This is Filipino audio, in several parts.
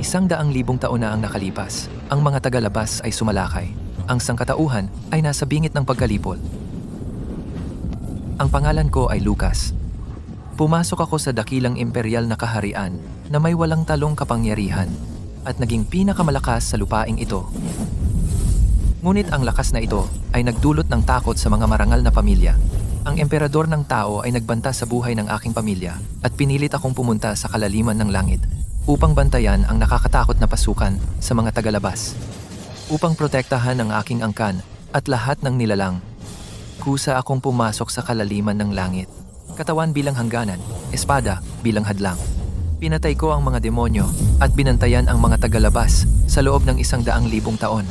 100,000 taon na ang nakalipas. Ang mga tagalabas ay sumalakay. Ang sangkatauhan ay nasa bingit ng pagkalipol. Ang pangalan ko ay Lucas. Pumasok ako sa dakilang imperial na kaharian na may walang talong kapangyarihan at naging pinakamalakas sa lupaing ito. Ngunit ang lakas na ito ay nagdulot ng takot sa mga marangal na pamilya. Ang emperador ng tao ay nagbanta sa buhay ng aking pamilya at pinilit akong pumunta sa kalaliman ng langit upang bantayan ang nakakatakot na pasukan sa mga tagalabas. Upang protektahan ang aking angkan at lahat ng nilalang, kusa akong pumasok sa kalaliman ng langit. Katawan bilang hangganan, espada bilang hadlang. Pinatay ko ang mga demonyo at binantayan ang mga tagalabas sa loob ng 100,000 taon.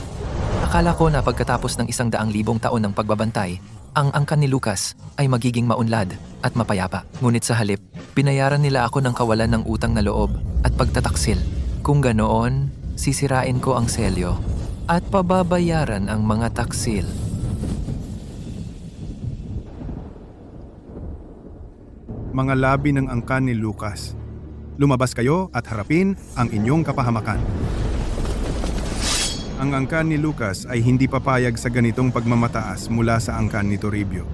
Akala ko na pagkatapos ng 100,000 taon ng pagbabantay, ang angkan ni Lucas ay magiging maunlad at mapayapa. Ngunit sa halip, binayaran nila ako ng kawalan ng utang na loob at pagtataksil. Kung ganoon, sisirain ko ang selyo at pababayaran ang mga taksil. Mga labi ng angkan ni Lucas. Lumabas kayo at harapin ang inyong kapahamakan. Ang angkan ni Lucas ay hindi papayag sa ganitong pagmamataas mula sa angkan ni Toribio.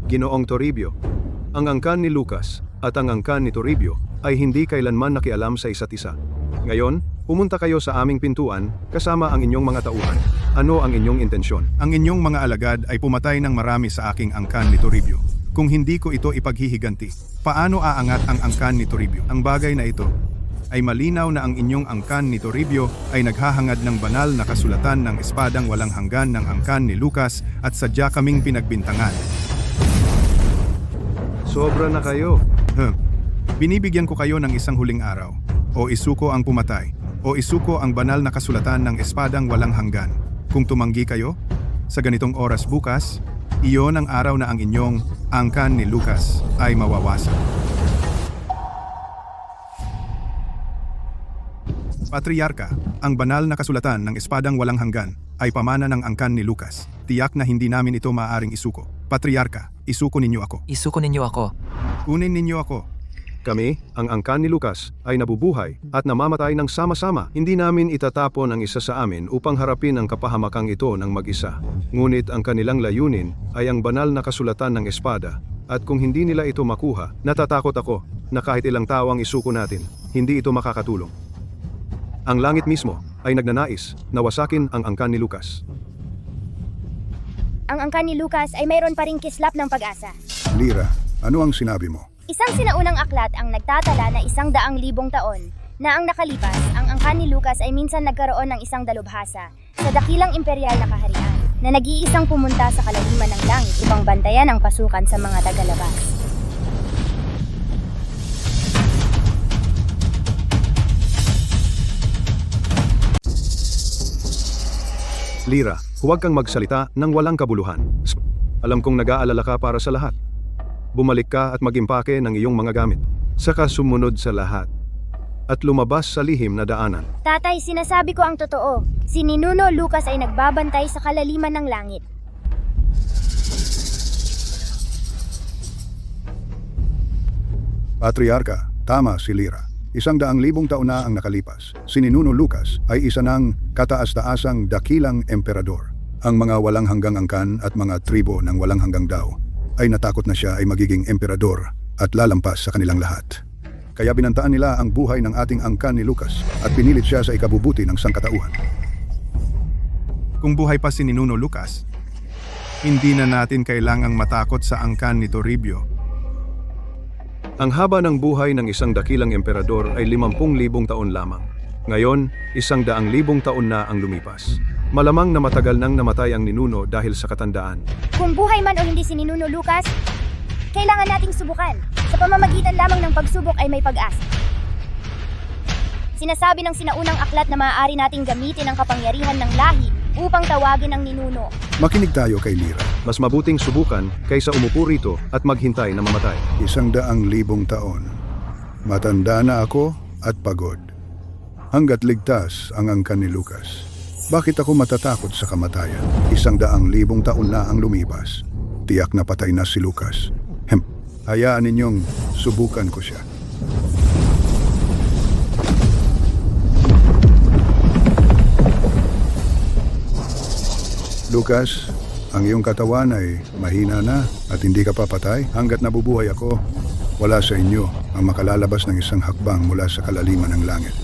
Ginoong Toribio, ang angkan ni Lucas at ang angkan ni Toribio ay hindi kailanman nakialam sa isa't isa. Ngayon, pumunta kayo sa aming pintuan kasama ang inyong mga tauhan. Ano ang inyong intensyon? Ang inyong mga alagad ay pumatay ng marami sa aking angkan ni Toribio. Kung hindi ko ito ipaghihiganti, paano aangat ang angkan ni Toribio? Ang bagay na ito ay malinaw na ang inyong angkan ni Toribio ay naghahangad ng banal na kasulatan ng espadang walang hanggan ng angkan ni Lucas at sadya kaming pinagbintangan. Sobra na kayo. Binibigyan ko kayo ng isang huling araw. O isuko ang pumatay, o isuko ang banal na kasulatan ng espadang walang hanggan. Kung tumanggi kayo, sa ganitong oras bukas, iyon ang araw na ang inyong angkan ni Lucas ay mawawasak. Patriarka, ang banal na kasulatan ng espadang walang hanggan ay pamana ng angkan ni Lucas. Tiyak na hindi namin ito maaaring isuko. Patriarka, isuko ninyo ako. Isuko ninyo ako. Kunin ninyo ako. Kami, ang angkan ni Lucas, ay nabubuhay at namamatay ng sama-sama. Hindi namin itatapon ang isa sa amin upang harapin ang kapahamakang ito ng mag-isa. Ngunit ang kanilang layunin ay ang banal na kasulatan ng espada. At kung hindi nila ito makuha, natatakot ako na kahit ilang tao ang isuko natin, hindi ito makakatulong. Ang langit mismo ay nagnanais na wasakin ang angkan ni Lucas. Ang angkan ni Lucas ay mayroon pa ring kislap ng pag-asa. Lyra, ano ang sinabi mo? Isang sinaunang aklat ang nagtatala na 100,000 taon na ang nakalipas, ang angkan ni Lucas ay minsan nagkaroon ng isang dalubhasa sa dakilang imperial na kaharian na nag-iisang pumunta sa kalaliman ng langit upang bantayan ang pasukan sa mga tagalabas. Lyra, huwag kang magsalita ng walang kabuluhan. Alam kong nag-aalala ka para sa lahat. Bumalik ka at mag-impake ng iyong mga gamit. Saka sumunod sa lahat. At lumabas sa lihim na daanan. Tatay, sinasabi ko ang totoo. Si Ninuno Lucas ay nagbabantay sa kalaliman ng langit. Patriarka, tama si Lyra. 100,000 taon na ang nakalipas. Si Ninuno Lucas ay isa ng kataas-taasang dakilang emperador. Ang mga walang hanggang angkan at mga tribo ng walang hanggang daw ay natakot na siya ay magiging emperador at lalampas sa kanilang lahat. Kaya binantaan nila ang buhay ng ating angkan ni Lucas at pinilit siya sa ikabubuti ng sangkatauhan. Kung buhay pa si Ninuno Lucas, hindi na natin kailangang matakot sa angkan ni Toribio. Ang haba ng buhay ng isang dakilang emperador ay 50,000 taon lamang. Ngayon, 100,000 taon na ang lumipas. Malamang na matagal nang namatay ang ninuno dahil sa katandaan. Kung buhay man o hindi si Ninuno Lucas, kailangan nating subukan. Sa pamamagitan lamang ng pagsubok ay may pag-asa. Sinasabi ng sinaunang aklat na maaari nating gamitin ang kapangyarihan ng lahi upang tawagin ang ninuno. Makinig tayo kay Lyra. Mas mabuting subukan kaysa umupo rito at maghintay na mamatay. 100,000 taon. Matanda na ako at pagod. Hanggat ligtas ang angkan ni Lucas. Bakit ako matatakot sa kamatayan? 100,000 taon na ang lumipas. Tiyak na patay na si Lucas. Hayaan ninyong subukan ko siya. Lucas, ang iyong katawan ay mahina na at hindi ka papatay. Hanggat nabubuhay ako, wala sa inyo ang makalalabas ng isang hakbang mula sa kalaliman ng langit.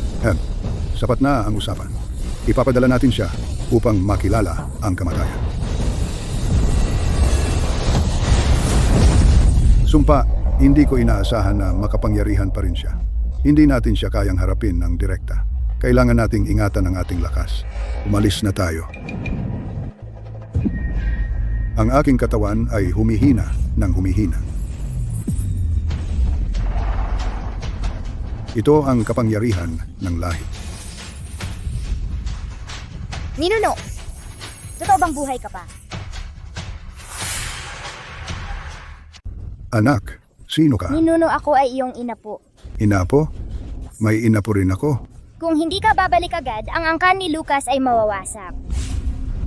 Sapat na ang usapan. Ipapadala natin siya upang makilala ang kamatayan. Sumpa, hindi ko inaasahan na makapangyarihan pa rin siya. Hindi natin siya kayang harapin ng direkta. Kailangan nating ingatan ang ating lakas. Umalis na tayo. Ang aking katawan ay humihina ng humihina. Ito ang kapangyarihan ng lahi. Ninuno, totoo bang buhay ka pa? Anak, sino ka? Ninuno, ako ay iyong ina po. Ina po? May ina po rin ako. Kung hindi ka babalik agad, ang angkan ni Lucas ay mawawasak.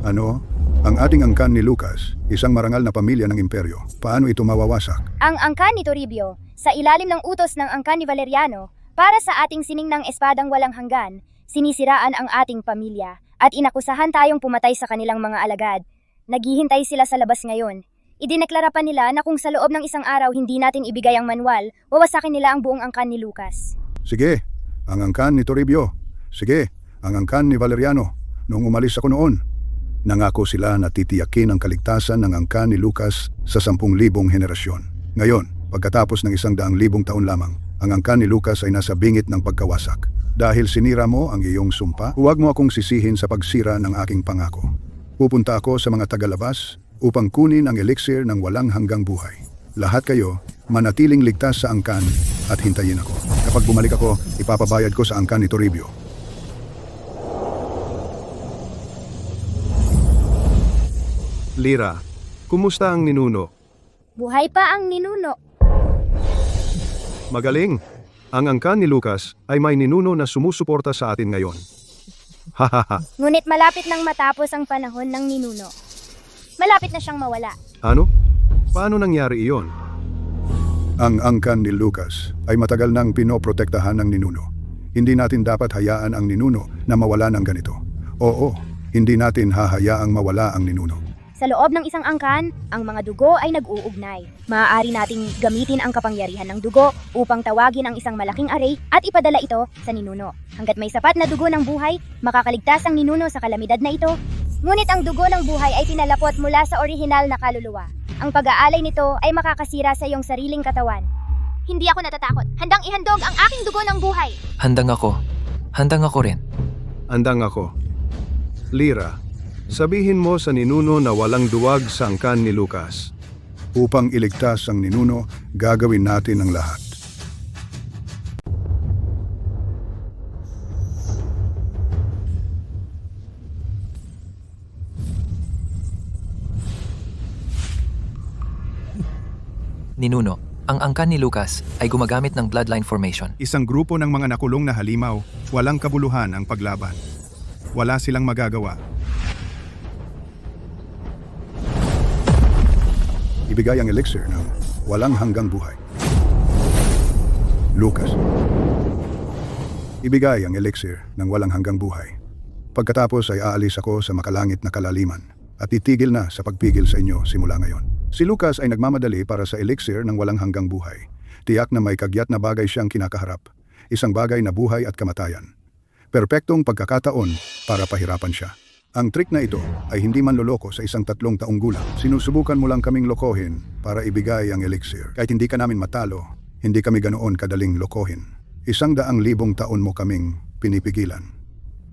Ano? Ang ating angkan ni Lucas, isang marangal na pamilya ng imperyo. Paano ito mawawasak? Ang angkan ni Toribio, sa ilalim ng utos ng angkan ni Valeriano, para sa ating sining ng espadang walang hanggan, sinisiraan ang ating pamilya at inakusahan tayong pumatay sa kanilang mga alagad. Naghihintay sila sa labas ngayon. Idineklara pa nila na kung sa loob ng isang araw hindi natin ibigay ang manual, wawasakin nila ang buong angkan ni Lucas. Sige, ang angkan ni Toribio. Sige, ang angkan ni Valeriano. Noong umalis ako noon, nangako sila na titiyakin ang kaligtasan ng angkan ni Lucas sa 10,000 henerasyon. Ngayon, pagkatapos ng 100,000 taon lamang, ang angkan ni Lucas ay nasa bingit ng pagkawasak. Dahil sinira mo ang iyong sumpa, huwag mo akong sisihin sa pagsira ng aking pangako. Pupunta ako sa mga tagalabas upang kunin ang elixir ng walang hanggang buhay. Lahat kayo, manatiling ligtas sa angkan at hintayin ako. Kapag bumalik ako, ipapabayad ko sa angkan ni Toribio. Lira, kumusta ang ninuno? Buhay pa ang ninuno. Magaling! Ang angkan ni Lucas ay may ninuno na sumusuporta sa atin ngayon. Hahaha. Ngunit malapit nang matapos ang panahon ng ninuno. Malapit na siyang mawala. Ano? Paano nangyari iyon? Ang angkan ni Lucas ay matagal nang pinoprotektahan ng ninuno. Hindi natin dapat hayaan ang ninuno na mawala ng ganito. Oo, hindi natin hahayaang mawala ang ninuno. Sa loob ng isang angkan, ang mga dugo ay nag-uugnay. Maaari nating gamitin ang kapangyarihan ng dugo upang tawagin ang isang malaking array at ipadala ito sa ninuno. Hanggat may sapat na dugo ng buhay, makakaligtas ang ninuno sa kalamidad na ito. Ngunit ang dugo ng buhay ay pinalapot mula sa orihinal na kaluluwa. Ang pag-aalay nito ay makakasira sa iyong sariling katawan. Hindi ako natatakot. Handang ihandog ang aking dugo ng buhay. Handang ako. Handang ako rin. Andang ako. Lira, sabihin mo sa ninuno na walang duwag sa angkan ni Lucas. Upang iligtas ang ninuno, gagawin natin ang lahat. Ninuno, ang angkan ni Lucas ay gumagamit ng bloodline formation. Isang grupo ng mga nakulong na halimaw, walang kabuluhan ang paglaban. Wala silang magagawa. Ibigay ang elixir ng walang hanggang buhay. Lucas. Ibigay ang elixir ng walang hanggang buhay. Pagkatapos ay aalis ako sa makalangit na kalaliman at titigil na sa pagpigil sa inyo simula ngayon. Si Lucas ay nagmamadali para sa elixir ng walang hanggang buhay. Tiyak na may kagyat na bagay siyang kinakaharap. Isang bagay na buhay at kamatayan. Perpektong pagkakataon para pahirapan siya. Ang trick na ito ay hindi man loloko sa isang 3 taong gulang. Sinusubukan mo lang kaming lokohin para ibigay ang elixir. Kahit hindi ka namin matalo, hindi kami ganoon kadaling lokohin. 100,000 taon mo kaming pinipigilan.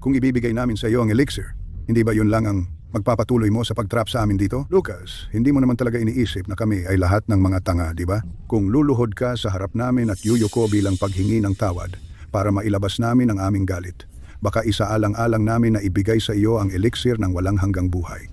Kung ibibigay namin sa iyo ang elixir, hindi ba yun lang ang magpapatuloy mo sa pagtrap sa amin dito? Lucas, hindi mo naman talaga iniisip na kami ay lahat ng mga tanga, di ba? Kung luluhod ka sa harap namin at yuyuko bilang paghingi ng tawad para mailabas namin ang aming galit, baka isaalang-alang namin na ibigay sa iyo ang elixir ng walang hanggang buhay.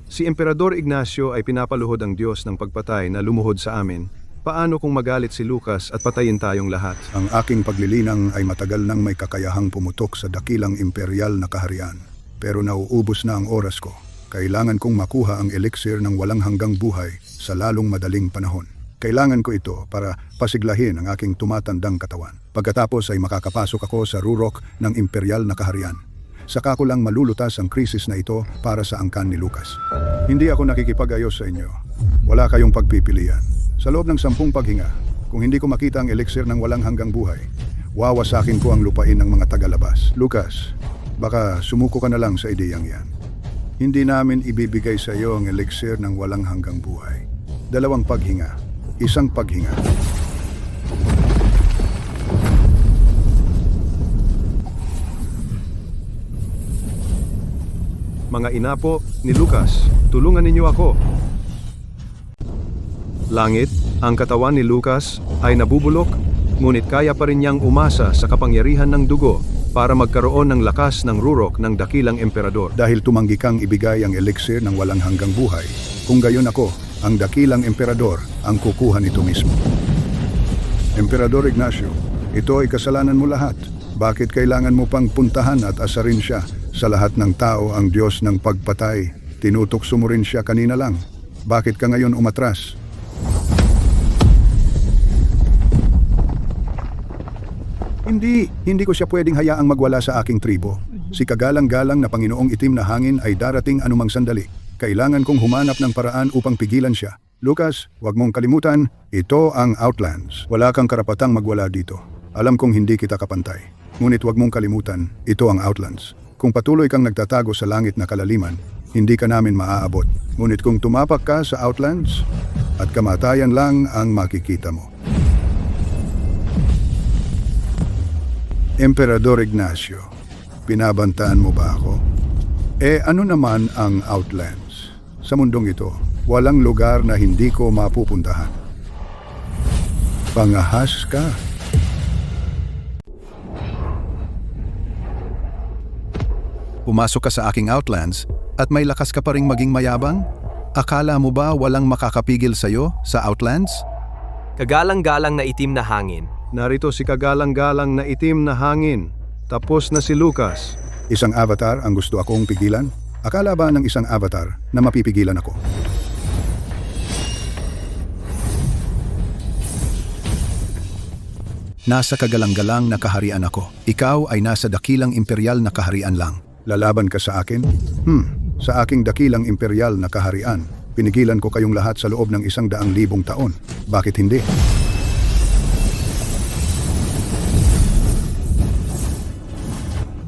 Si Emperador Ignacio ay pinapaluhod ang Diyos ng pagpatay na lumuhod sa amin Paano kung magalit si Lucas at patayin tayong lahat? Ang aking paglilinang ay matagal nang may kakayahang pumutok sa dakilang imperial na kaharian. Pero nauubos na ang oras ko. Kailangan kong makuha ang elixir ng walang hanggang buhay sa lalong madaling panahon. Kailangan ko ito para pasiglahin ang aking tumatandang katawan. Pagkatapos ay makakapasok ako sa rurok ng imperial na kaharian. Saka ko lang malulutas ang krisis na ito para sa angkan ni Lucas. Hindi ako nakikipag-ayos sa inyo. Wala kayong pagpipilian. Sa loob ng 10 paghinga, kung hindi ko makita ang elixir ng walang hanggang buhay, wawasakin ko ang lupain ng mga tagalabas. Lucas, baka sumuko ka na lang sa ideyang yan. Hindi namin ibibigay sa iyo ang elixir ng walang hanggang buhay. 2 paghinga. 1 paghinga. Mga inapo ni Lucas, tulungan ninyo ako. Langit, ang katawan ni Lucas ay nabubulok, ngunit kaya pa rin niyang umasa sa kapangyarihan ng dugo para magkaroon ng lakas ng rurok ng dakilang emperador. Dahil tumanggi kang ibigay ang elixir ng walang hanggang buhay, kung gayon ako, ang dakilang emperador, ang kukuha nito mismo. Emperador Ignacio, ito ay kasalanan mo lahat. Bakit kailangan mo pang puntahan at asarin siya? Sa lahat ng tao ang Diyos ng pagpatay. Tinutukso mo rin siya kanina lang. Bakit ka ngayon umatras? Hindi ko siya pwedeng hayaang magwala sa aking tribo. Si kagalang-galang na Panginoong itim na hangin ay darating anumang sandali. Kailangan kong humanap ng paraan upang pigilan siya. Lucas, huwag mong kalimutan, ito ang Outlands. Wala kang karapatang magwala dito. Alam kong hindi kita kapantay. Ngunit huwag mong kalimutan, ito ang Outlands. Kung patuloy kang nagtatago sa langit na kalaliman, hindi ka namin maaabot. Ngunit kung tumapak ka sa Outlands, at kamatayan lang ang makikita mo. Emperador Ignacio, pinabantaan mo ba ako? Ano naman ang Outlands? Sa mundong ito, walang lugar na hindi ko mapupuntahan. Pangahas ka. Pumasok ka sa aking Outlands at may lakas ka pa ring maging mayabang? Akala mo ba walang makakapigil sa'yo sa Outlands? Kagalang-galang na itim na hangin. Narito si kagalang-galang na itim na hangin. Tapos na si Lucas. Isang avatar ang gusto akong pigilan? Akala ba ng isang avatar na mapipigilan ako? Nasa kagalang-galang na kaharian ako. Ikaw ay nasa dakilang imperial na kaharian lang. Lalaban ka sa akin? Sa aking dakilang imperial na kaharian, pinigilan ko kayong lahat sa loob ng 100,000 taon. Bakit hindi?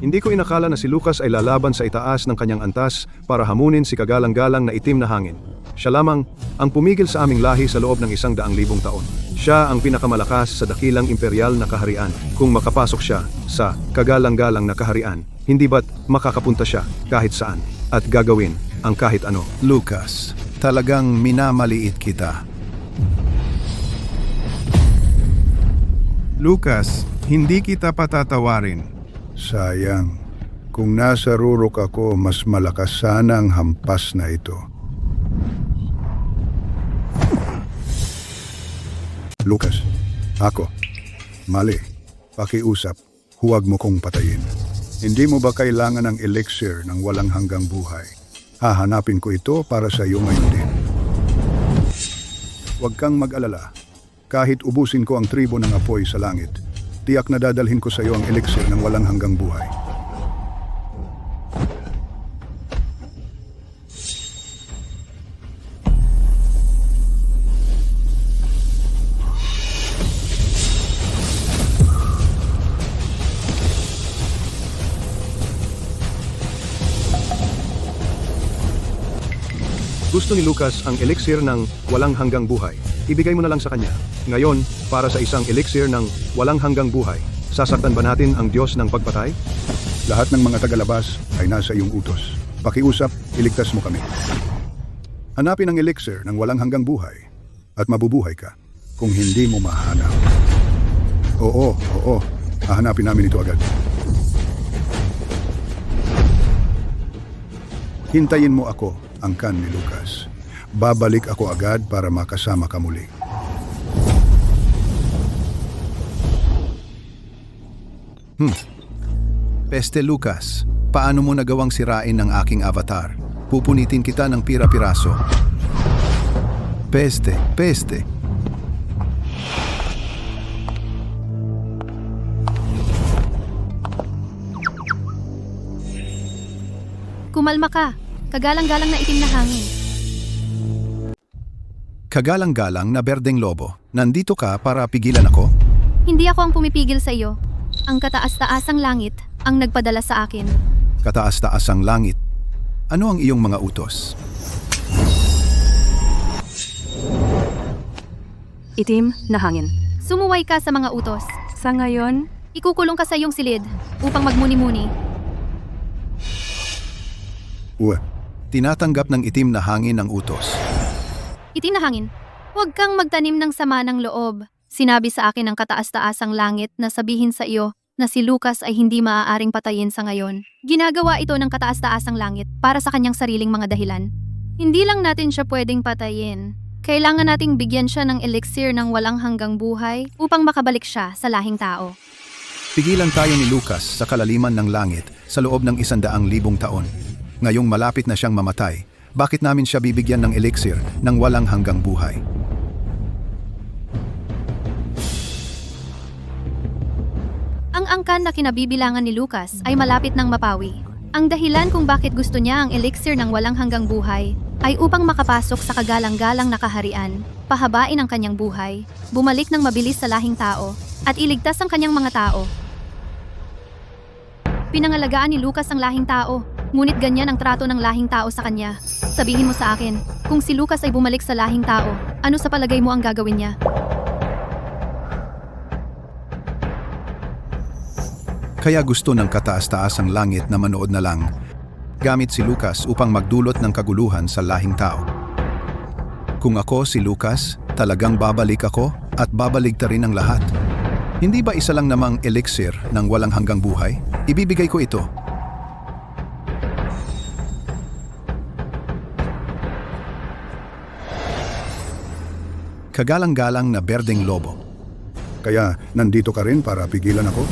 Hindi ko inakala na si Lucas ay lalaban sa itaas ng kanyang antas para hamunin si kagalang-galang na itim na hangin. Siya lamang ang pumigil sa aming lahi sa loob ng 100,000 taon. Siya ang pinakamalakas sa dakilang imperial na kaharian. Kung makapasok siya sa kagalang-galang na kaharian, hindi ba't makakapunta siya kahit saan at gagawin ang kahit ano? Lucas, talagang minamaliit kita. Lucas, hindi kita patatawarin. Sayang. Kung nasa rurok ako, mas malakas sana ang hampas na ito. Lucas, ako. Mali. Pakiusap. Huwag mo kong patayin. Hindi mo ba kailangan ng elixir ng walang hanggang buhay? Hahanapin ko ito para sa iyo ngayon din. Huwag kang mag-alala. Kahit ubusin ko ang tribo ng apoy sa langit, tiyak na dadalhin ko sa iyo ang elixir ng walang hanggang buhay. Gusto ni Lucas ang elixir ng walang hanggang buhay. Ibigay mo na lang sa kanya. Ngayon, para sa isang elixir ng walang hanggang buhay, sasaktan ba natin ang Diyos ng pagpatay? Lahat ng mga tagalabas ay nasa iyong utos. Pakiusap, iligtas mo kami. Hanapin ang elixir ng walang hanggang buhay at mabubuhay ka kung hindi mo mahanap. Oo. Hahanapin namin ito agad. Hintayin mo ako, angkan ni Lucas. Babalik ako agad para makasama ka muli. Peste Lucas, paano mo nagawang sirain ng aking avatar? Pupunitin kita ng pira-piraso. Peste, peste. Kumalma ka. Kagalang-galang na itim na hangin. Kagalang-galang na berdeng lobo, nandito ka para pigilan ako? Hindi ako ang pumipigil sa iyo. Ang kataas-taasang langit ang nagpadala sa akin. Kataas-taasang langit. Ano ang iyong mga utos? Itim na hangin. Sumuway ka sa mga utos. Sa ngayon, Ikukulong ka sa iyong silid upang magmuni-muni. Tinatanggap ng itim na hangin ang utos. Itim na hangin. Huwag kang magtanim ng sama ng loob. Sinabi sa akin ng kataas-taasang langit na sabihin sa iyo na si Lucas ay hindi maaaring patayin sa ngayon. Ginagawa ito ng kataas-taasang langit para sa kanyang sariling mga dahilan. Hindi lang natin siya pwedeng patayin. Kailangan nating bigyan siya ng elixir ng walang hanggang buhay upang makabalik siya sa lahing tao. Pigilan tayo ni Lucas sa kalaliman ng langit sa loob ng 100,000 taon. Ngayong malapit na siyang mamatay, bakit namin siya bibigyan ng elixir ng walang hanggang buhay? Ang angkan na kinabibilangan ni Lucas ay malapit ng mapawi. Ang dahilan kung bakit gusto niya ang elixir ng walang hanggang buhay ay upang makapasok sa kagalang-galang na kaharian, pahabain ang kanyang buhay, bumalik ng mabilis sa lahing tao, at iligtas ang kanyang mga tao. Pinangalagaan ni Lucas ang lahing tao, ngunit ganyan ang trato ng lahing tao sa kanya. Sabihin mo sa akin, kung si Lucas ay bumalik sa lahing tao, ano sa palagay mo ang gagawin niya? Kaya gusto ng kataas-taasang langit na manood na lang, gamit si Lucas upang magdulot ng kaguluhan sa lahing tao. Kung ako si Lucas, talagang babalik ako at babaligtarin ang lahat. Hindi ba isa lang namang elixir ng walang hanggang buhay? Ibibigay ko ito. Kagalang-galang na berdeng lobo. Kaya nandito ka rin para pigilan ako?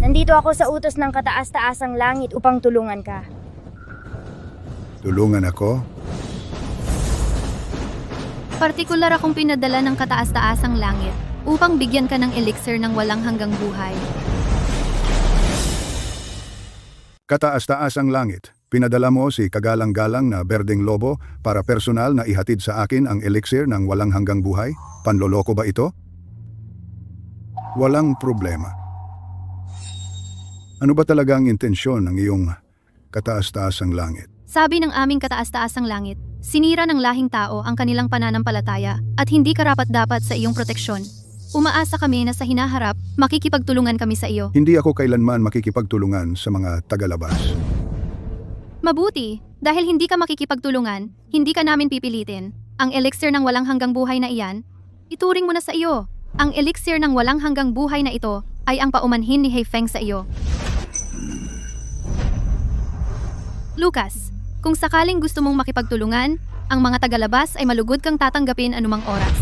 Nandito ako sa utos ng kataas-taasang langit upang tulungan ka. Tulungan ako? Partikular akong pinadala ng kataas-taasang langit upang bigyan ka ng elixir ng walang hanggang buhay. Kataas-taasang langit, pinadala mo si kagalang-galang na berdeng lobo para personal na ihatid sa akin ang elixir ng walang hanggang buhay? Panloloko ba ito? Walang problema. Ano ba talaga ang intensyon ng iyong kataas-taasang langit? Sabi ng aming kataas-taasang langit, sinira ng lahing tao ang kanilang pananampalataya at hindi karapat-dapat sa iyong proteksyon. Umaasa kami na sa hinaharap, makikipagtulungan kami sa iyo. Hindi ako kailanman makikipagtulungan sa mga tagalabas. Mabuti, dahil hindi ka makikipagtulungan, hindi ka namin pipilitin. Ang elixir ng walang hanggang buhay na iyan, ituring mo na sa iyo. Ang elixir ng walang hanggang buhay na ito ay ang paumanhin ni Heifeng sa iyo. Lucas, kung sakaling gusto mong makipagtulungan, ang mga tagalabas ay malugod kang tatanggapin anumang oras.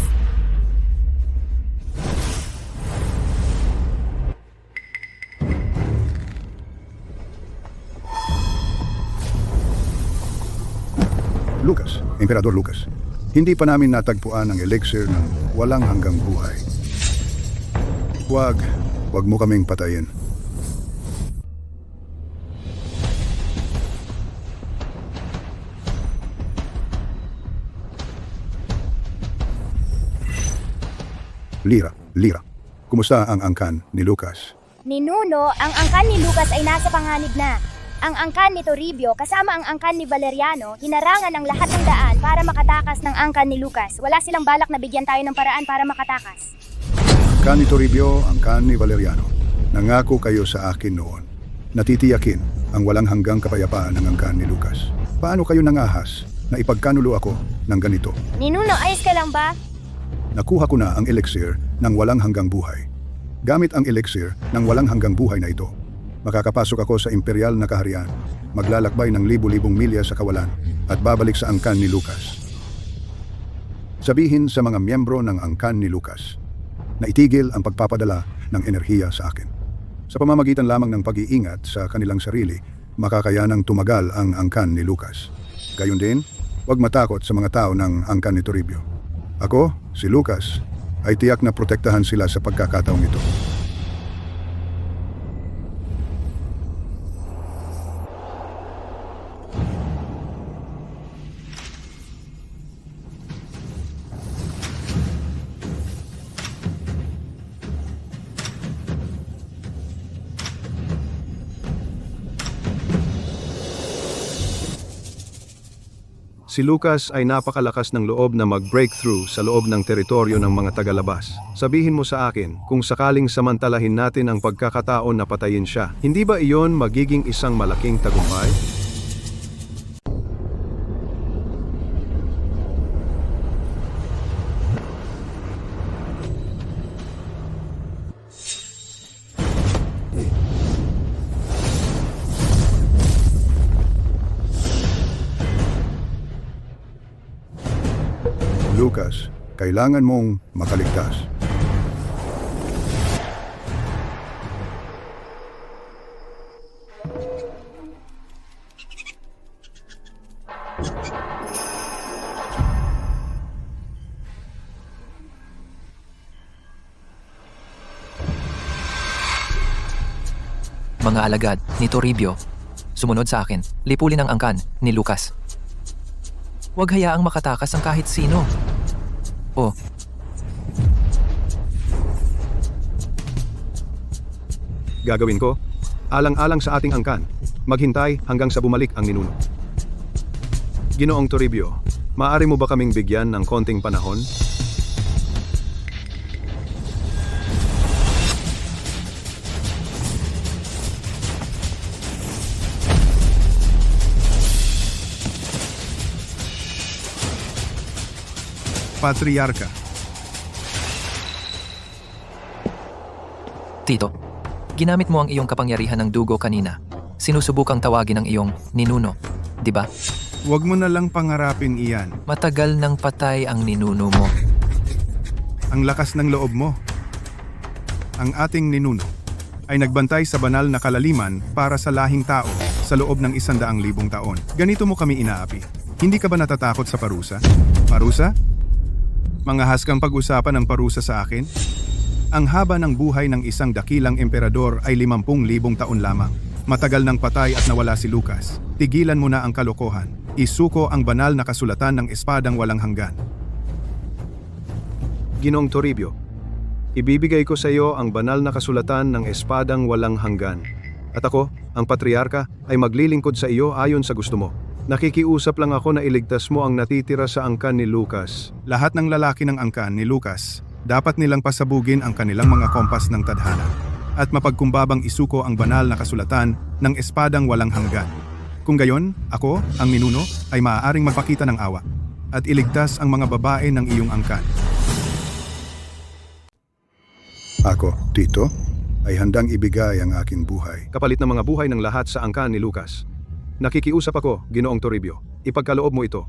Lucas, Emperador Lucas, hindi pa namin natagpuan ang elixir ng walang hanggang buhay. Huwag mo kaming patayin. Lira, kumusta ang angkan ni Lucas? Ninuno, ang angkan ni Lucas ay nasa panganib na. Ang angkan ni Toribio kasama ang angkan ni Valeriano hinarangan ang lahat ng daan para makatakas ng angkan ni Lucas. Wala silang balak na bigyan tayo ng paraan para makatakas. Angkan ni Toribio, angkan ni Valeriano. Nangako kayo sa akin noon. Natitiyakin ang walang hanggang kapayapaan ng angkan ni Lucas. Paano kayo nangahas na ipagkanulo ako ng ganito? Ninuno, ayos ka lang ba? Nakuha ko na ang elixir ng walang hanggang buhay. Gamit ang elixir ng walang hanggang buhay na ito, makakapasok ako sa imperial na kaharian, maglalakbay ng libu-libong milya sa kawalan, at babalik sa angkan ni Lucas. Sabihin sa mga miyembro ng angkan ni Lucas na itigil ang pagpapadala ng enerhiya sa akin. Sa pamamagitan lamang ng pag-iingat sa kanilang sarili, makakayanang tumagal ang angkan ni Lucas. Gayon din, huwag matakot sa mga tao ng angkan ni Toribio. Ako, si Lucas, ay tiyak na protektahan sila sa pagkakataong ito. Si Lucas ay napakalakas ng loob na mag-breakthrough sa loob ng teritoryo ng mga tagalabas. Sabihin mo sa akin, kung sakaling samantalahin natin ang pagkakataon na patayin siya, hindi ba iyon magiging isang malaking tagumpay? Lucas, kailangan mong makaligtas. Mga alagad ni Toribio, sumunod sa akin. Lipulin ang angkan ni Lucas. Huwag hayaang makatakas ang kahit sino. Oh, Gagawin ko? Alang-alang sa ating angkan. Maghintay hanggang sa bumalik ang ninuno. Ginoong Toribio, maaari mo ba kaming bigyan ng konting panahon? Patriarka, Tito, ginamit mo ang iyong kapangyarihan ng dugo kanina. Sinusubukang tawagin ang iyong ninuno, di ba? huwag mo na lang pangarapin iyan. Matagal nang patay ang ninuno mo. Ang lakas ng loob mo. Ang ating ninuno ay nagbantay sa banal na kalaliman para sa lahing tao sa loob ng 100,000 taon. Ganito mo kami inaapi. Hindi ka ba natatakot sa parusa? Parusa? Mangahas kang pag-usapan ng parusa sa akin? Ang haba ng buhay ng isang dakilang emperador ay 50,000 taon lamang. Matagal nang patay at nawala si Lucas. Tigilan mo na ang kalokohan. Isuko ang banal na kasulatan ng espadang walang hanggan. Ginoong Toribio, ibibigay ko sa iyo ang banal na kasulatan ng espadang walang hanggan. At ako, ang patriarka, ay maglilingkod sa iyo ayon sa gusto mo. Nakikiusap lang ako na iligtas mo ang natitira sa angkan ni Lucas. Lahat ng lalaki ng angkan ni Lucas, dapat nilang pasabugin ang kanilang mga kompas ng tadhana at mapagkumbabang isuko ang banal na kasulatan ng espadang walang hanggan. Kung gayon, ako, ang ninuno, ay maaaring magpakita ng awa at iligtas ang mga babae ng iyong angkan. Ako, Tito, ay handang ibigay ang aking buhay. Kapalit ng mga buhay ng lahat sa angkan ni Lucas. Nakikiusap ako, Ginoong Toribio. Ipagkaloob mo ito.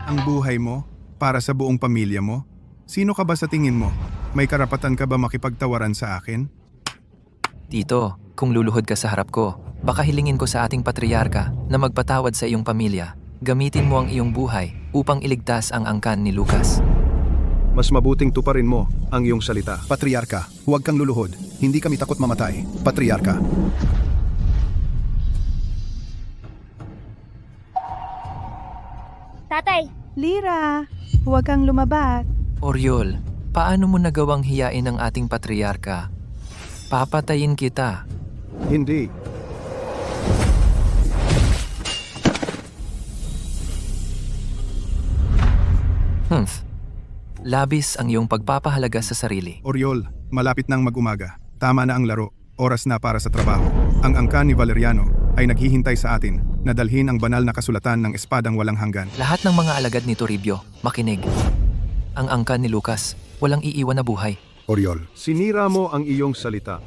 Ang buhay mo, para sa buong pamilya mo? Sino ka ba sa tingin mo? May karapatan ka ba makipagtawaran sa akin? Tito, kung luluhod ka sa harap ko, baka hilingin ko sa ating patriarka na magpatawad sa iyong pamilya. Gamitin mo ang iyong buhay upang iligtas ang angkan ni Lucas. Mas mabuting tuparin mo ang iyong salita. Patriarka, huwag kang luluhod. Hindi kami takot mamatay. Patriarka. Tatay, Lira, huwag kang lumabas. Oriol, paano mo nagawang hiyain ang ating patriarka? Papatayin kita. Hindi. Labis ang iyong pagpapahalaga sa sarili. Oriol, malapit nang mag-umaga. Tama na ang laro. Oras na para sa trabaho. Ang angkan ni Valeriano ay naghihintay sa atin na dalhin ang banal na kasulatan ng espadang walang hanggan. Lahat ng mga alagad ni Toribio, makinig. Ang angkan ni Lucas, walang iiwan na buhay. Oriol, Sinira mo ang iyong salita.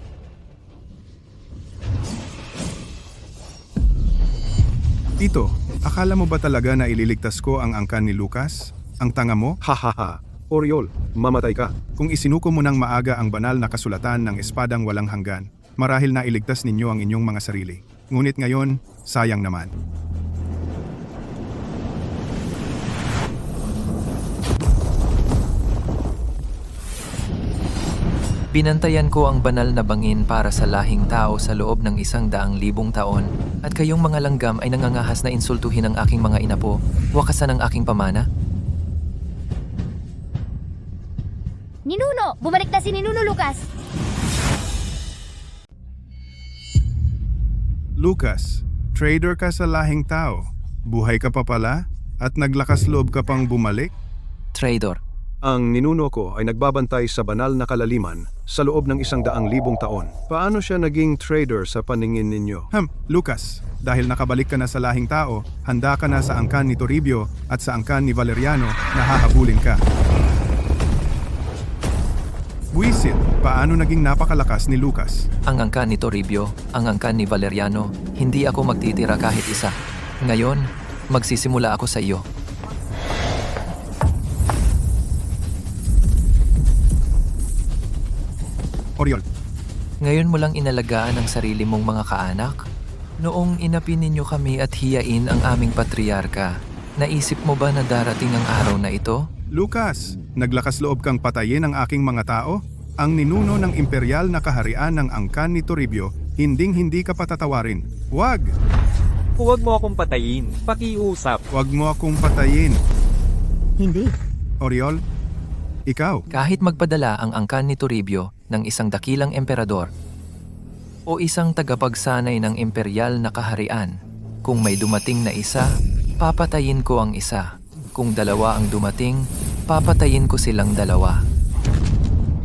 Tito, akala mo ba talaga na ililigtas ko ang angkan ni Lucas? Ang tanga mo? Hahaha. Oriol, mamatay ka. Kung isinuko mo ng maaga ang banal na kasulatan ng espadang walang hanggan, marahil na iligtas ninyo ang inyong mga sarili. Ngunit ngayon, sayang naman. Binantayan ko ang banal na bangin para sa lahing tao sa loob ng 100,000 taon at kayong mga langgam ay nangangahas na insultuhin ang aking mga inapo, wakasan ang aking pamana. Ninuno! Bumalik na si Ninuno Lucas! Lucas, trader ka sa lahing tao. Buhay ka pa pala? At naglakas loob ka pang bumalik? Traidor. Ang ninuno ko ay nagbabantay sa banal na kalaliman sa loob ng 100,000 taon. Paano siya naging trader sa paningin ninyo? Lucas, dahil nakabalik ka na sa lahing tao, handa ka na sa angkan ni Toribio at sa angkan ni Valeriano na hahabulin ka. Buisit, paano naging napakalakas ni Lucas? Ang angkan ni Toribio, ang angkan ni Valeriano, hindi ako magtitira kahit isa. Ngayon, magsisimula ako sa iyo. Oriol, Ngayon mo lang inalagaan ang sarili mong mga kaanak? Noong inapin ninyo kami at hiyain ang aming patriarka, naisip mo ba na darating ang araw na ito? Lucas, naglakas loob kang patayin ang aking mga tao? Ang ninuno ng imperial na kaharian ng angkan ni Toribio, hinding-hindi ka patatawarin. Huwag! Huwag mo akong patayin. Pakiusap. Huwag mo akong patayin. Hindi. Oriol, ikaw. Kahit magpadala ang angkan ni Toribio ng isang dakilang emperador o isang tagapagsanay ng imperial na kaharian, kung may dumating na isa, papatayin ko ang isa. Kung dalawa ang dumating, papatayin ko silang dalawa.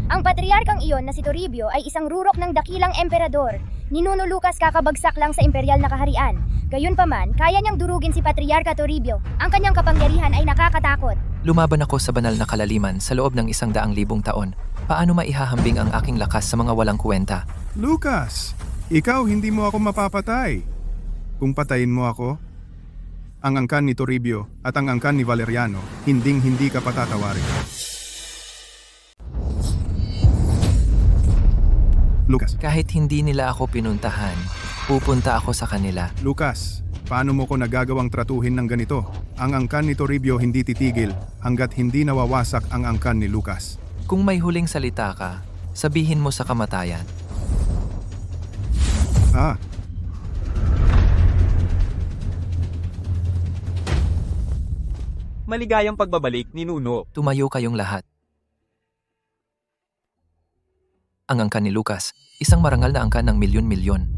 Ang patriarkang iyon na si Toribio ay isang rurok ng dakilang emperador. Ninuno Lucas kakabagsak lang sa imperial na kaharian. Gayunpaman, kaya niyang durugin si Patriarka Toribio. Ang kanyang kapangyarihan ay nakakatakot. Lumaban ako sa banal na kalaliman sa loob ng 100,000 taon. Paano maihahambing ang aking lakas sa mga walang kwenta? Lucas, ikaw hindi mo ako mapapatay. Kung patayin mo ako, ang angkan ni Toribio at ang angkan ni Valeriano, hinding-hindi ka patatawarin. Lucas, Kahit hindi nila ako pinuntahan, pupunta ako sa kanila. Lucas, paano mo ko nagagawang tratuhin ng ganito? Ang angkan ni Toribio hindi titigil hanggat hindi nawawasak ang angkan ni Lucas. Kung may huling salita ka, sabihin mo sa kamatayan. Maligayang pagbabalik ni Nuno. Tumayo kayong lahat. Ang angkan ni Lucas, isang marangal na angkan ng milyon-milyon,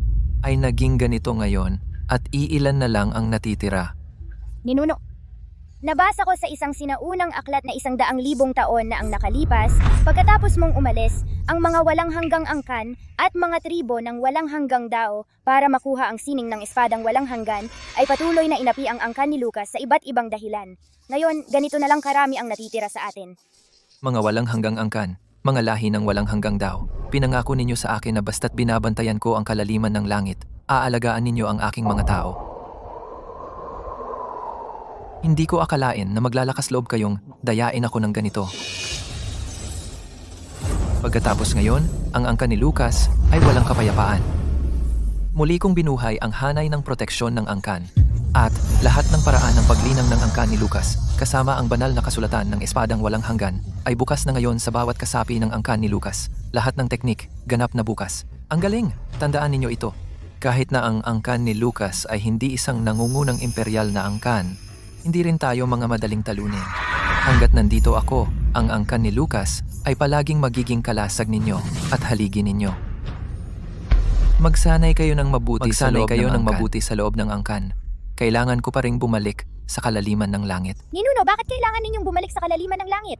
ay naging ganito ngayon at iilan na lang ang natitira. Ninuno, nabasa ko sa isang sinaunang aklat na 100,000 taon na ang nakalipas, pagkatapos mong umalis, ang mga walang hanggang angkan at mga tribo ng walang hanggang dao para makuha ang sining ng espadang walang hanggan ay patuloy na inapi ang angkan ni Lucas sa iba't ibang dahilan. Ngayon, ganito na lang karami ang natitira sa atin. Mga walang hanggang angkan, mga lahi ng walang hanggang dao, pinangako ninyo sa akin na basta't binabantayan ko ang kalaliman ng langit, aalagaan ninyo ang aking mga tao. Hindi ko akalain na maglalakas loob kayong dayain ako ng ganito. Pagkatapos ngayon, ang angkan ni Lucas ay walang kapayapaan. Muli kong binuhay ang hanay ng proteksyon ng angkan. At lahat ng paraan ng paglinang ng angkan ni Lucas, kasama ang banal na kasulatan ng espadang walang hanggan, ay bukas na ngayon sa bawat kasapi ng angkan ni Lucas. Lahat ng teknik, ganap na bukas. Ang galing! Tandaan ninyo ito. Kahit na ang angkan ni Lucas ay hindi isang nangungunang imperial na angkan, hindi rin tayo mga madaling talunin. Hanggat nandito ako, ang angkan ni Lucas ay palaging magiging kalasag ninyo at haligi ninyo. Magsanay kayo ng mabuti sa loob ng angkan. Kailangan ko pa ring bumalik sa kalaliman ng langit. Ninuno, bakit kailangan ninyong bumalik sa kalaliman ng langit?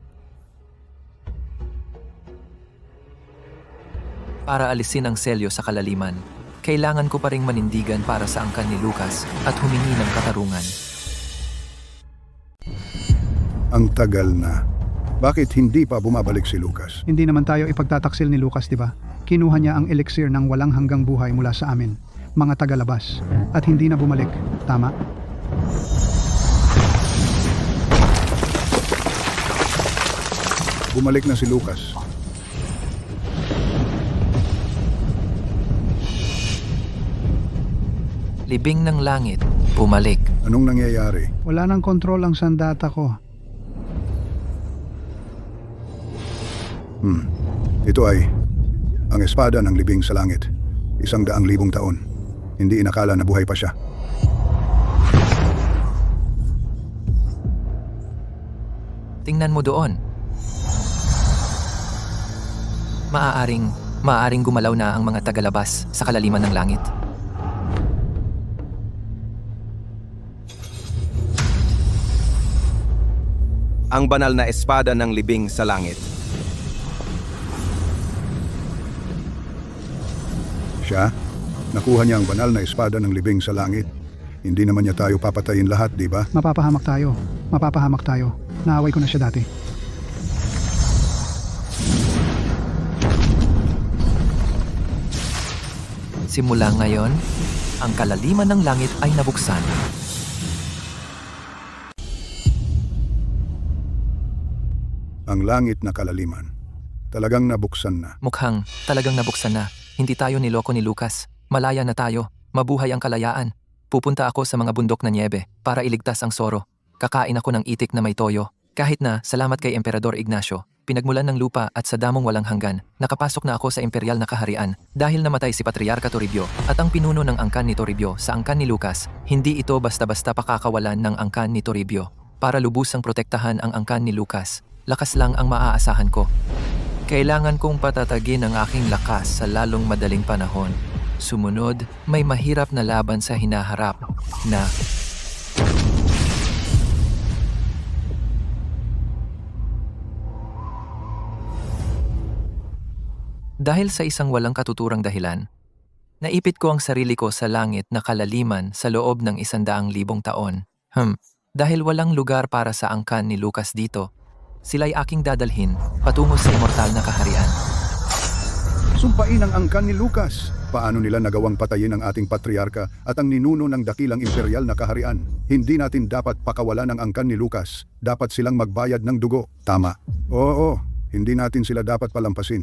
Para alisin ang selyo sa kalaliman, kailangan ko pa ring manindigan para sa angkan ni Lucas at humingi ng katarungan. Ang tagal na. Bakit hindi pa bumabalik si Lucas? Hindi naman tayo ipagtataksil ni Lucas, di ba? Kinuha niya ang elixir ng walang hanggang buhay mula sa amin, mga tagalabas, at hindi na bumalik. Tama? Bumalik na si Lucas. Libing ng langit, bumalik. Anong nangyayari? Wala nang kontrol ang sandata ko. Ito ay ang espada ng libing sa langit. 100,000 taon. Hindi inakala na buhay pa siya. Tingnan mo doon. Maaaring gumalaw na ang mga tagalabas sa kalaliman ng langit. Ang banal na espada ng libing sa langit. Siya? Nakuha niya ang banal na espada ng libing sa langit. Hindi naman niya tayo papatayin lahat, di ba? Mapapahamak tayo. Mapapahamak tayo. Naaway ko na siya dati. Simula ngayon, ang kalaliman ng langit ay nabuksan. Ang langit na kalaliman. Talagang nabuksan na. Mukhang talagang nabuksan na. Hindi tayo niloko ni Lucas. Malaya na tayo. Mabuhay ang kalayaan. Pupunta ako sa mga bundok na niebe para iligtas ang Soro. Kakain ako ng itik na may toyo. Kahit na, salamat kay Emperador Ignacio, pinagmulan ng lupa at sa damong walang hanggan, nakapasok na ako sa imperial na kaharian dahil namatay si Patriarka Toribio at ang pinuno ng angkan ni Toribio sa angkan ni Lucas. Hindi ito basta-basta pakakawalan ng angkan ni Toribio. Para lubusang protektahan ang angkan ni Lucas, lakas lang ang maaasahan ko. Kailangan kong patatagin ang aking lakas sa lalong madaling panahon. Sumunod, may mahirap na laban sa hinaharap na dahil sa isang walang katuturang dahilan, naipit ko ang sarili ko sa langit na kalaliman sa loob ng 100,000 taon. Dahil walang lugar para sa angkan ni Lucas dito, sila'y aking dadalhin patungo sa immortal na kaharian. Sumpain ang angkan ni Lucas. Paano nila nagawang patayin ang ating patriarka at ang ninuno ng dakilang imperial na kaharian? Hindi natin dapat pakawalan ang angkan ni Lucas. Dapat silang magbayad ng dugo. Tama. Oo, hindi natin sila dapat palampasin.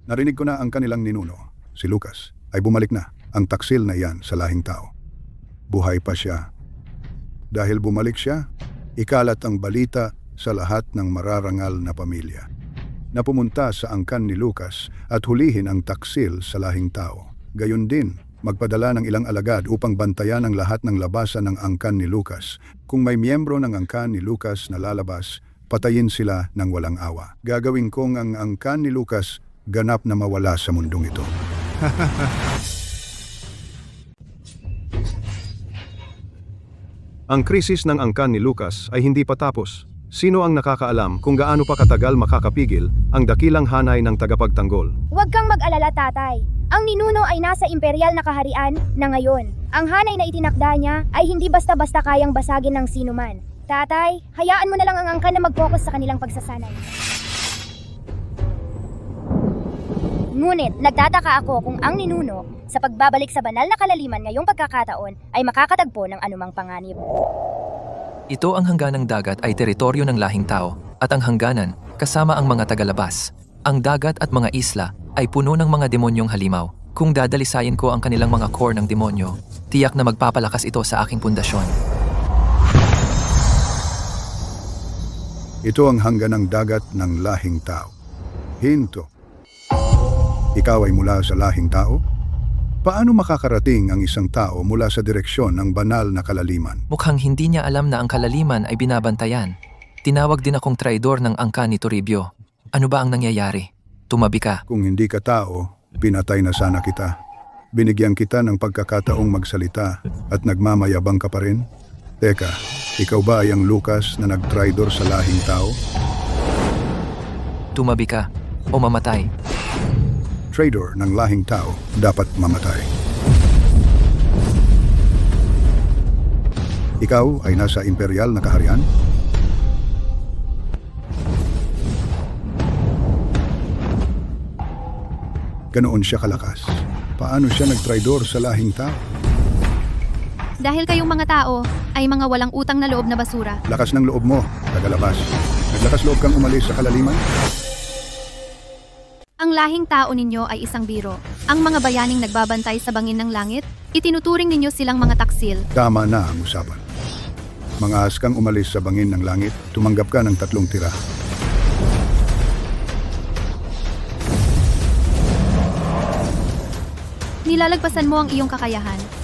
Narinig ko na ang kanilang ninuno, si Lucas, ay bumalik na. Ang taksil na iyan sa lahing tao. Buhay pa siya. Dahil bumalik siya, ikalat ang balita sa lahat ng mararangal na pamilya na pumunta sa angkan ni Lucas at hulihin ang taksil sa lahing tao. Gayon din, magpadala ng ilang alagad upang bantayan ang lahat ng labasan ng angkan ni Lucas. Kung may miyembro ng angkan ni Lucas na lalabas, patayin sila ng walang awa. Gagawin kong ang angkan ni Lucas ganap na mawala sa mundong ito. Ang krisis ng angkan ni Lucas ay hindi pa tapos. Sino ang nakakaalam kung gaano pa katagal makakapigil ang dakilang hanay ng tagapagtanggol? Huwag kang mag-alala, tatay. Ang ninuno ay nasa imperial na kaharian na ngayon. Ang hanay na itinakda niya ay hindi basta-basta kayang basagin ng sinuman. Tatay, hayaan mo na lang ang angkan na mag-focus sa kanilang pagsasanay. Ngunit, nagtataka ako kung ang ninuno sa pagbabalik sa banal na kalaliman ngayong pagkakataon ay makakatagpo ng anumang panganib. Ito ang hangganang dagat ay teritoryo ng lahing tao at ang hangganan kasama ang mga tagalabas. Ang dagat at mga isla ay puno ng mga demonyong halimaw. Kung dadalisayin ko ang kanilang mga core ng demonyo, tiyak na magpapalakas ito sa aking pundasyon. Ito ang hangganang dagat ng lahing tao. Hinto. Ikaw ay mula sa lahing tao? Paano makakarating ang isang tao mula sa direksyon ng banal na kalaliman? Mukhang hindi niya alam na ang kalaliman ay binabantayan. Tinawag din akong traidor ng angkan ni Toribio. Ano ba ang nangyayari? Tumabi ka. Kung hindi ka tao, pinatay na sana kita. Binigyan kita ng pagkakataong magsalita at nagmamayabang ka pa rin? Teka, ikaw ba ay ang Lucas na nagtraidor sa lahing tao? Tumabi ka o mamatay. Traitor ng lahing tao dapat mamatay. Ikaw ay nasa imperial na kaharian? Ganoon siya kalakas. Paano siya nagtraidor sa lahing tao? Dahil kayong mga tao ay mga walang utang na loob na basura. Lakas ng loob mo, tagalabas. Naglakas loob kang umalis sa kalaliman? Ang lahing tao ninyo ay isang biro. Ang mga bayaning nagbabantay sa bangin ng langit, itinuturing ninyo silang mga taksil. Tama na ang usapan. Mga ahas kang umalis sa bangin ng langit, tumanggap ka ng 3 tira. Nilalagpasan mo ang iyong kakayahan.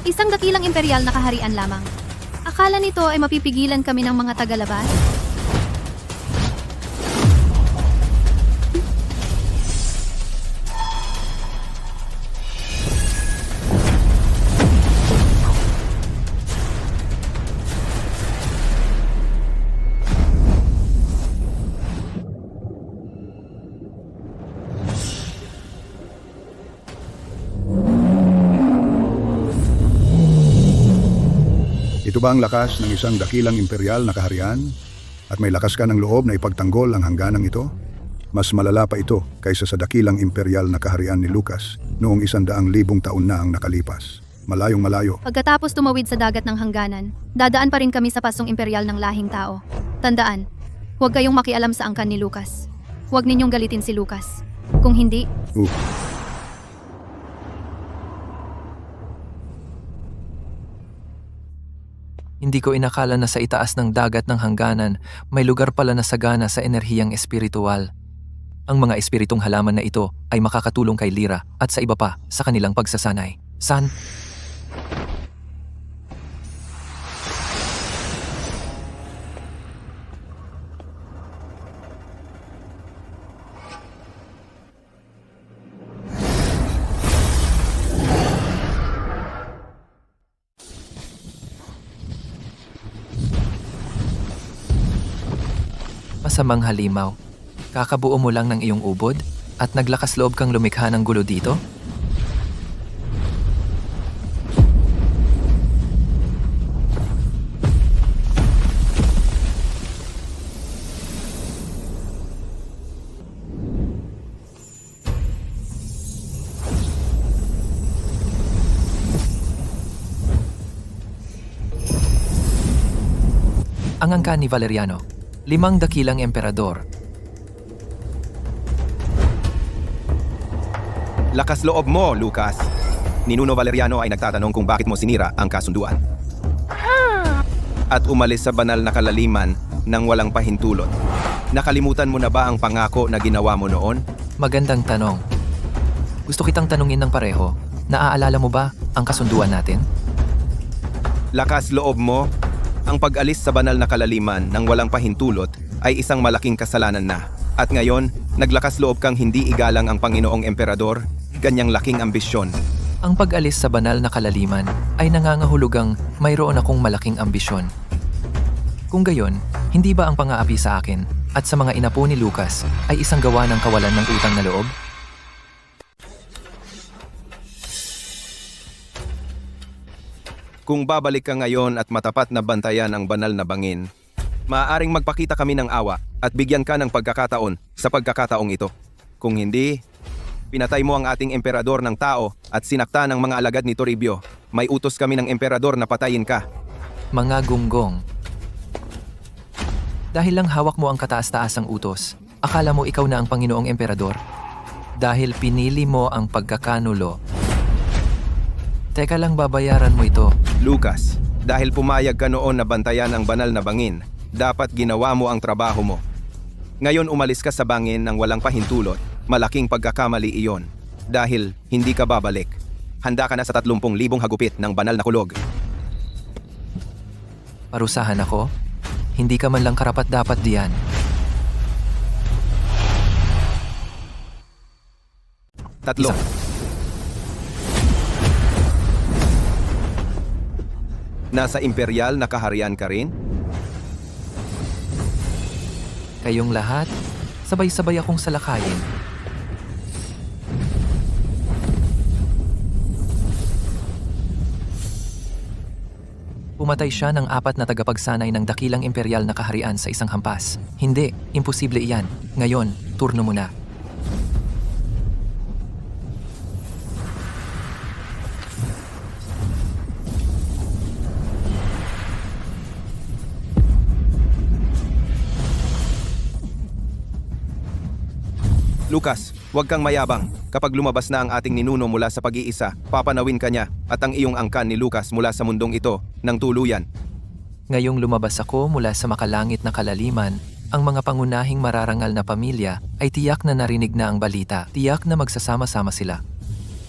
Isang dakilang imperial na kaharian lamang. Akala nito ay mapipigilan kami ng mga tagalabas? Ito ba ang lakas ng isang dakilang imperial na kaharian? At may lakas ka ng loob na ipagtanggol ang hangganang ito? Mas malala pa ito kaysa sa dakilang imperial na kaharian ni Lucas noong 100,000 taon na ang nakalipas. Malayong malayo. Pagkatapos tumawid sa dagat ng hangganan, dadaan pa rin kami sa pasong imperial ng lahing tao. Tandaan, huwag kayong makialam sa angkan ni Lucas. Huwag ninyong galitin si Lucas. Kung hindi, Hindi ko inakala na sa itaas ng dagat ng hangganan, may lugar pala na sagana sa enerhiyang espiritual. Ang mga espiritong halaman na ito ay makakatulong kay Lyra at sa iba pa sa kanilang pagsasanay. San? Masamang halimaw. Kakabuo mo lang ng iyong ubod at naglakas loob kang lumikha ng gulo dito? Ang angkan ni Valeriano, 5 dakilang emperador. Lakas loob mo, Lucas. Ninuno Valeriano ay nagtatanong kung bakit mo sinira ang kasunduan. At umalis sa banal na kalaliman nang walang pahintulot. Nakalimutan mo na ba ang pangako na ginawa mo noon? Magandang tanong. Gusto kitang tanungin ng pareho, naaalala mo ba ang kasunduan natin? Lakas loob mo. Ang pag-alis sa banal na kalaliman nang walang pahintulot ay isang malaking kasalanan na. At ngayon, naglakas loob kang hindi igalang ang Panginoong Emperador, ganyang laking ambisyon. Ang pag-alis sa banal na kalaliman ay nangangahulugang mayroon akong malaking ambisyon. Kung gayon, hindi ba ang pang-aapi sa akin at sa mga inapo ni Lucas ay isang gawa ng kawalan ng utang na loob? Kung babalik ka ngayon at matapat na bantayan ang banal na bangin, maaaring magpakita kami ng awa at bigyan ka ng pagkakataon sa pagkakataong ito. Kung hindi, pinatay mo ang ating emperador ng tao at sinakta ng mga alagad ni Toribio. May utos kami ng emperador na patayin ka. Mga gunggong. Dahil lang hawak mo ang kataas-taasang utos, akala mo ikaw na ang Panginoong Emperador? Dahil pinili mo ang pagkakanulo. Teka lang, babayaran mo ito. Lucas, dahil pumayag ka noon na bantayan ang banal na bangin, dapat ginawa mo ang trabaho mo. Ngayon umalis ka sa bangin ng walang pahintulot, malaking pagkakamali iyon. Dahil hindi ka babalik. Handa ka na sa 30,000 hagupit ng banal na kulog. Parusahan ako? Hindi ka man lang karapat-dapat diyan. Tatlo. Nasa imperial na kaharian ka rin? Kayong lahat, sabay-sabay akong salakayin. Pumatay siya ng 4 na tagapagsanay ng dakilang imperial na kaharian sa isang hampas. Hindi, imposible iyan. Ngayon, turno mo na. Lucas, huwag kang mayabang. Kapag lumabas na ang ating ninuno mula sa pag-iisa, papanawin ka niya at ang iyong angkan ni Lucas mula sa mundong ito ng tuluyan. Ngayong lumabas ako mula sa makalangit na kalaliman, ang mga pangunahing mararangal na pamilya ay tiyak na narinig na ang balita. Tiyak na magsasama-sama sila.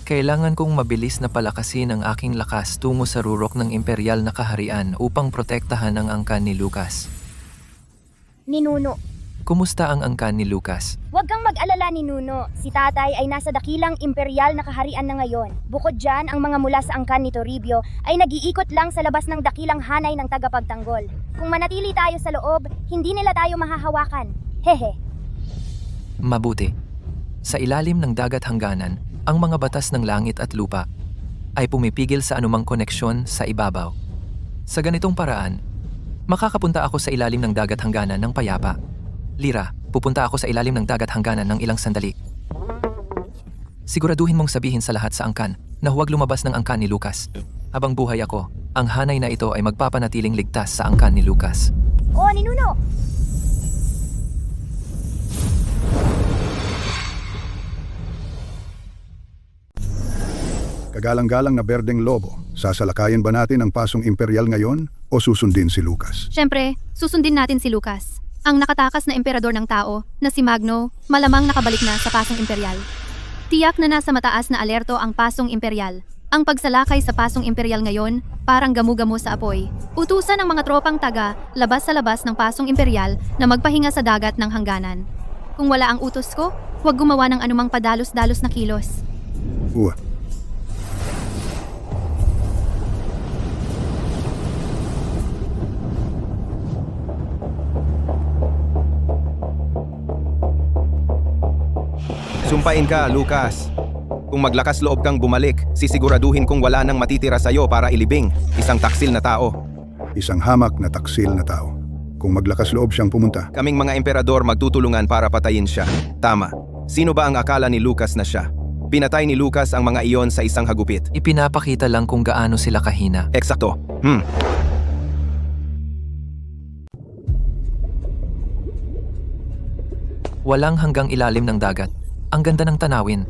Kailangan kong mabilis na palakasin ang aking lakas tungo sa rurok ng imperial na kaharian upang protektahan ang angkan ni Lucas. Ninuno, Kumusta ang angkan ni Lucas? huwag kang mag-alala ni Nuno. Si tatay ay nasa dakilang imperial na kaharian na ngayon. Bukod dyan, ang mga mula sa angkan ni Toribio ay nag-iikot lang sa labas ng dakilang hanay ng tagapagtanggol. Kung manatili tayo sa loob, hindi nila tayo mahahawakan. Hehe. Mabuti. Sa ilalim ng dagat hangganan, ang mga batas ng langit at lupa ay pumipigil sa anumang koneksyon sa ibabaw. Sa ganitong paraan, makakapunta ako sa ilalim ng dagat hangganan ng payapa. Lira, pupunta ako sa ilalim ng dagat hangganan ng ilang sandali. Siguraduhin mong sabihin sa lahat sa angkan na huwag lumabas ng angkan ni Lucas. Habang buhay ako, ang hanay na ito ay magpapanatiling ligtas sa angkan ni Lucas. Oo, Ninuno! Kagalang-galang na berdeng lobo, sasalakayin ba natin ang pasong imperial ngayon o susundin si Lucas? Siyempre, susundin natin si Lucas. Ang nakatakas na emperador ng tao, na si Magno, malamang nakabalik na sa pasong imperial. Tiyak na nasa mataas na alerto ang pasong imperial. Ang pagsalakay sa pasong imperial ngayon, parang gamu-gamo sa apoy. Utusan ng mga tropang taga, labas sa labas ng pasong imperial na magpahinga sa dagat ng hangganan. Kung wala ang utos ko, huwag gumawa ng anumang padalos-dalos na kilos. Sumpain ka, Lucas. Kung maglakas loob kang bumalik, sisiguraduhin kong wala nang matitira sa'yo para ilibing isang taksil na tao. Isang hamak na taksil na tao. Kung maglakas loob siyang pumunta, Kaming mga emperador magtutulungan para patayin siya. Tama. Sino ba ang akala ni Lucas na siya? Pinatay ni Lucas ang mga iyon sa isang hagupit. Ipinapakita lang kung gaano sila kahina. Eksakto. Walang hanggang ilalim ng dagat. Ang ganda ng tanawin.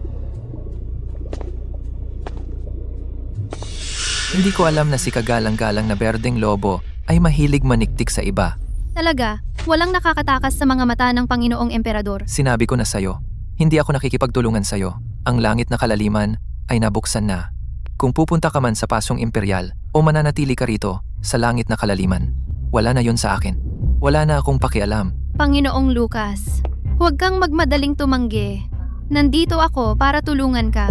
Hindi ko alam na si kagalang-galang na berdeng lobo ay mahilig maniktik sa iba. Talaga, walang nakakatakas sa mga mata ng Panginoong Emperador. Sinabi ko na sa'yo, hindi ako nakikipagtulungan sa'yo. Ang langit na kalaliman ay nabuksan na. Kung pupunta ka man sa pasong imperial o mananatili ka rito sa langit na kalaliman, wala na yon sa akin. Wala na akong pakialam. Panginoong Lucas, huwag kang magmadaling tumanggi. Nandito ako para tulungan ka.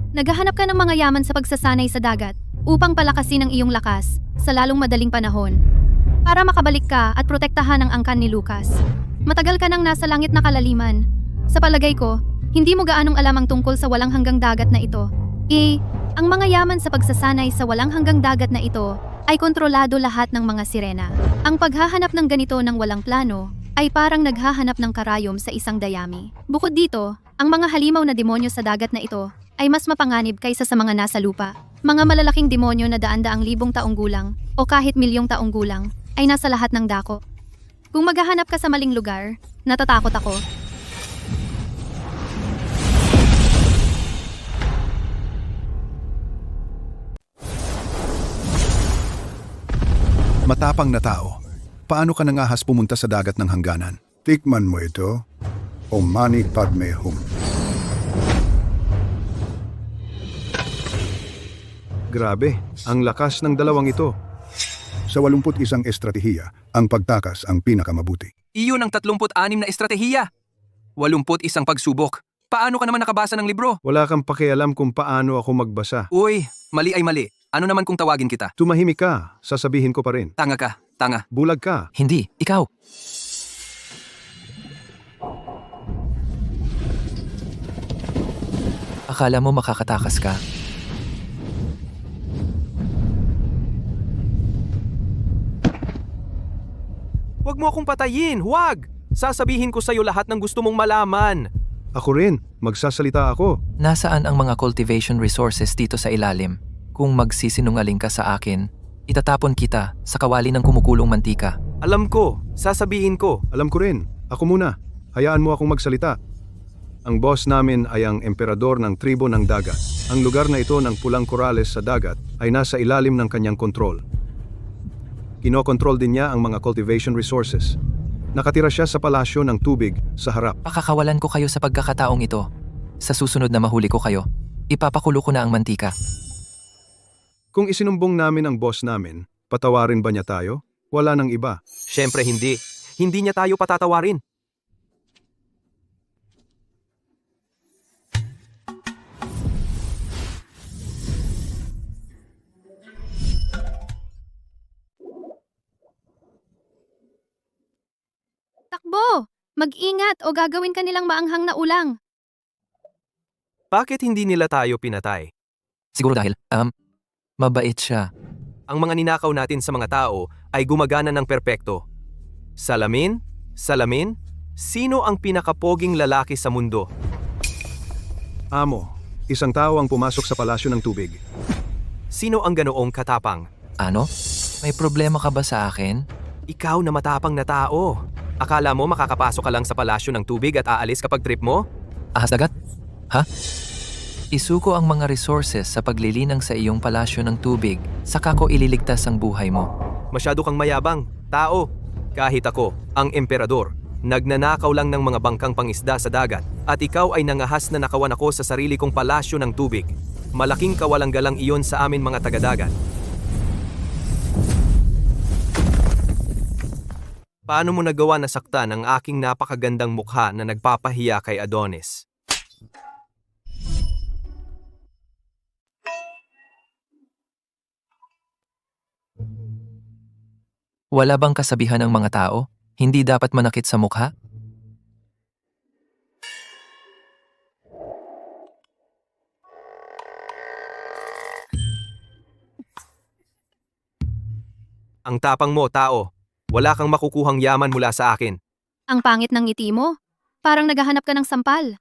Naghahanap ka ng mga yaman sa pagsasanay sa dagat upang palakasin ang iyong lakas sa lalong madaling panahon. Para makabalik ka at protektahan ang angkan ni Lucas. Matagal ka nang nasa langit na kalaliman. Sa palagay ko, hindi mo gaanong alam ang tungkol sa walang hanggang dagat na ito. Ang mga yaman sa pagsasanay sa walang hanggang dagat na ito ay kontrolado lahat ng mga sirena. Ang paghahanap ng ganito ng walang plano ay parang naghahanap ng karayom sa isang dayami. Bukod dito, ang mga halimaw na demonyo sa dagat na ito ay mas mapanganib kaysa sa mga nasa lupa. Mga malalaking demonyo na daan-daang libong taong gulang o kahit milyong taong gulang ay nasa lahat ng dako. Kung maghahanap ka sa maling lugar, natatakot ako. Matapang na tao. Paano ka nangahas pumunta sa dagat ng hangganan? tikman mo ito o Mani Padme Hum. Grabe, ang lakas ng dalawang ito. Sa 81 estratehiya, ang pagtakas ang pinakamabuti. Iyon ang 36 na estratehiya. 81 pagsubok. Paano ka naman nakabasa ng libro? Wala kang pakialam kung paano ako magbasa. Uy, mali ay mali. Ano naman kung tawagin kita? Tumahimik ka, sasabihin ko pa rin. Tanga ka, tanga. Bulag ka. Hindi, ikaw. Akala mo makakatakas ka? Huwag mo akong patayin, huwag! Sasabihin ko sa'yo lahat ng gusto mong malaman. Ako rin, magsasalita ako. Nasaan ang mga cultivation resources dito sa ilalim? Kung magsisinungaling ka sa akin, itatapon kita sa kawali ng kumukulong mantika. Alam ko, sasabihin ko. Alam ko rin, ako muna. Hayaan mo akong magsalita. Ang boss namin ay ang emperador ng tribo ng dagat. Ang lugar na ito ng pulang korales sa dagat ay nasa ilalim ng kanyang kontrol. Kinokontrol din niya ang mga cultivation resources. Nakatira siya sa palasyo ng tubig sa harap. Pakakawalan ko kayo sa pagkakataong ito. Sa susunod na mahuli ko kayo, ipapakulo ko na ang mantika. Kung isinumbong namin ang boss namin, patawarin ba niya tayo? Wala nang iba. Siyempre hindi. Hindi niya tayo patatawarin. Takbo! Mag-ingat o gagawin ka nilang maanghang na ulang. Bakit hindi nila tayo pinatay? Siguro dahil, mabait siya. Ang mga ninakaw natin sa mga tao ay gumagana ng perpekto. Salamin? Salamin? Sino ang pinakapoging lalaki sa mundo? Amo, isang tao ang pumasok sa palasyo ng tubig. Sino ang ganoong katapang? Ano? May problema ka ba sa akin? Ikaw na matapang na tao. Akala mo makakapasok ka lang sa palasyo ng tubig at aalis kapag trip mo? Ahas dagat? Ha? Isuko ang mga resources sa paglilinang sa iyong palasyo ng tubig, saka ko ililigtas ang buhay mo. Masyado kang mayabang, tao. Kahit ako, ang emperador, nagnanakaw lang ng mga bangkang pangisda sa dagat at ikaw ay nangahas na nakawan ako sa sarili kong palasyo ng tubig. Malaking kawalang-galang iyon sa amin mga taga-dagat. Paano mo nagawa na saktan ang aking napakagandang mukha na nagpapahiya kay Adonis? Wala bang kasabihan ng mga tao? Hindi dapat manakit sa mukha? Ang tapang mo, tao. Wala kang makukuhang yaman mula sa akin. Ang pangit ng ngiti mo. Parang naghahanap ka ng sampal.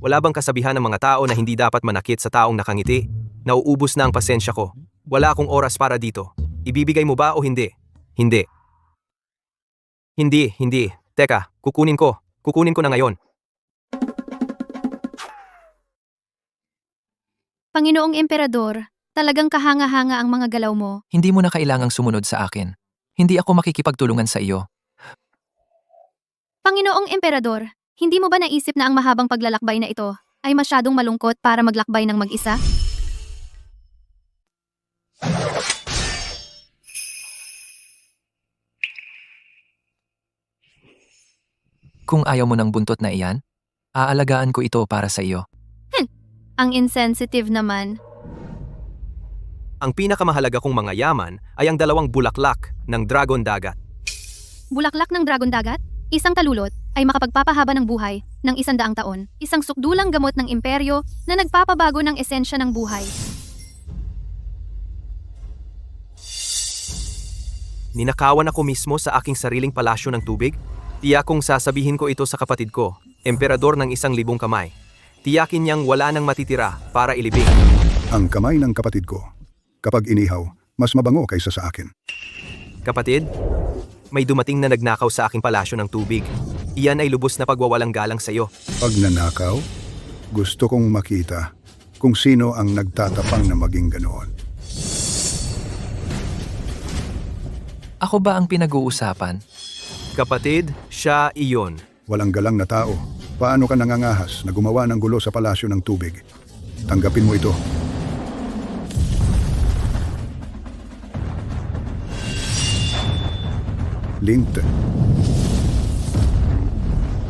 Wala bang kasabihan ng mga tao na hindi dapat manakit sa taong nakangiti? Nauubos na ang pasensya ko. Wala akong oras para dito. Ibibigay mo ba o hindi? Hindi. Hindi. Teka, kukunin ko. Kukunin ko na ngayon. Panginoong Emperador, talagang kahanga-hanga ang mga galaw mo. Hindi mo na kailangang sumunod sa akin. Hindi ako makikipagtulungan sa iyo. Panginoong Emperador, hindi mo ba naisip na ang mahabang paglalakbay na ito ay masyadong malungkot para maglakbay ng mag-isa? Kung ayaw mo ng buntot na iyan, aalagaan ko ito para sa iyo. Ang insensitive naman. Ang pinakamahalaga kong mga yaman ay ang 2 bulaklak ng dragon dagat. Bulaklak ng dragon dagat? Isang talulot ay makapagpapahaba ng buhay ng 100 taon. Isang sukdulang gamot ng imperyo na nagpapabago ng esensya ng buhay. Ninakawan ako mismo sa aking sariling palasyo ng tubig? Tiyak kong sasabihin ko ito sa kapatid ko, emperador ng 1,000 kamay. Tiyakin niyang wala nang matitira para ilibing. Ang kamay ng kapatid ko. Kapag inihaw, mas mabango kaysa sa akin. Kapatid, may dumating na nagnakaw sa aking palasyo ng tubig. Iyan ay lubos na pagwawalang galang sa iyo. Pag nanakaw, gusto kong makita kung sino ang nagtatapang na maging ganoon. Ako ba ang pinag-uusapan? Kapatid, siya iyon. Walang galang na tao. Paano ka nangangahas na gumawa ng gulo sa palasyo ng tubig? Tanggapin mo ito. Lint.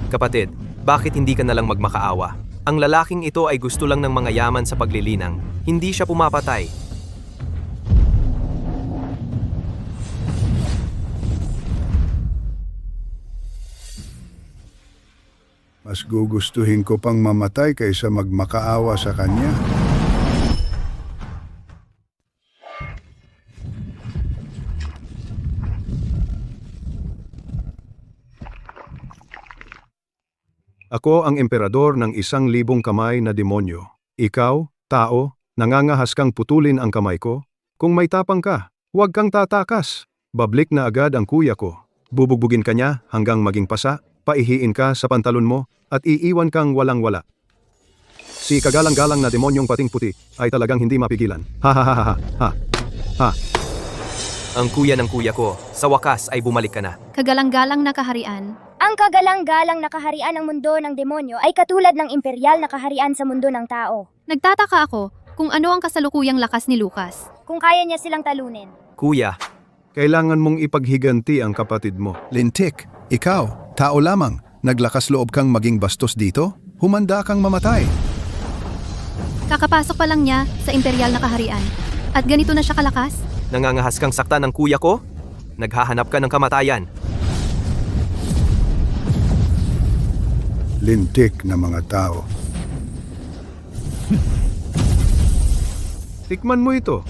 Kapatid, bakit hindi ka nalang magmakaawa? Ang lalaking ito ay gusto lang ng mga yaman sa paglilinang. Hindi siya pumapatay. Mas gugustuhin ko pang mamatay kaysa magmakaawa sa kanya. Ako ang emperador ng 1,000 kamay na demonyo. Ikaw, tao, nangangahas kang putulin ang kamay ko? Kung may tapang ka, huwag kang tatakas. Bablik na agad ang kuya ko. Bubugbugin ka niya hanggang maging pasa. paihiin ka sa pantalon mo, at iiwan kang walang-wala. Si kagalang-galang na demonyong pating puti ay talagang hindi mapigilan. Ha ha ha ha ha ha. Ang kuya ng kuya ko, sa wakas ay bumalik ka na. Kagalang-galang na kaharian. Ang kagalang-galang na kaharian ng mundo ng demonyo ay katulad ng imperial na kaharian sa mundo ng tao. Nagtataka ako kung ano ang kasalukuyang lakas ni Lucas. Kung kaya niya silang talunin. Kuya, Kailangan mong ipaghiganti ang kapatid mo. Lintik, ikaw, tao lamang, naglakas loob kang maging bastos dito? Humanda kang mamatay. Kakapasok pa lang niya sa imperial na kaharian. At ganito na siya kalakas? nangangahas kang saktan ng kuya ko? Naghahanap ka ng kamatayan. Lintik na mga tao. Tikman mo ito.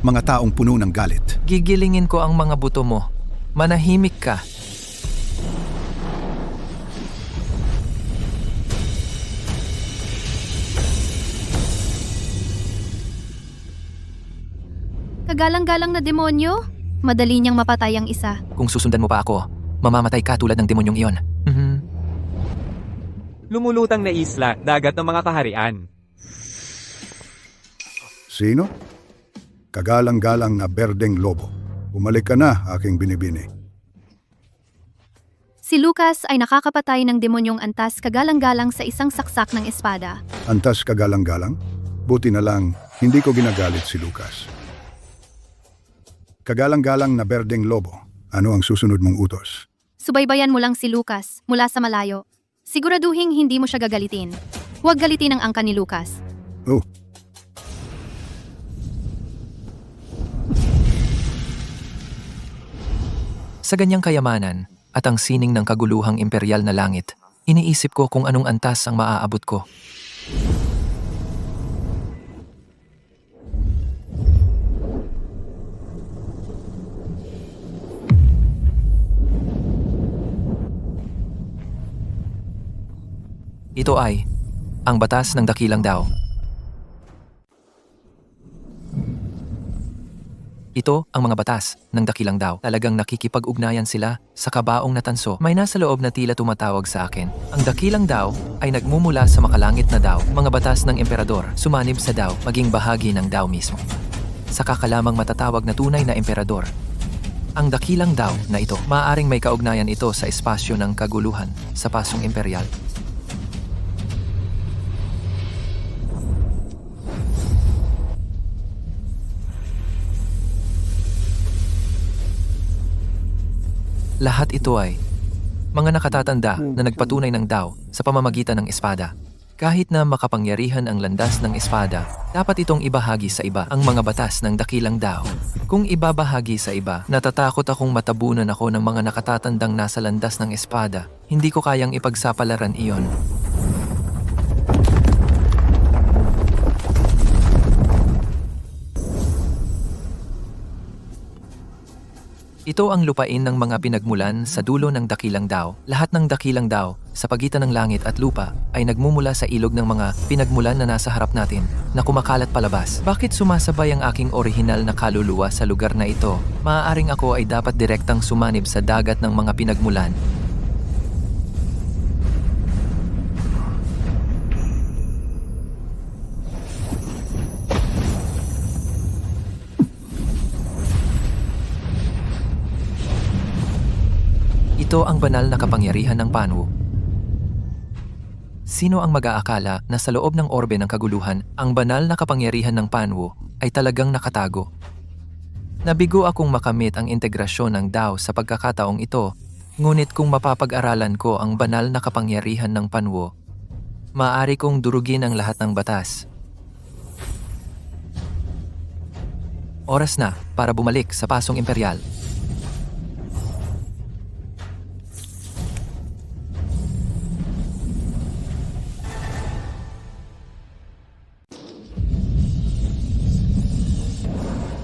Mga taong puno ng galit. Gigilingin ko ang mga buto mo. Manahimik ka. Kagalang-galang na demonyo? Madali niyang mapatay ang isa. Kung susundan mo pa ako, mamamatay ka tulad ng demonyong iyon. Lumulutang na isla, dagat ng mga kaharian. Sino? Kagalang-galang na berdeng lobo. Umalik ka na, aking binibini. Si Lucas ay nakakapatay ng demonyong antas kagalang-galang sa isang saksak ng espada. Antas kagalang-galang? Buti na lang, hindi ko ginagalit si Lucas. Kagalang-galang na berdeng lobo. Ano ang susunod mong utos? Subaybayan mo lang si Lucas mula sa malayo. Siguraduhing hindi mo siya gagalitin. Huwag galitin ang angka ni Lucas. Oh, Sa ganyang kayamanan at ang sining ng kaguluhang imperial na langit, iniisip ko kung anong antas ang maaabot ko. Ito ay ang batas ng dakilang daw. Ito ang mga batas ng dakilang daw. Talagang nakikipag-ugnayan sila sa kabaong na tanso. May nasa loob na tila tumatawag sa akin. Ang dakilang daw ay nagmumula sa makalangit na daw. Mga batas ng emperador, sumanib sa daw, maging bahagi ng daw mismo. Saka ka lamang matatawag na tunay na emperador. Ang dakilang daw na ito, maaaring may kaugnayan ito sa espasyo ng kaguluhan sa pasong imperial. Lahat ito ay mga nakatatanda na nagpatunay ng daw sa pamamagitan ng espada. Kahit na makapangyarihan ang landas ng espada, dapat itong ibahagi sa iba ang mga batas ng dakilang daw. Kung ibabahagi sa iba, natatakot akong matabunan ako ng mga nakatatandang nasa landas ng espada. Hindi ko kayang ipagsapalaran iyon. Ito ang lupain ng mga pinagmulan sa dulo ng dakilang daw. Lahat ng dakilang daw sa pagitan ng langit at lupa ay nagmumula sa ilog ng mga pinagmulan na nasa harap natin na kumakalat palabas. Bakit sumasabay ang aking orihinal na kaluluwa sa lugar na ito? Maaaring ako ay dapat direktang sumanib sa dagat ng mga pinagmulan. Ito ang banal na kapangyarihan ng Panwu. Sino ang mag-aakala na sa loob ng orbe ng kaguluhan, ang banal na kapangyarihan ng Panwu ay talagang nakatago? Nabigo akong makamit ang integrasyon ng Dao sa pagkakataong ito, ngunit kung mapapag-aralan ko ang banal na kapangyarihan ng Panwu, maaari kong durugin ang lahat ng batas. Oras na para bumalik sa pasong imperial.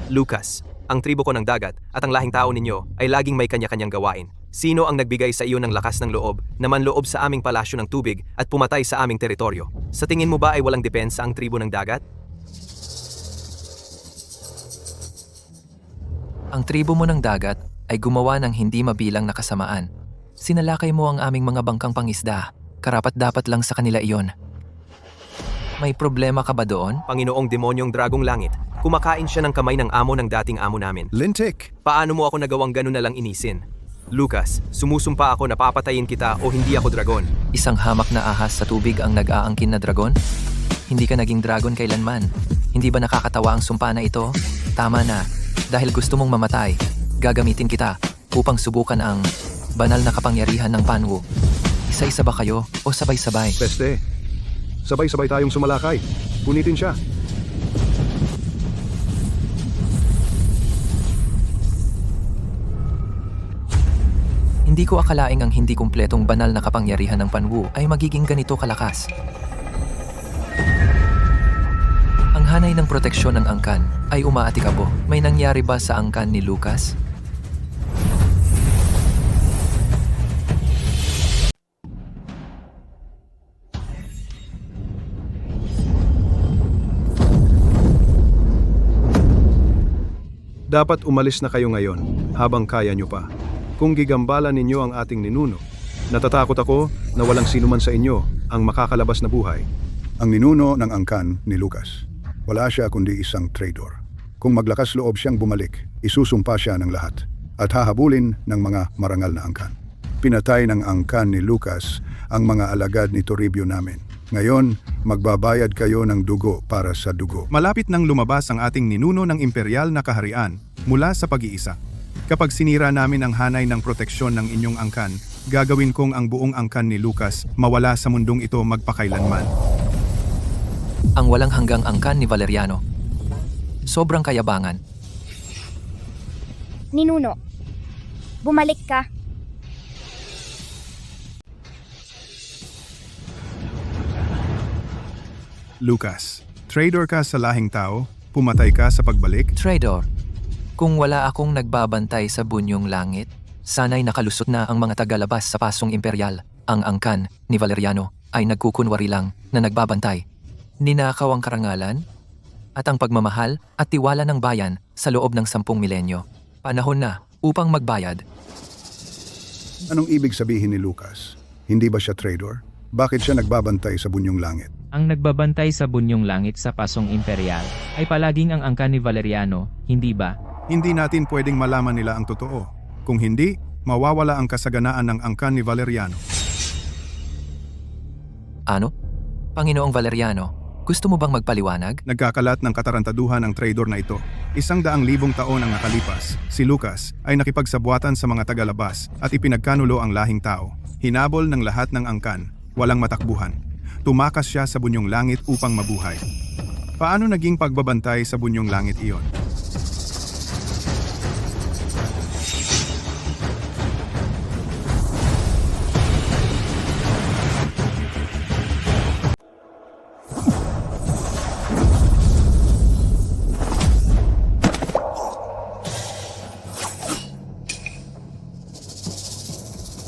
Lucas, ang tribo ko ng dagat at ang lahing tao ninyo ay laging may kanya-kanyang gawain. Sino ang nagbigay sa iyo ng lakas ng loob na manloob sa aming palasyo ng tubig at pumatay sa aming teritoryo? Sa tingin mo ba ay walang depensa ang tribo ng dagat? Ang tribo mo ng dagat ay gumawa ng hindi mabilang na kasamaan. Sinalakay mo ang aming mga bangkang pangisda. Karapat-dapat lang sa kanila iyon. May problema ka ba doon? Panginoong demonyong dragong langit, kumakain siya ng kamay ng amo ng dating amo namin. Lintik! Paano mo ako nagawang gano'n na lang inisin? Lucas, sumusumpa ako na papatayin kita o hindi ako dragon. Isang hamak na ahas sa tubig ang nag-aangkin na dragon? Hindi ka naging dragon kailanman. Hindi ba nakakatawa ang sumpa na ito? Tama na. Dahil gusto mong mamatay, gagamitin kita upang subukan ang banal na kapangyarihan ng Panwu. Isa-isa ba kayo o sabay-sabay? Peste, sabay-sabay tayong sumalakay. Punitin siya. Hindi ko akalaing ang hindi kumpletong banal na kapangyarihan ng Panwu ay magiging ganito kalakas. Ang hanay ng proteksyon ng angkan ay umaatikabo. May nangyari ba sa angkan ni Lucas? Dapat umalis na kayo ngayon habang kaya nyo pa. Kung gigambala ninyo ang ating ninuno, natatakot ako na walang sinuman sa inyo ang makakalabas na buhay. Ang ninuno ng angkan ni Lucas. Wala siya kundi isang traitor. Kung maglakas loob siyang bumalik, isusumpa siya ng lahat at hahabulin ng mga marangal na angkan. Pinatay ng angkan ni Lucas ang mga alagad ni Toribio namin. Ngayon, magbabayad kayo ng dugo para sa dugo. Malapit nang lumabas ang ating ninuno ng imperial na kaharian mula sa pag-iisa. Kapag sinira namin ang hanay ng proteksyon ng inyong angkan, gagawin kong ang buong angkan ni Lucas mawala sa mundong ito magpakailanman. Ang walang hanggang angkan ni Valeriano. Sobrang kayabangan. Ninuno, bumalik ka. Lucas, traitor ka sa lahing tao, pumatay ka sa pagbalik. Traidor, kung wala akong nagbabantay sa bunyong langit, sana'y nakalusot na ang mga tagalabas sa pasong imperial. Ang angkan ni Valeriano ay nagkukunwari lang na nagbabantay. Ninakaw ang karangalan at ang pagmamahal at tiwala ng bayan sa loob ng 10 milenyo. Panahon na upang magbayad. Anong ibig sabihin ni Lucas? Hindi ba siya traitor? Bakit siya nagbabantay sa bunyong langit? Ang nagbabantay sa bunyong langit sa pasong imperial ay palaging ang angkan ni Valeriano, hindi ba? Hindi natin pwedeng malaman nila ang totoo. Kung hindi, mawawala ang kasaganaan ng angkan ni Valeriano. Ano? Panginoong Valeriano, gusto mo bang magpaliwanag? Nagkakalat ng katarantaduhan ang traidor na ito. 100,000 taon ang nakalipas. Si Lucas ay nakipagsabwatan sa mga tagalabas at ipinagkanulo ang lahing tao. Hinabol ng lahat ng angkan, walang matakbuhan. Tumakas siya sa bunyong langit upang mabuhay. Paano naging pagbabantay sa bunyong langit iyon?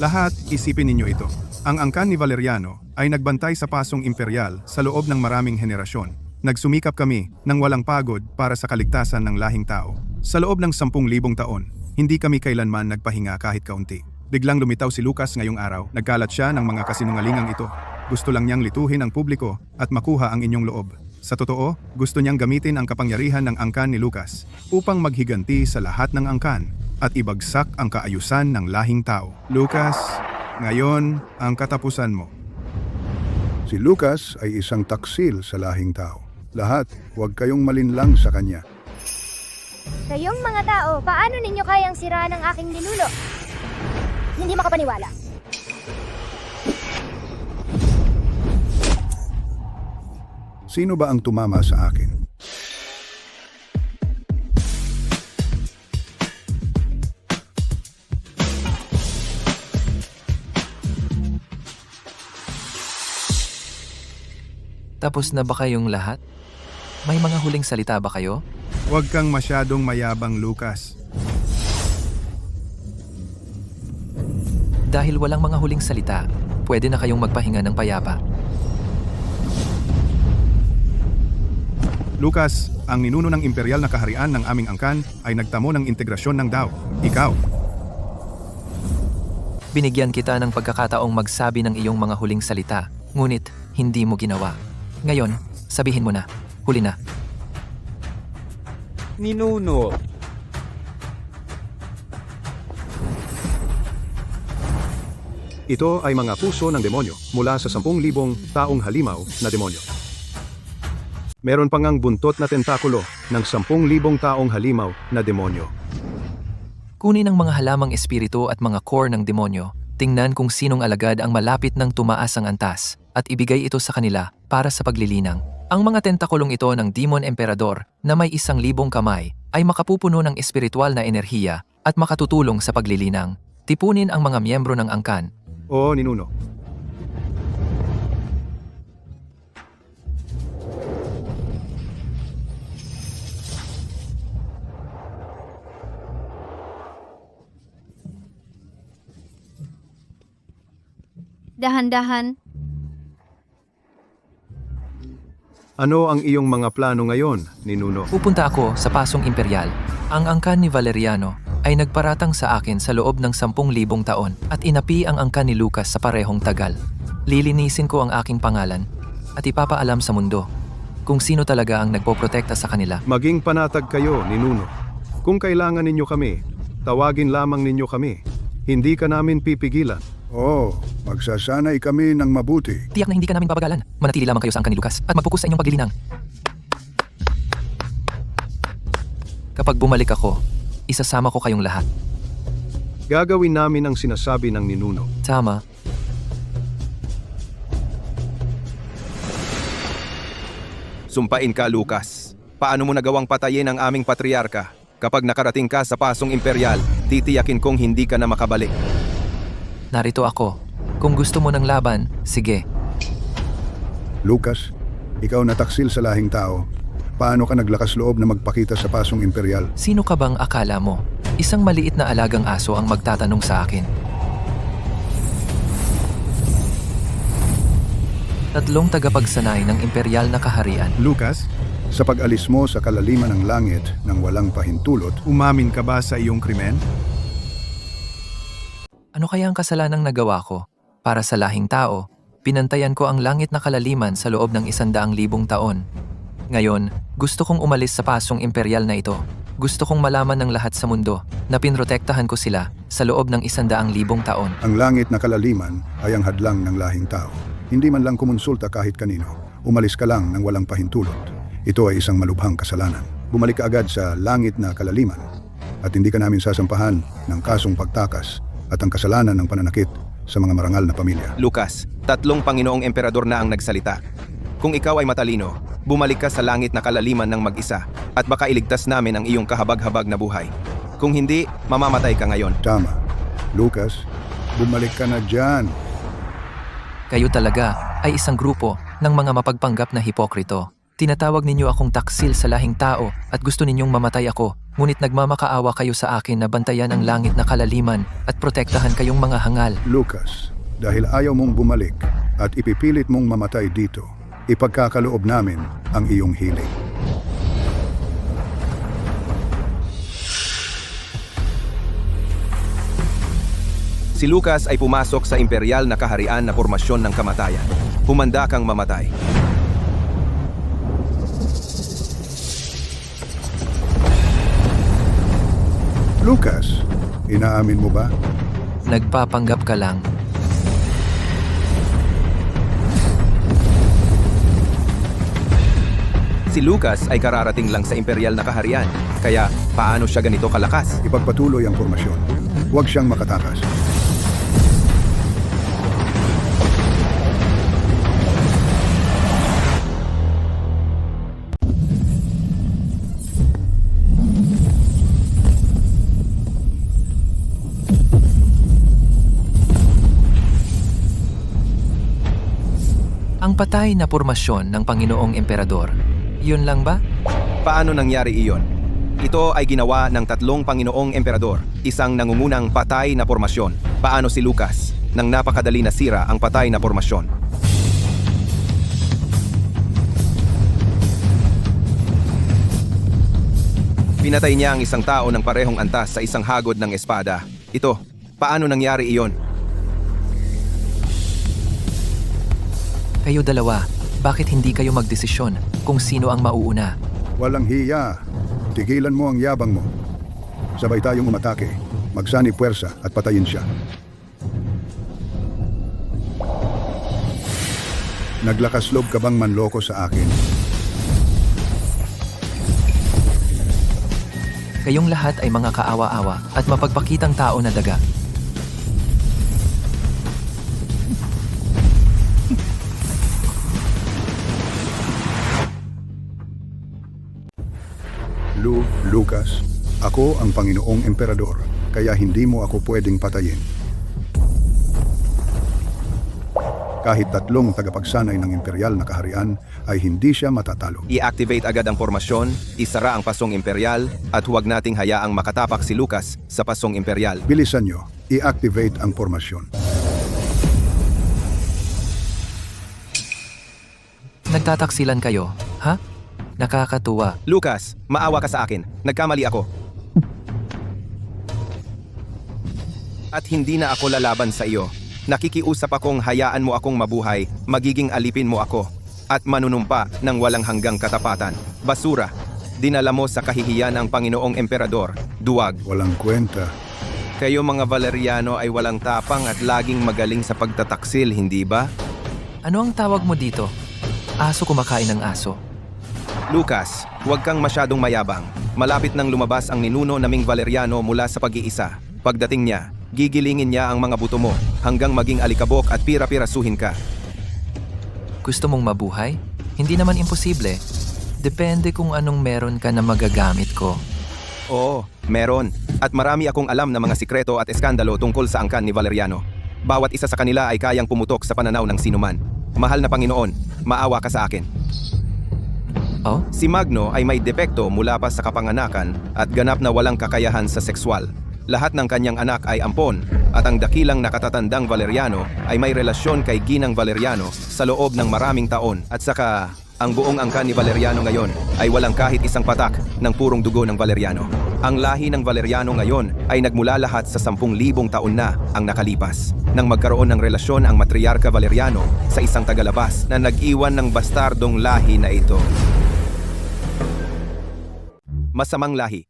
Lahat, isipin ninyo ito. Ang angkan ni Valeriano ay nagbantay sa pasong imperial sa loob ng maraming henerasyon. Nagsumikap kami ng walang pagod para sa kaligtasan ng lahing tao. Sa loob ng 10,000 taon, hindi kami kailanman nagpahinga kahit kaunti. Biglang lumitaw si Lucas ngayong araw. Nagkalat siya ng mga kasinungalingang ito. Gusto lang niyang lituhin ang publiko at makuha ang inyong loob. Sa totoo, gusto niyang gamitin ang kapangyarihan ng angkan ni Lucas upang maghiganti sa lahat ng angkan at ibagsak ang kaayusan ng lahing tao. Lucas, ngayon ang katapusan mo. Si Lucas ay isang taksil sa lahing tao. Lahat, huwag kayong malinlang sa kanya. Kayong mga tao, paano ninyo kayang siraan ang aking ninuno? Hindi makapaniwala. Sino ba ang tumama sa akin? Tapos na ba kayong lahat? May mga huling salita ba kayo? Huwag kang masyadong mayabang, Lucas. Dahil walang mga huling salita, pwede na kayong magpahinga ng payapa. Lucas, ang ninuno ng imperial na kaharian ng aming angkan ay nagtamo ng integrasyon ng Dao. Ikaw. Binigyan kita ng pagkakataong magsabi ng iyong mga huling salita, ngunit hindi mo ginawa. Ngayon, sabihin mo na, huli na. Ninuno. Ito ay mga puso ng demonyo mula sa 10,000 taong halimaw na demonyo. Meron pa ngang buntot na tentakulo ng 10,000 taong halimaw na demonyo. Kunin ang mga halamang espiritu at mga core ng demonyo, tingnan kung sinong alagad ang malapit ng tumaas ang antas, at ibigay ito sa kanila para sa paglilinang. Ang mga tentakulong ito ng Demon Emperador na may 1,000 kamay ay makapupuno ng espiritual na enerhiya at makatutulong sa paglilinang. Tipunin ang mga miyembro ng angkan. O ninuno. Dahan-dahan, Ano ang iyong mga plano ngayon, ninuno? Pupunta ako sa Pasong Imperial. Ang angkan ni Valeriano ay nagparatang sa akin sa loob ng 10,000 taon at inapi ang angkan ni Lucas sa parehong tagal. Lilinisin ko ang aking pangalan at ipapaalam sa mundo kung sino talaga ang nagpoprotekta sa kanila. Maging panatag kayo, ninuno. Kung kailangan ninyo kami, tawagin lamang ninyo kami. Hindi ka namin pipigilan. Oo, magsasanay kami ng mabuti. Tiyak na hindi ka namin babagalan. Manatili lamang kayo sa angkan ni Lucas at mag-focus sa inyong paglilinang. Kapag bumalik ako, isasama ko kayong lahat. Gagawin namin ang sinasabi ng ninuno. Tama. Sumpain ka, Lucas. Paano mo nagawang patayin ang aming patriarka? Kapag nakarating ka sa Pasong Imperial, titiyakin kong hindi ka na makabalik. Narito ako. Kung gusto mo ng laban, sige. Lucas, ikaw nataksil sa lahing tao. Paano ka naglakas loob na magpakita sa Pasong Imperial? Sino ka bang akala mo? Isang maliit na alagang aso ang magtatanong sa akin. 3 tagapagsanay ng imperial na kaharian. Lucas, Sa pag-alis mo sa kalaliman ng langit ng walang pahintulot, umamin ka ba sa iyong krimen? Ano kaya ang kasalanang nagawa ko? Para sa lahing tao, pinantayan ko ang langit na kalaliman sa loob ng 100,000 taon. Ngayon, gusto kong umalis sa pasong imperial na ito. Gusto kong malaman ng lahat sa mundo na pinrotektahan ko sila sa loob ng 100,000 taon. ang langit na kalaliman ay ang hadlang ng lahing tao. Hindi man lang kumonsulta kahit kanino. Umalis ka lang ng walang pahintulot. Ito ay isang malubhang kasalanan. Bumalik ka agad sa langit na kalaliman at hindi ka namin sasampahan ng kasong pagtakas at ang kasalanan ng pananakit sa mga marangal na pamilya. Lucas, 3 Panginoong Emperador na ang nagsalita. Kung ikaw ay matalino, bumalik ka sa langit na kalaliman ng mag-isa at baka iligtas namin ang iyong kahabag-habag na buhay. Kung hindi, mamamatay ka ngayon. Tama. Lucas, bumalik ka na dyan. Kayo talaga ay isang grupo ng mga mapagpanggap na hipokrito. Tinatawag ninyo akong taksil sa lahing tao at gusto ninyong mamatay ako, ngunit nagmamakaawa kayo sa akin na bantayan ang langit na kalaliman at protektahan kayong mga hangal. Lucas, dahil ayaw mong bumalik at ipipilit mong mamatay dito, ipagkakaloob namin ang iyong hiling. Si Lucas ay pumasok sa imperial na kaharian na pormasyon ng kamatayan. Humanda kang mamatay. Lucas, inaamin mo ba? Nagpapanggap ka lang. Si Lucas ay kararating lang sa imperial na kaharian, kaya paano siya ganito kalakas? Ipagpatuloy ang formasyon. Huwag siyang makatakas. Ang patay na pormasyon ng Panginoong Emperador. Yun lang ba? Paano nangyari iyon? Ito ay ginawa ng 3 Panginoong Emperador, isang nangungunang patay na pormasyon. Paano si Lucas? Nang napakadali nasira ang patay na pormasyon. Pinatay niya ang isang tao ng parehong antas sa isang hagod ng espada. Ito, paano nangyari iyon? Kayo dalawa, bakit hindi kayo magdesisyon kung sino ang mauuna? Walang hiya. Tigilan mo ang yabang mo. Sabay tayong umatake. Magsani puwersa at patayin siya. Naglakas loob ka bang manloko sa akin? Kayong lahat ay mga kaawa-awa at mapagpakitang tao na daga. Lucas, ako ang Panginoong Emperador, kaya hindi mo ako pwedeng patayin. Kahit 3 tagapagsanay ng imperial na kaharian ay hindi siya matatalo. I-activate agad ang pormasyon, isara ang pasong imperial, at huwag nating hayaang makatapak si Lucas sa pasong imperial. Bilisan nyo, i-activate ang formasyon. Nagtataksilan kayo, ha? Nakakatuwa. Lucas, maawa ka sa akin. Nagkamali ako. At hindi na ako lalaban sa iyo. Nakikiusap akong hayaan mo akong mabuhay, magiging alipin mo ako, at manunumpa ng walang hanggang katapatan. Basura, dinala mo sa kahihiyan ang Panginoong Emperador. Duwag. Walang kwenta. Kayo mga Valeriano ay walang tapang at laging magaling sa pagtataksil, hindi ba? Ano ang tawag mo dito? Aso kumakain ng aso. Lucas, huwag kang masyadong mayabang. Malapit nang lumabas ang ninuno naming Valeriano mula sa pag-iisa. Pagdating niya, gigilingin niya ang mga buto mo hanggang maging alikabok at pira-pirasuhin ka. Gusto mong mabuhay? Hindi naman imposible. Depende kung anong meron ka na magagamit ko. Oo, meron. At marami akong alam na mga sikreto at eskandalo tungkol sa angkan ni Valeriano. Bawat isa sa kanila ay kayang pumutok sa pananaw ng sinuman. Mahal na Panginoon, maawa ka sa akin. Oh? Si Magno ay may depekto mula pa sa kapanganakan at ganap na walang kakayahan sa sexual. Lahat ng kanyang anak ay ampon at ang dakilang nakatatandang Valeriano ay may relasyon kay Ginang Valeriano sa loob ng maraming taon. At saka, ang buong angkan ni Valeriano ngayon ay walang kahit isang patak ng purong dugo ng Valeriano. Ang lahi ng Valeriano ngayon ay nagmula lahat sa 10,000 taon na ang nakalipas nang magkaroon ng relasyon ang matriarka Valeriano sa isang tagalabas na nag-iwan ng bastardong lahi na ito. Masamang lahi.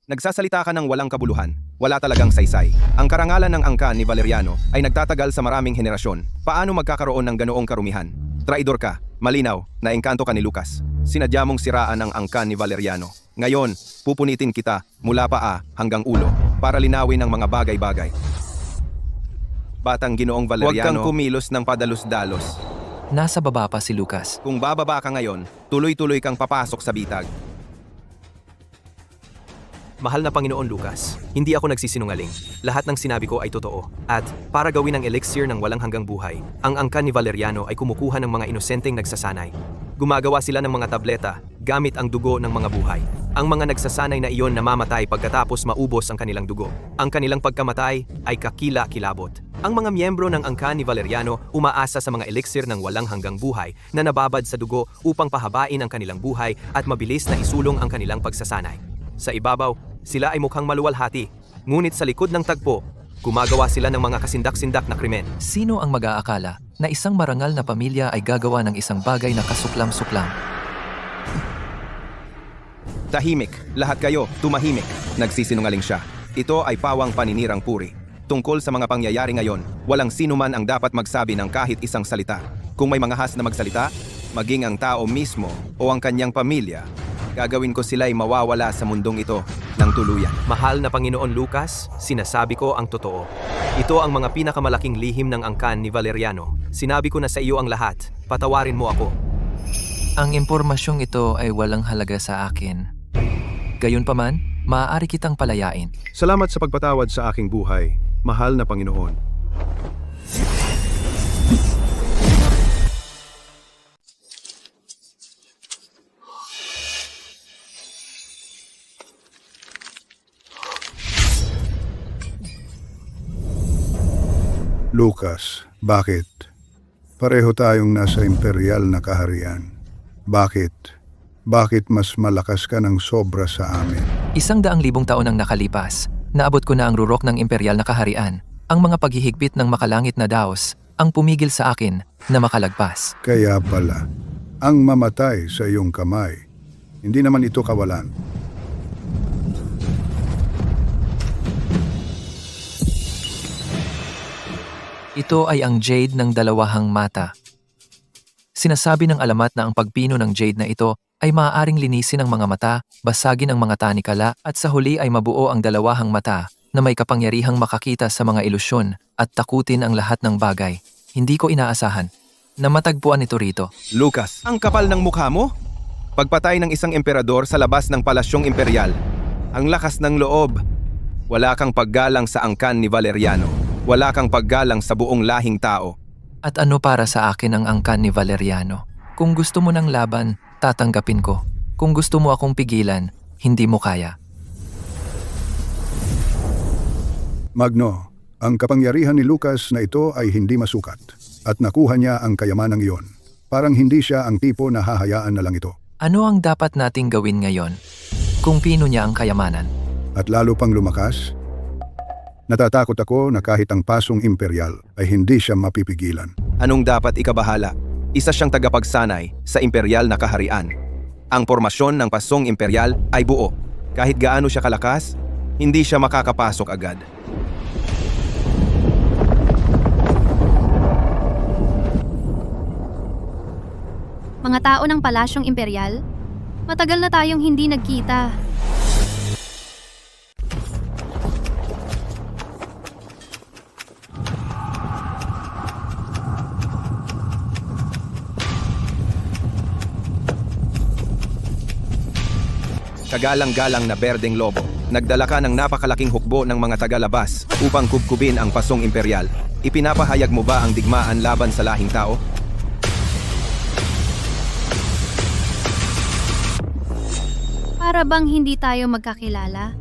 Nagsasalita ka ng walang kabuluhan, wala talagang saysay. Ang karangalan ng angkan ni Valeriano ay nagtatagal sa maraming henerasyon. Paano magkakaroon ng ganoong karumihan? Traidor ka, malinaw, na engkanto ka ni Lucas. Sinadya mong siraan ang angkan ni Valeriano. Ngayon, pupunitin kita mula paa hanggang ulo para linawin ang mga bagay-bagay. Batang Ginoong Valeriano, huwag kang kumilos ng padalos-dalos. Nasa baba pa si Lucas. Kung bababa ka ngayon, tuloy-tuloy kang papasok sa bitag. Mahal na Panginoon Lucas, hindi ako nagsisinungaling. Lahat ng sinabi ko ay totoo. At para gawin ang elixir ng walang hanggang buhay, ang angkan ni Valeriano ay kumukuha ng mga inosenteng nagsasanay. Gumagawa sila ng mga tableta gamit ang dugo ng mga buhay. Ang mga nagsasanay na iyon namamatay pagkatapos maubos ang kanilang dugo. Ang kanilang pagkamatay ay kakila-kilabot. Ang mga miyembro ng angkan ni Valeriano umaasa sa mga elixir ng walang hanggang buhay na nababad sa dugo upang pahabain ang kanilang buhay at mabilis na isulong ang kanilang pagsasanay. Sa ibabaw, sila ay mukhang maluwalhati, ngunit sa likod ng tagpo, gumagawa sila ng mga kasindak-sindak na krimen. Sino ang mag-aakala na isang marangal na pamilya ay gagawa ng isang bagay na kasuklam-suklam? Tahimik, lahat kayo, tumahimik. Nagsisinungaling siya. Ito ay pawang paninirang puri. Tungkol sa mga pangyayari ngayon, walang sino man ang dapat magsabi ng kahit isang salita. Kung may mga has na magsalita, maging ang tao mismo o ang kanyang pamilya, gagawin ko sila'y mawawala sa mundong ito ng tuluyan. Mahal na Panginoon Lucas, sinasabi ko ang totoo. Ito ang mga pinakamalaking lihim ng angkan ni Valeriano. Sinabi ko na sa iyo ang lahat. Patawarin mo ako. Ang impormasyong ito ay walang halaga sa akin. Gayunpaman, maaari kitang palayain. Salamat sa pagpatawad sa aking buhay, mahal na Panginoon. Lucas, bakit? Pareho tayong nasa imperial na kaharian. Bakit? Bakit mas malakas ka ng sobra sa amin? 100,000 taon ang nakalipas. Naabot ko na ang rurok ng imperial na kaharian. Ang mga paghihigpit ng makalangit na daos ang pumigil sa akin na makalagpas. Kaya pala, ang mamatay sa iyong kamay, hindi naman ito kawalan. Ito ay ang jade ng dalawahang mata. Sinasabi ng alamat na ang pagpino ng jade na ito ay maaaring linisin ang mga mata, basagin ang mga tanikala at sa huli ay mabuo ang dalawahang mata na may kapangyarihang makakita sa mga ilusyon at takutin ang lahat ng bagay. Hindi ko inaasahan na matagpuan ito rito. Lucas, ang kapal ng mukha mo? Pagpatay ng isang emperador sa labas ng palasyong imperial. Ang lakas ng loob. Wala kang paggalang sa angkan ni Valeriano. Wala kang paggalang sa buong lahing tao. At ano para sa akin ang angkan ni Valeriano? Kung gusto mo ng laban, tatanggapin ko. Kung gusto mo akong pigilan, hindi mo kaya. Magno, ang kapangyarihan ni Lucas na ito ay hindi masukat at nakuha niya ang kayamanang iyon. Parang hindi siya ang tipo na hahayaan na lang ito. Ano ang dapat nating gawin ngayon? Kung pino niya ang kayamanan. At lalo pang lumakas, natatakot ako na kahit ang pasong imperial ay hindi siya mapipigilan. Anong dapat ikabahala? Isa siyang tagapagsanay sa imperial na kaharian. Ang pormasyon ng pasong imperial ay buo. Kahit gaano siya kalakas, hindi siya makakapasok agad. Mga tao ng palasyong imperial, matagal na tayong hindi nagkita. Kagalang-galang na berdeng lobo, nagdala ka ng napakalaking hukbo ng mga tagalabas upang kubkubin ang pasong imperial. Ipinapahayag mo ba ang digmaan laban sa lahing tao? Para bang hindi tayo magkakilala?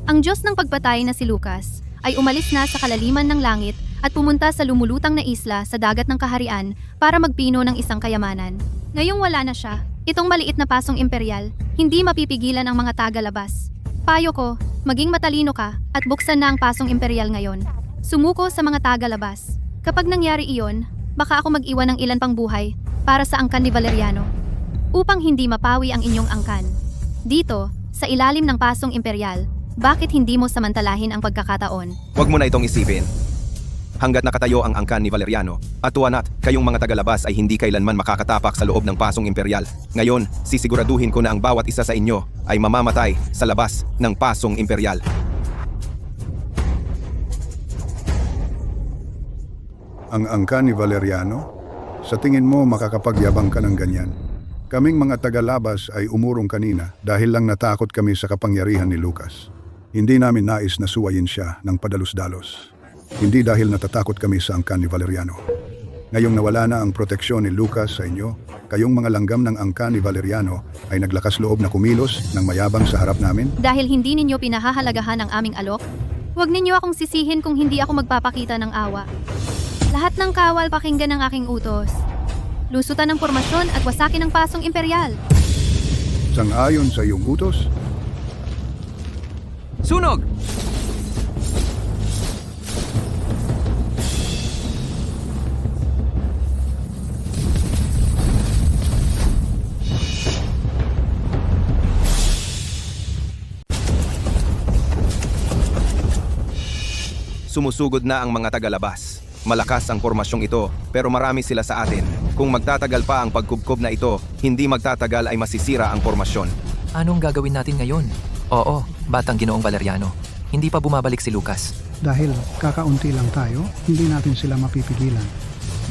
Ang Diyos ng pagpatay na si Lucas ay umalis na sa kalaliman ng langit at pumunta sa lumulutang na isla sa dagat ng kaharian para magpino ng isang kayamanan. Ngayong wala na siya, itong maliit na pasong imperial, hindi mapipigilan ang mga tagalabas. Payo ko, maging matalino ka at buksan na ang pasong imperial ngayon. Sumuko sa mga tagalabas. Kapag nangyari iyon, baka ako mag-iwan ng ilan pang buhay para sa angkan ni Valeriano upang hindi mapawi ang inyong angkan. Dito, sa ilalim ng pasong imperial, bakit hindi mo samantalahin ang pagkakataon? Huwag mo na itong isipin. Hanggat nakatayo ang angkan ni Valeriano, at tuwanat, kayong mga tagalabas ay hindi kailanman makakatapak sa loob ng pasong imperial. Ngayon, sisiguraduhin ko na ang bawat isa sa inyo ay mamamatay sa labas ng pasong imperial. Ang angkan ni Valeriano? Sa tingin mo makakapagyabang ka ng ganyan? Kaming mga tagalabas ay umurong kanina dahil lang natakot kami sa kapangyarihan ni Lucas. Hindi namin nais na suwayin siya ng padalos-dalos. Hindi dahil natatakot kami sa angkan ni Valeriano. Ngayong nawala na ang proteksyon ni Lucas sa inyo, kayong mga langgam ng angkan ni Valeriano ay naglakas loob na kumilos ng mayabang sa harap namin? Dahil hindi ninyo pinahahalagahan ang aming alok, huwag ninyo akong sisihin kung hindi ako magpapakita ng awa. Lahat ng kawal pakinggan ang aking utos. Lusutan ng pormasyon at wasakin ang pasong imperial. Sang-ayon sa iyong utos? Sunog! Sumusugod na ang mga tagalabas. Malakas ang pormasyong ito, pero marami sila sa atin. Kung magtatagal pa ang pagkubkob na ito, hindi magtatagal ay masisira ang pormasyon. Anong gagawin natin ngayon? Oo, batang Ginoong Valeriano. Hindi pa bumabalik si Lucas. Dahil kakaunti lang tayo, hindi natin sila mapipigilan.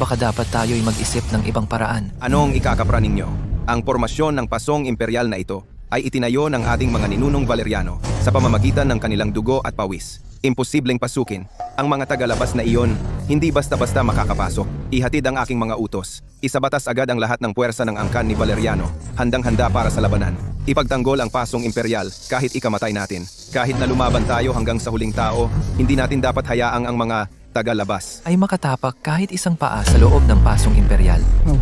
Baka dapat tayo'y mag-isip ng ibang paraan. Anong ikakapra ninyo? Ang pormasyon ng pasong imperial na ito ay itinayo ng ating mga ninunong Valeriano sa pamamagitan ng kanilang dugo at pawis. Imposibleng pasukin. Ang mga tagalabas na iyon, hindi basta-basta makakapasok. Ihatid ang aking mga utos. Isabatas agad ang lahat ng puwersa ng angkan ni Valeriano. Handang-handa para sa labanan. Ipagtanggol ang pasong imperial kahit ikamatay natin. Kahit na lumaban tayo hanggang sa huling tao, hindi natin dapat hayaang ang mga tagalabas. ay makatapak kahit isang paa sa loob ng pasong imperial. Oh,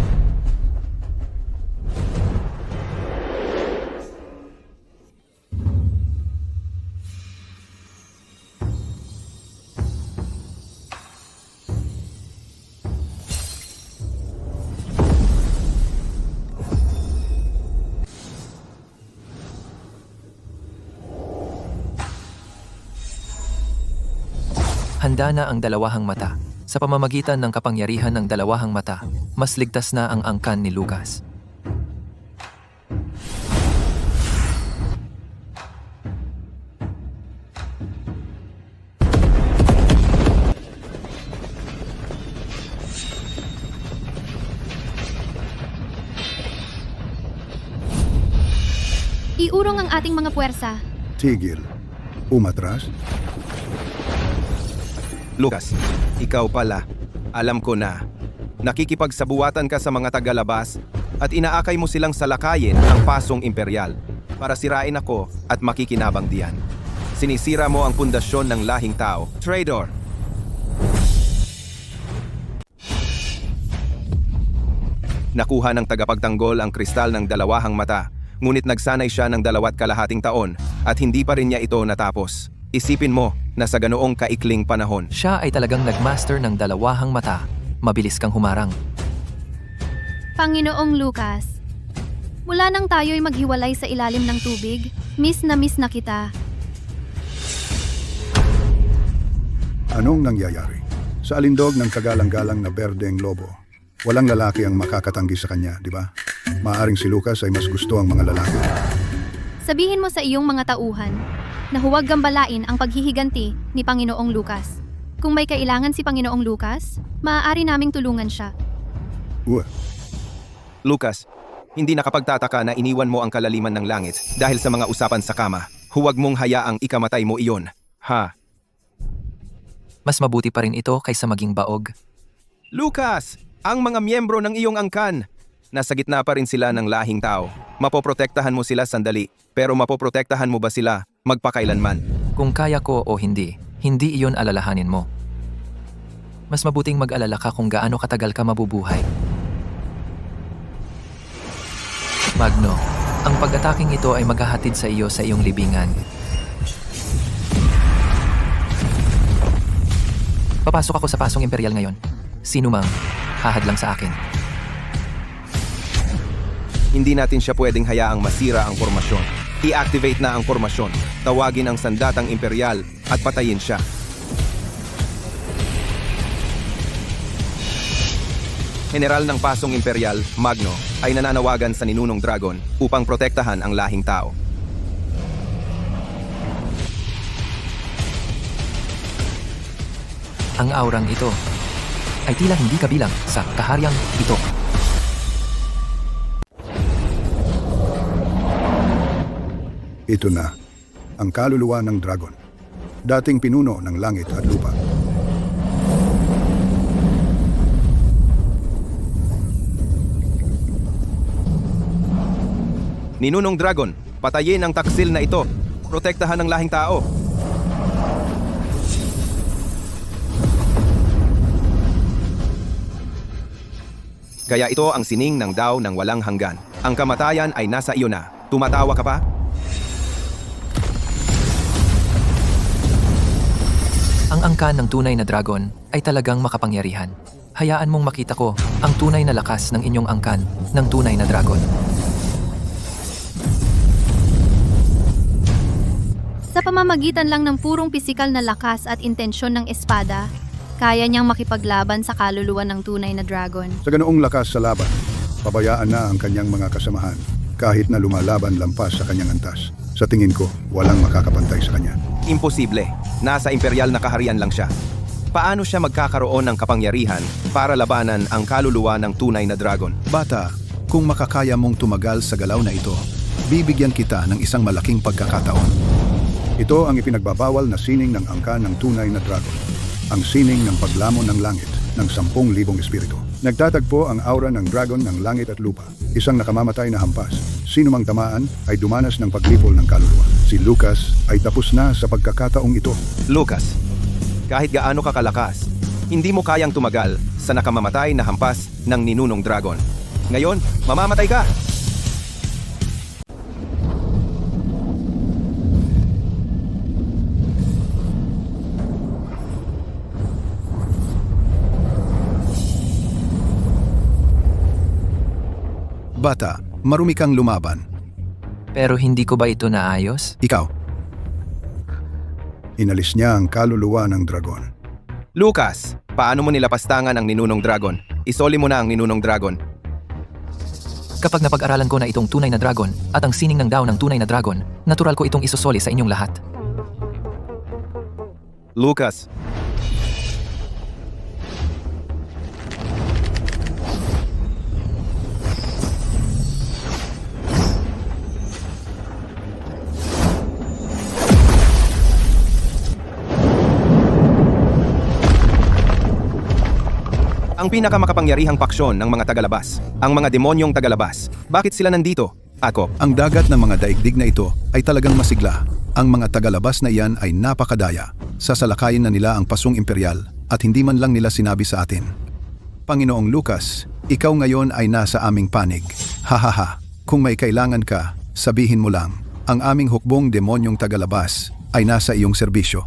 Handa na ang dalawahang mata. Sa pamamagitan ng kapangyarihan ng dalawahang mata, mas ligtas na ang angkan ni Lucas. Iurong ang ating mga puwersa. Tigil. Umatras. Lucas, ikaw pala. Alam ko na. Nakikipagsabuatan ka sa mga tagalabas at inaakay mo silang salakayin ang pasong imperial para sirain ako at makikinabang diyan. Sinisira mo ang pundasyon ng lahing tao. Traitor! Nakuha ng tagapagtanggol ang kristal ng dalawahang mata, ngunit nagsanay siya ng 2.5 taon at hindi pa rin niya ito natapos. Isipin mo na sa ganoong kaikling panahon. Siya ay talagang nagmaster ng dalawahang mata. Mabilis kang humarang. Panginoong Lucas, mula nang tayo'y maghiwalay sa ilalim ng tubig, miss na kita. Anong nangyayari? Sa alindog ng kagalang-galang na berdeng lobo, walang lalaki ang makakatanggi sa kanya, di ba? Maaring si Lucas ay mas gusto ang mga lalaki. Sabihin mo sa iyong mga tauhan na huwag gambalain ang paghihiganti ni Panginoong Lucas. Kung may kailangan si Panginoong Lucas, maaari naming tulungan siya. Lucas, hindi nakapagtataka na iniwan mo ang kalaliman ng langit dahil sa mga usapan sa kama. Huwag mong hayaang ikamatay mo iyon. Ha? Mas mabuti pa rin ito kaysa maging baog. Lucas! Ang mga miyembro ng iyong angkan! Nasa gitna pa rin sila ng lahing tao. Mapoprotektahan mo sila sandali, pero mapoprotektahan mo ba sila magpakailanman? Kung kaya ko o hindi, hindi iyon alalahanin mo. Mas mabuting mag-alala ka kung gaano katagal ka mabubuhay. Magno, ang pag-ataking ito ay maghahatid sa iyo sa iyong libingan. Papasok ako sa pasong imperial ngayon. Sino mang hahadlang sa akin. Hindi natin siya pwedeng hayaang masira ang formasyon. I-activate na ang formasyon, tawagin ang sandatang imperial at patayin siya. General ng pasong imperial, Magno, ay nananawagan sa ninunong dragon upang protektahan ang lahing tao. Ang aurang ito ay tila hindi kabilang sa kaharyang ito. Ito na, ang kaluluwa ng dragon. Dating pinuno ng langit at lupa. Ninunong dragon, patayin ang taksil na ito. Protektahan ang lahing tao. Kaya ito ang sining ng daw ng walang hanggan. Ang kamatayan ay nasa iyo na. Tumatawa ka pa? Ang angkan ng tunay na dragon ay talagang makapangyarihan. Hayaan mong makita ko ang tunay na lakas ng inyong angkan ng tunay na dragon. Sa pamamagitan lang ng purong pisikal na lakas at intensyon ng espada, kaya niyang makipaglaban sa kaluluwa ng tunay na dragon. Sa ganoong lakas sa laban, pabayaan na ang kanyang mga kasamahan kahit na lumalaban lampas sa kanyang antas. Sa tingin ko, walang makakapantay sa kanya. Imposible. Nasa imperial na kaharian lang siya. Paano siya magkakaroon ng kapangyarihan para labanan ang kaluluwa ng tunay na dragon? Bata, kung makakaya mong tumagal sa galaw na ito, bibigyan kita ng isang malaking pagkakataon. Ito ang ipinagbabawal na sining ng angkan ng tunay na dragon. Ang sining ng paglamon ng langit ng 10,000 espiritu. Nagtatagpo ang aura ng dragon ng langit at lupa. Isang nakamamatay na hampas. Sino mang tamaan ay dumanas ng paglipol ng kaluluwa. Si Lucas ay tapos na sa pagkakataong ito. Lucas, kahit gaano ka kalakas, Hindi mo kayang tumagal sa nakamamatay na hampas ng ninunong dragon. Ngayon, mamamatay ka! Bata, marumi kang lumaban. Pero hindi ko ba ito naayos? Ikaw, Inalis niya ang kaluluwa ng dragon. Lucas, paano mo nilapastangan ang ninunong dragon? Isoli mo na ang ninunong dragon. Kapag napag-aralan ko na itong tunay na dragon at ang sining ng daw ng tunay na dragon, natural ko itong isusoli sa inyong lahat. Lucas, ang pinakamakapangyarihang paksyon ng mga tagalabas, ang mga demonyong tagalabas. Bakit sila nandito? Ako, ang dagat ng mga daigdig na ito ay talagang masigla. Ang mga tagalabas na iyan ay napakadaya. Sasalakayin na nila ang pasong imperial at hindi man lang nila sinabi sa atin. Panginoong Lucas, ikaw ngayon ay nasa aming panig. Hahaha, kung may kailangan ka, sabihin mo lang. Ang aming hukbong demonyong tagalabas ay nasa iyong serbisyo.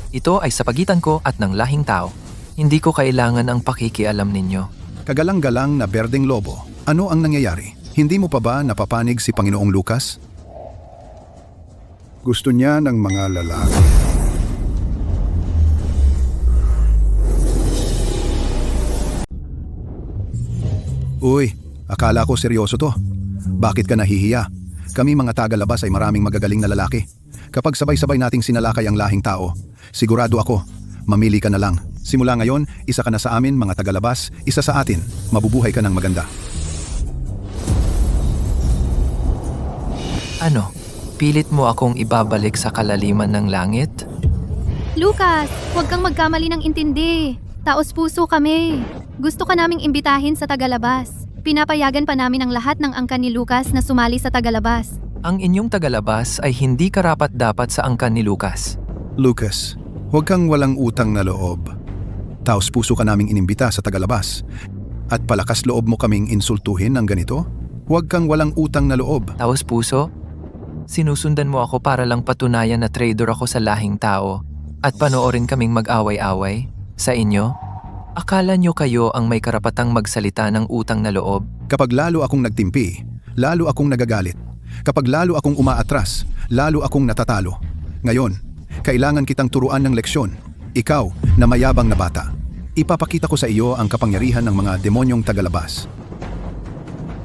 Ito ay sa pagitan ko at ng lahing tao. Hindi ko kailangan ang pakikialam ninyo. Kagalang-galang na berdeng lobo, ano ang nangyayari? Hindi mo pa ba napapanig si Panginoong Lucas? Gusto niya ng mga lalaki. Uy, akala ko seryoso to. Bakit ka nahihiya? Kami mga tagalabas ay maraming magagaling na lalaki. Kapag sabay-sabay nating sinalakay ang lahing tao, sigurado ako, mamili ka na lang. Simula ngayon, isa ka na sa amin mga tagalabas, isa sa atin, mabubuhay ka ng maganda. Ano? Pilit mo akong ibabalik sa kalaliman ng langit? Lucas, huwag kang magkamali ng intindi. Taos puso kami. Gusto ka naming imbitahin sa Tagalabas. Pinapayagan pa namin ang lahat ng angkan ni Lucas na sumali sa Tagalabas. Ang inyong tagalabas ay hindi karapat-dapat sa angkan ni Lucas. Lucas, huwag kang walang utang na loob. Taos puso ka naming inimbita sa Tagalabas. At palakas loob mo kaming insultuhin ng ganito? Huwag kang walang utang na loob. Taos puso? Sinusundan mo ako para lang patunayan na traitor ako sa lahing tao at panoorin kaming mag-away-away? Sa inyo? Akala nyo kayo ang may karapatang magsalita ng utang na loob? Kapag lalo akong nagtimpi, lalo akong nagagalit. Kapag lalo akong umaatras, lalo akong natatalo. Ngayon, kailangan kitang turuan ng leksyon. Ikaw na mayabang na bata. Ipapakita ko sa iyo ang kapangyarihan ng mga demonyong tagalabas.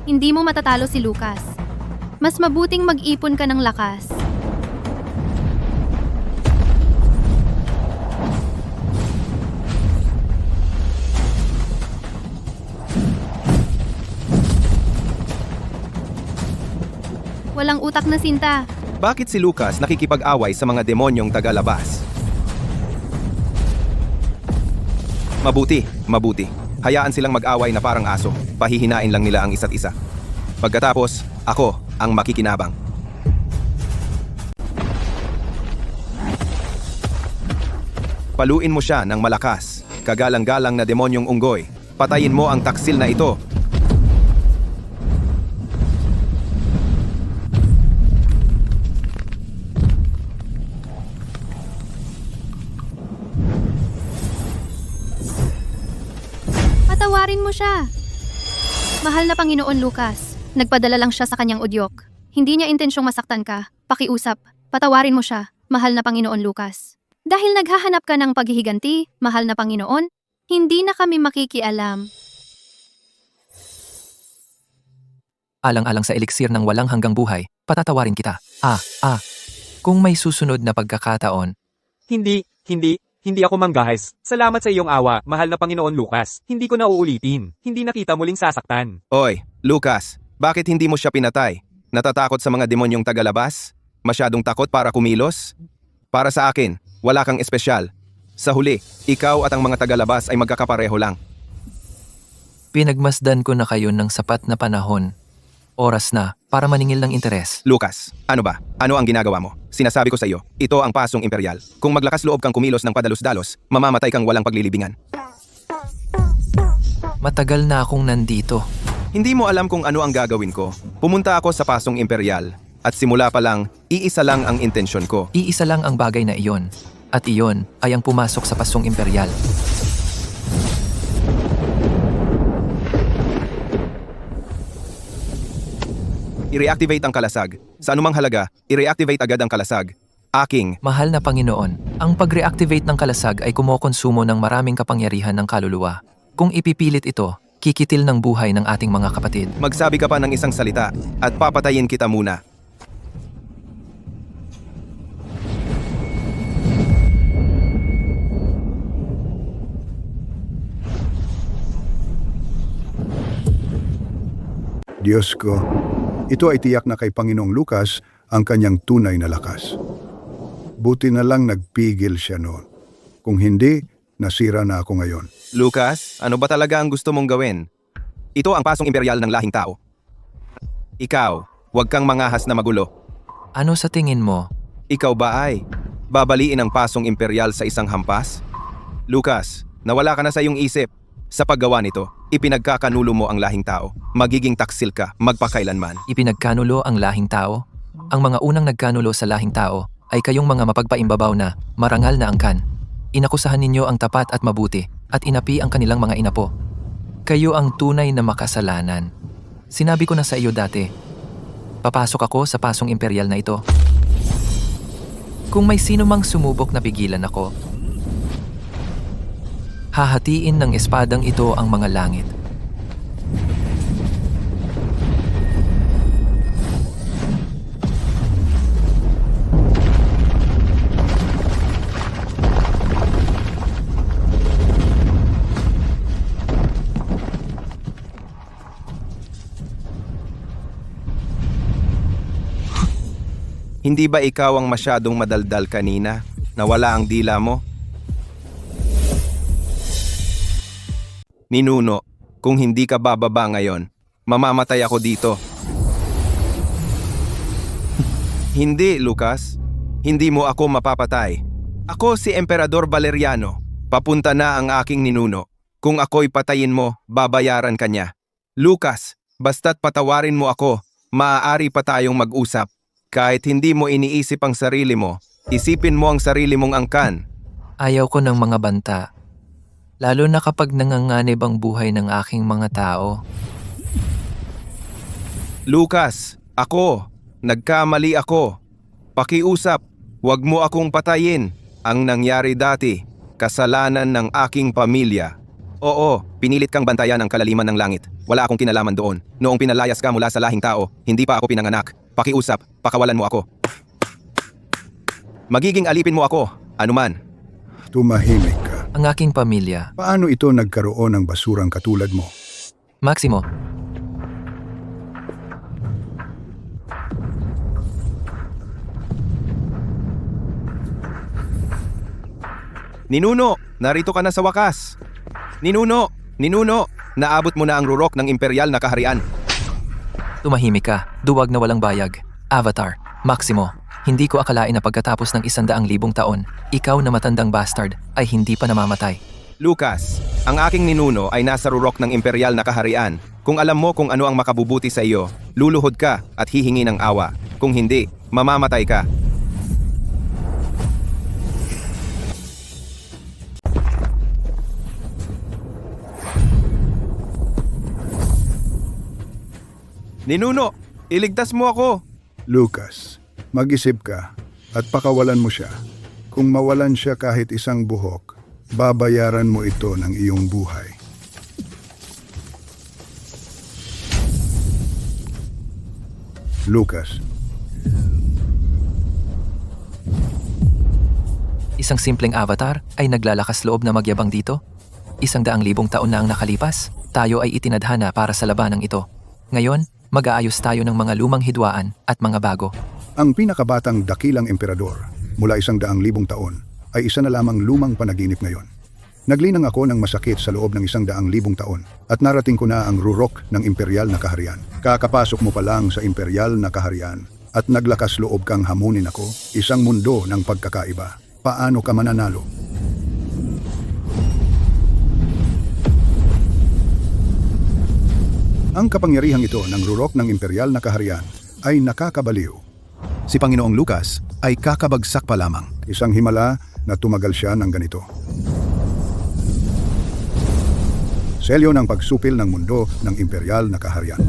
Hindi mo matatalo si Lucas. Mas mabuting mag-ipon ka ng lakas. Walang utak na sinta. bakit si Lucas nakikipag-away sa mga demonyong tagalabas? Mabuti. Hayaan silang mag-away na parang aso. Pahihinain lang nila ang isa't isa. Pagkatapos, ako ang makikinabang. Paluin mo siya ng malakas. Kagalang-galang na demonyong unggoy. Patayin mo ang taksil na ito. Patawarin mo siya. Mahal na Panginoon Lucas, nagpadala lang siya sa kanyang udyok. Hindi niya intensyong masaktan ka. Pakiusap, patawarin mo siya, mahal na Panginoon Lucas. Dahil naghahanap ka ng paghihiganti, mahal na Panginoon, hindi na kami makikialam. Alang-alang sa eliksir ng walang hanggang buhay, patatawarin kita. Kung may susunod na pagkakataon, Hindi ako manggahis. Salamat sa iyong awa, mahal na Panginoon Lucas. Hindi ko na uulitin. Hindi na kita muling sasaktan. Oy, Lucas, bakit hindi mo siya pinatay? Natatakot sa mga demonyong tagalabas? Masyadong takot para kumilos? Para sa akin, wala kang espesyal. Sa huli, ikaw at ang mga tagalabas ay magkakapareho lang. pinagmasdan ko na kayo ng sapat na panahon. Oras na para maningil ng interes. Lucas, ano ba? Ano ang ginagawa mo? Sinasabi ko sa iyo, ito ang pasong imperial. Kung maglakas loob kang kumilos ng padalos-dalos, mamamatay kang walang paglilibingan. Matagal na akong nandito. Hindi mo alam kung ano ang gagawin ko. Pumunta ako sa pasong imperial. At simula pa lang, iisa lang ang intensyon ko. Iisa lang ang bagay na iyon. At iyon ay ang pumasok sa pasong imperial. I-reactivate ang kalasag. Sa anumang halaga, i-reactivate agad ang kalasag. Aking, Mahal na Panginoon, ang pag-reactivate ng kalasag ay kumokonsumo ng maraming kapangyarihan ng kaluluwa. Kung ipipilit ito, kikitil ng buhay ng ating mga kapatid. magsabi ka pa ng isang salita at papatayin kita muna. Diyos ko, ito ay tiyak na kay Panginoong Lucas ang kanyang tunay na lakas. Buti na lang nagpigil siya noon. Kung hindi, nasira na ako ngayon. Lucas, ano ba talaga ang gusto mong gawin? Ito ang pasong imperial ng lahing tao. Ikaw, huwag kang mangahas na magulo. Ano sa tingin mo? Ikaw ba ay babaliin ang pasong imperial sa isang hampas? Lucas, nawala ka na sa iyong isip. Sa paggawa nito, ipinagkakanulo mo ang lahing tao. Magiging taksil ka magpakailanman. Ipinagkanulo ang lahing tao? Ang mga unang nagkanulo sa lahing tao ay kayong mga mapagpaimbabaw na, marangal na angkan. Inakusahan ninyo ang tapat at mabuti at inapi ang kanilang mga inapo. Kayo ang tunay na makasalanan. Sinabi ko na sa iyo dati, papasok ako sa pasong imperial na ito. Kung may sino mang sumubok na pigilan ako, hahatiin ng espadang ito ang mga langit. Hindi ba ikaw ang masyadong madaldal kanina? Nawala ang dila mo? Ninuno, kung hindi ka bababa ngayon, mamamatay ako dito. Hindi, Lucas. Hindi mo ako mapapatay. Ako si Emperador Valeriano. Papunta na ang aking ninuno. Kung ako'y patayin mo, babayaran ka niya. Lucas, basta't patawarin mo ako, maaari pa tayong mag-usap. Kahit hindi mo iniisip ang sarili mo, isipin mo ang sarili mong angkan. Ayaw ko ng mga banta. Lalo na kapag nanganganib ang buhay ng aking mga tao. Lucas, ako. Nagkamali ako. Pakiusap, huwag mo akong patayin. Ang nangyari dati, kasalanan ng aking pamilya. Oo, pinilit kang bantayan ang kalaliman ng langit. Wala akong kinalaman doon. Noong pinalayas ka mula sa lahing tao, hindi pa ako pinanganak. Pakiusap, pakawalan mo ako. Magiging alipin mo ako, anuman. Tumahimik ka. Ang aking pamilya. Paano ito nagkaroon ng basurang katulad mo? Maximo, Ninuno, narito ka na sa wakas. Ninuno, naabot mo na ang rurok ng imperial na kaharian. tumahimik ka. Duwag na walang bayag. Avatar, Maximo, hindi ko akalain na pagkatapos ng 100,000 taon, ikaw na matandang bastard ay hindi pa namamatay. Lucas, ang aking ninuno ay nasa rurok ng imperial na kaharian. Kung alam mo kung ano ang makabubuti sa iyo, luluhod ka at hihingi ng awa. Kung hindi, mamamatay ka. Ninuno, iligtas mo ako. Lucas, mag-isip ka at pakawalan mo siya. Kung mawalan siya kahit isang buhok, babayaran mo ito ng iyong buhay. Lucas, Isang simpleng avatar ay naglalakas loob na magyabang dito? 100,000 taon na ang nakalipas, tayo ay itinadhana para sa labanang ito. Ngayon, mag-aayos tayo ng mga lumang hidwaan at mga bago. ang pinakabatang dakilang emperador mula 100,000 taon ay isa na lamang lumang panaginip ngayon. Naglinang ako ng masakit sa loob ng 100,000 taon at narating ko na ang rurok ng imperial na kaharian. Kakapasok mo pa lang sa imperial na kaharian at naglakas loob kang hamunin ako, isang mundo ng pagkakaiba. Paano ka mananalo? Ang kapangyarihang ito ng rurok ng imperial na kaharian ay nakakabaliw. Si Panginoong Lucas ay kakabagsak pa lamang. Isang himala na tumagal siya ng ganito. Selyo ng pagsupil ng mundo ng imperial na kaharian.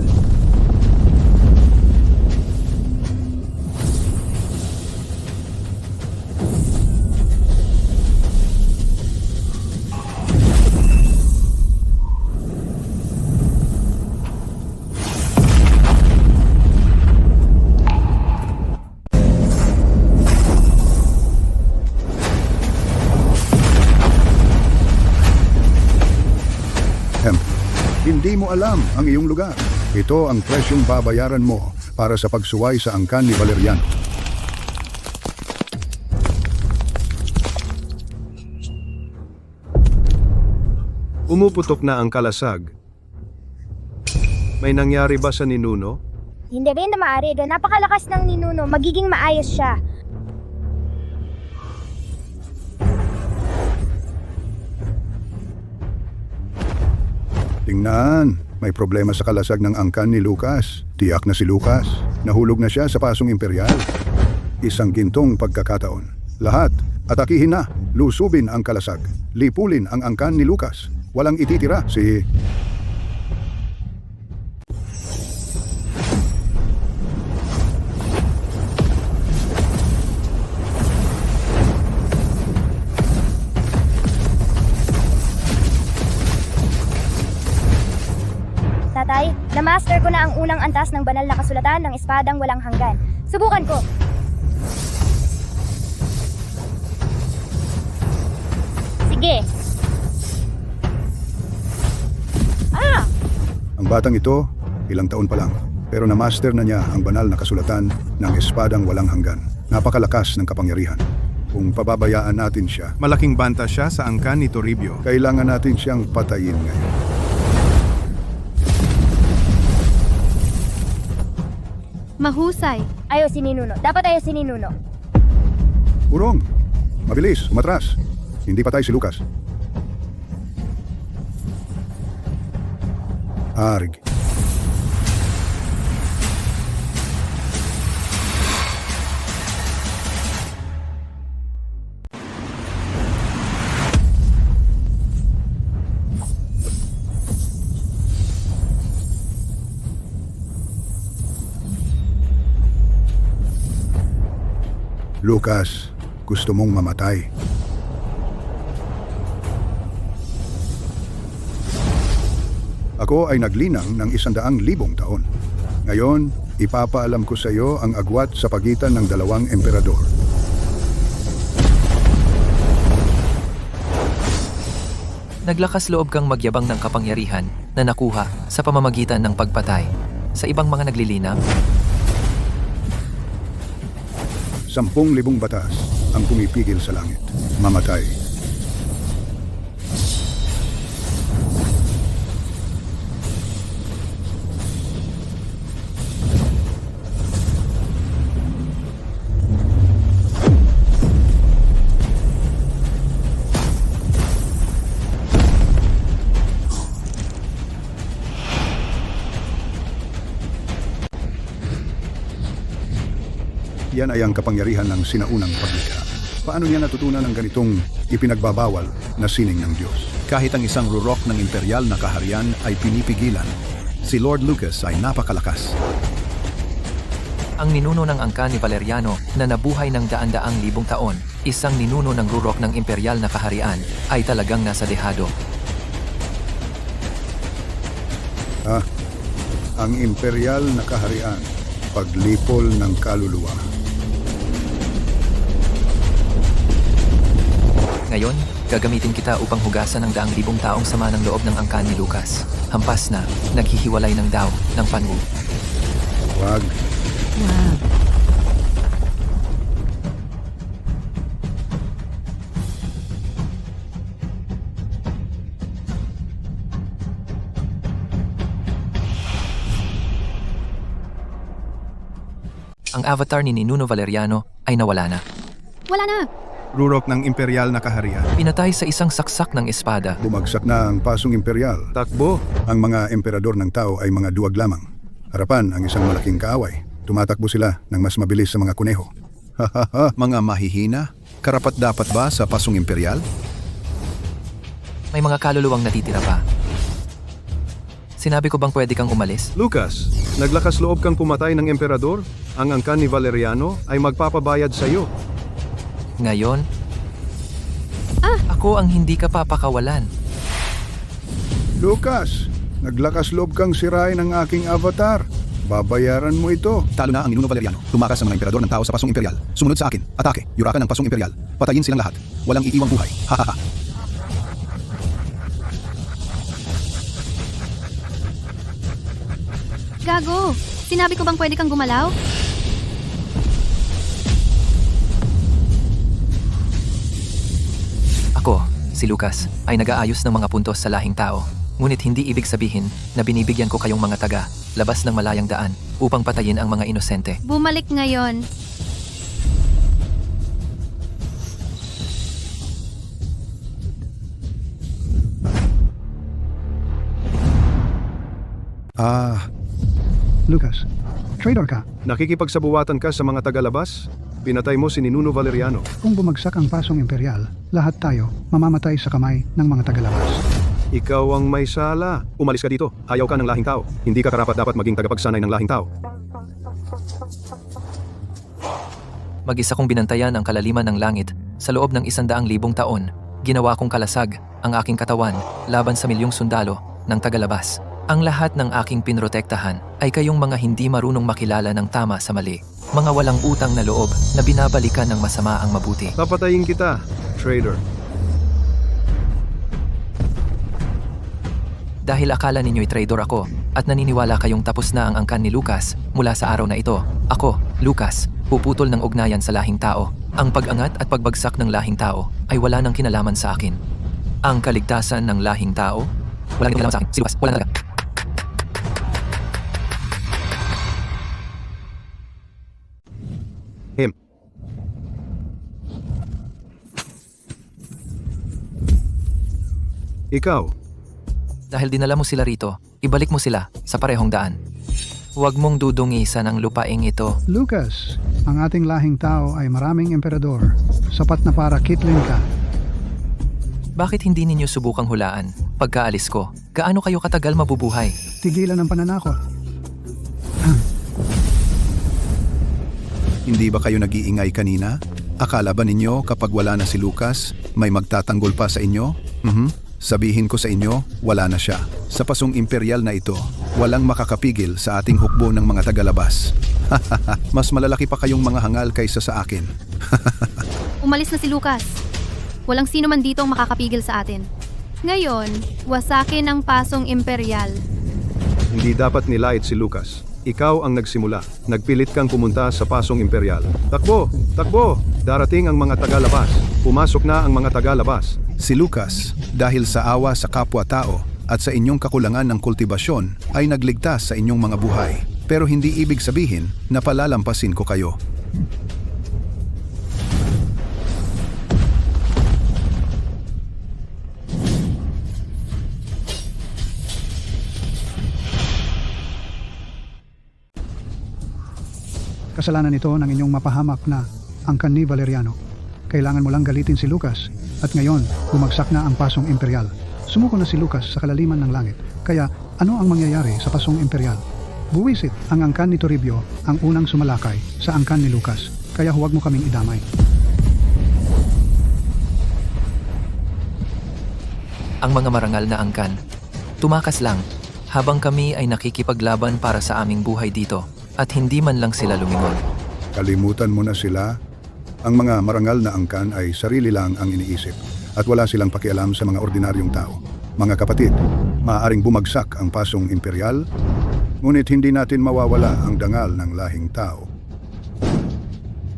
Hindi mo alam ang iyong lugar. Ito ang presyong babayaran mo para sa pagsuway sa angkan ni Valeriano. Umuputok na ang kalasag. May nangyari ba sa ninuno? Hindi rin na maaari. Napakalakas ng ninuno. Magiging maayos siya. Tingnan, may problema sa kalasag ng angkan ni Lucas. Tiyak na si Lucas. Nahulog na siya sa pasong imperial. Isang gintong pagkakataon. Lahat, atakihin na. Lusubin ang kalasag. Lipulin ang angkan ni Lucas. Walang ititira si... Tatay, na-master ko na ang unang antas ng banal na kasulatan ng espadang walang hanggan. Subukan ko. Sige. Ang batang ito, ilang taon pa lang. Pero na-master na niya ang banal na kasulatan ng espadang walang hanggan. Napakalakas ng kapangyarihan. Kung pababayaan natin siya, Malaking banta siya sa angkan ni Toribio. kailangan natin siyang patayin ngayon. Mahusay. Ayaw si Ninuno. Dapat ayaw si Ninuno. Urong! Mabilis, umatras. Hindi patay si Lucas. Arg. Lucas, gusto mong mamatay. Ako ay naglinang ng 100,000 taon. Ngayon, ipapaalam ko sa iyo ang agwat sa pagitan ng dalawang emperador. Naglakas loob kang magyabang ng kapangyarihan na nakuha sa pamamagitan ng pagpatay sa ibang mga naglilinang. 10,000 batas ang pumipigil sa langit. Mamatay. Yan ay ang kapangyarihan ng sinaunang paglikha. Paano niya natutunan ang ganitong ipinagbabawal na sining ng Diyos? Kahit ang isang rurok ng imperial na kaharian ay pinipigilan, si Lord Lucas ay napakalakas. Ang ninuno ng angkan ni Valeriano na nabuhay ng daan-daang libong taon, isang ninuno ng rurok ng imperial na kaharian, ay talagang nasa dehado. Ang imperial na kaharian, paglipol ng kaluluwa. Ngayon, gagamitin kita upang hugasan ang 100,000 taong sama ng loob ng angkan ni Lucas. Hampas na, naghihiwalay ng daw ng pangu. Wag. ang avatar ni Ninuno Valeriano ay nawala na. Wala na. Rurok ng imperial na kaharian. Pinatay sa isang saksak ng espada. Bumagsak na ang pasong imperial. Takbo! Ang mga emperador ng tao ay mga duwag lamang. Harapan ang isang malaking kaaway. Tumatakbo sila ng mas mabilis sa mga kuneho. Mga mahihina? Karapat-dapat ba sa pasong imperial? May mga kaluluwang natitira pa. Sinabi ko bang pwede kang umalis? Lucas, naglakas loob kang pumatay ng emperador? Ang angkan ni Valeriano ay magpapabayad sa iyo. Ngayon, ako ang hindi ka papakawalan. Lucas, naglakas loob kang sirain ang aking avatar. Babayaran mo ito. Talo na ang Ninuno Valeriano. Tumakas ang mga emperador ng tao sa pasong imperial. Sumunod sa akin. Atake. Yurakan ang pasong imperial. Patayin silang lahat. Walang iiwang buhay. Hahaha. Gago! Sinabi ko bang pwede kang gumalaw? Ako, si Lucas, ay nag-aayos ng mga puntos sa lahing tao. Ngunit hindi ibig sabihin na binibigyan ko kayong mga taga, labas ng malayang daan, upang patayin ang mga inosente. Bumalik ngayon. Lucas, traitor ka. Nakikipagsabuwatan ka sa mga tagalabas? Pinatay mo si Ninuno Valeriano. Kung bumagsak ang pasong imperial, lahat tayo mamamatay sa kamay ng mga tagalabas. Ikaw ang may sala. Umalis ka dito. Ayaw ka ng lahing tao. Hindi ka karapat-dapat maging tagapagsanay ng lahing tao. Mag-isa kong binantayan ang kalaliman ng langit sa loob ng 100,000 taon. Ginawa kong kalasag ang aking katawan laban sa milyong sundalo ng tagalabas. Ang lahat ng aking pinrotektahan ay kayong mga hindi marunong makilala ng tama sa mali. Mga walang utang na loob na binabalikan ng masama ang mabuti. Papatayin kita, traitor. Dahil akala ninyo'y traidor ako at naniniwala kayong tapos na ang angkan ni Lucas mula sa araw na ito. Ako, Lucas, puputol ng ugnayan sa lahing tao. Ang pag-angat at pagbagsak ng lahing tao ay wala nang kinalaman sa akin. Ang kaligtasan ng lahing tao, wala nang kinalaman sa akin. Si Lucas, wala na talaga. Him. Ikaw, Dahil dinala mo sila rito, ibalik mo sila sa parehong daan. Huwag mong dudungisan ang lupaing ito. Lucas, ang ating lahing tao ay maraming emperador. Sapat na para kitlin ka. Bakit hindi ninyo subukang hulaan? Pagkaalis ko, gaano kayo katagal mabubuhay? Tigilan ang pananakot. Hindi ba kayo nag-iingay kanina? Akala ba ninyo kapag wala na si Lucas, may magtatanggol pa sa inyo? Sabihin ko sa inyo, wala na siya. Sa pasong imperial na ito, walang makakapigil sa ating hukbo ng mga tagalabas. Mas malalaki pa kayong mga hangal kaysa sa akin. Umalis na si Lucas. Walang sino man dito ang makakapigil sa atin. Ngayon, wasakin ang pasong imperial. hindi dapat nilait si Lucas. Ikaw ang nagsimula. Nagpilit kang pumunta sa pasong imperial. Takbo! Takbo! Darating ang mga tagalabas. Pumasok na ang mga tagalabas. Si Lucas, dahil sa awa sa kapwa-tao at sa inyong kakulangan ng kultibasyon, ay nagligtas sa inyong mga buhay. Pero hindi ibig sabihin na palalampasin ko kayo. Kasalanan ito ng inyong mapahamak na angkan ni Valeriano. Kailangan mo lang galitin si Lucas at ngayon bumagsak na ang pasong imperial. Sumuko na si Lucas sa kalaliman ng langit. Kaya ano ang mangyayari sa pasong imperial? Buwisit ang angkan ni Toribio ang unang sumalakay sa angkan ni Lucas. Kaya huwag mo kaming idamay. Ang mga marangal na angkan, tumakas lang habang kami ay nakikipaglaban para sa aming buhay dito at hindi man lang sila lumingon. Kalimutan mo na sila. Ang mga marangal na angkan ay sarili lang ang iniisip at wala silang pakialam sa mga ordinaryong tao. Mga kapatid, maaaring bumagsak ang pasong imperial, ngunit hindi natin mawawala ang dangal ng lahing tao.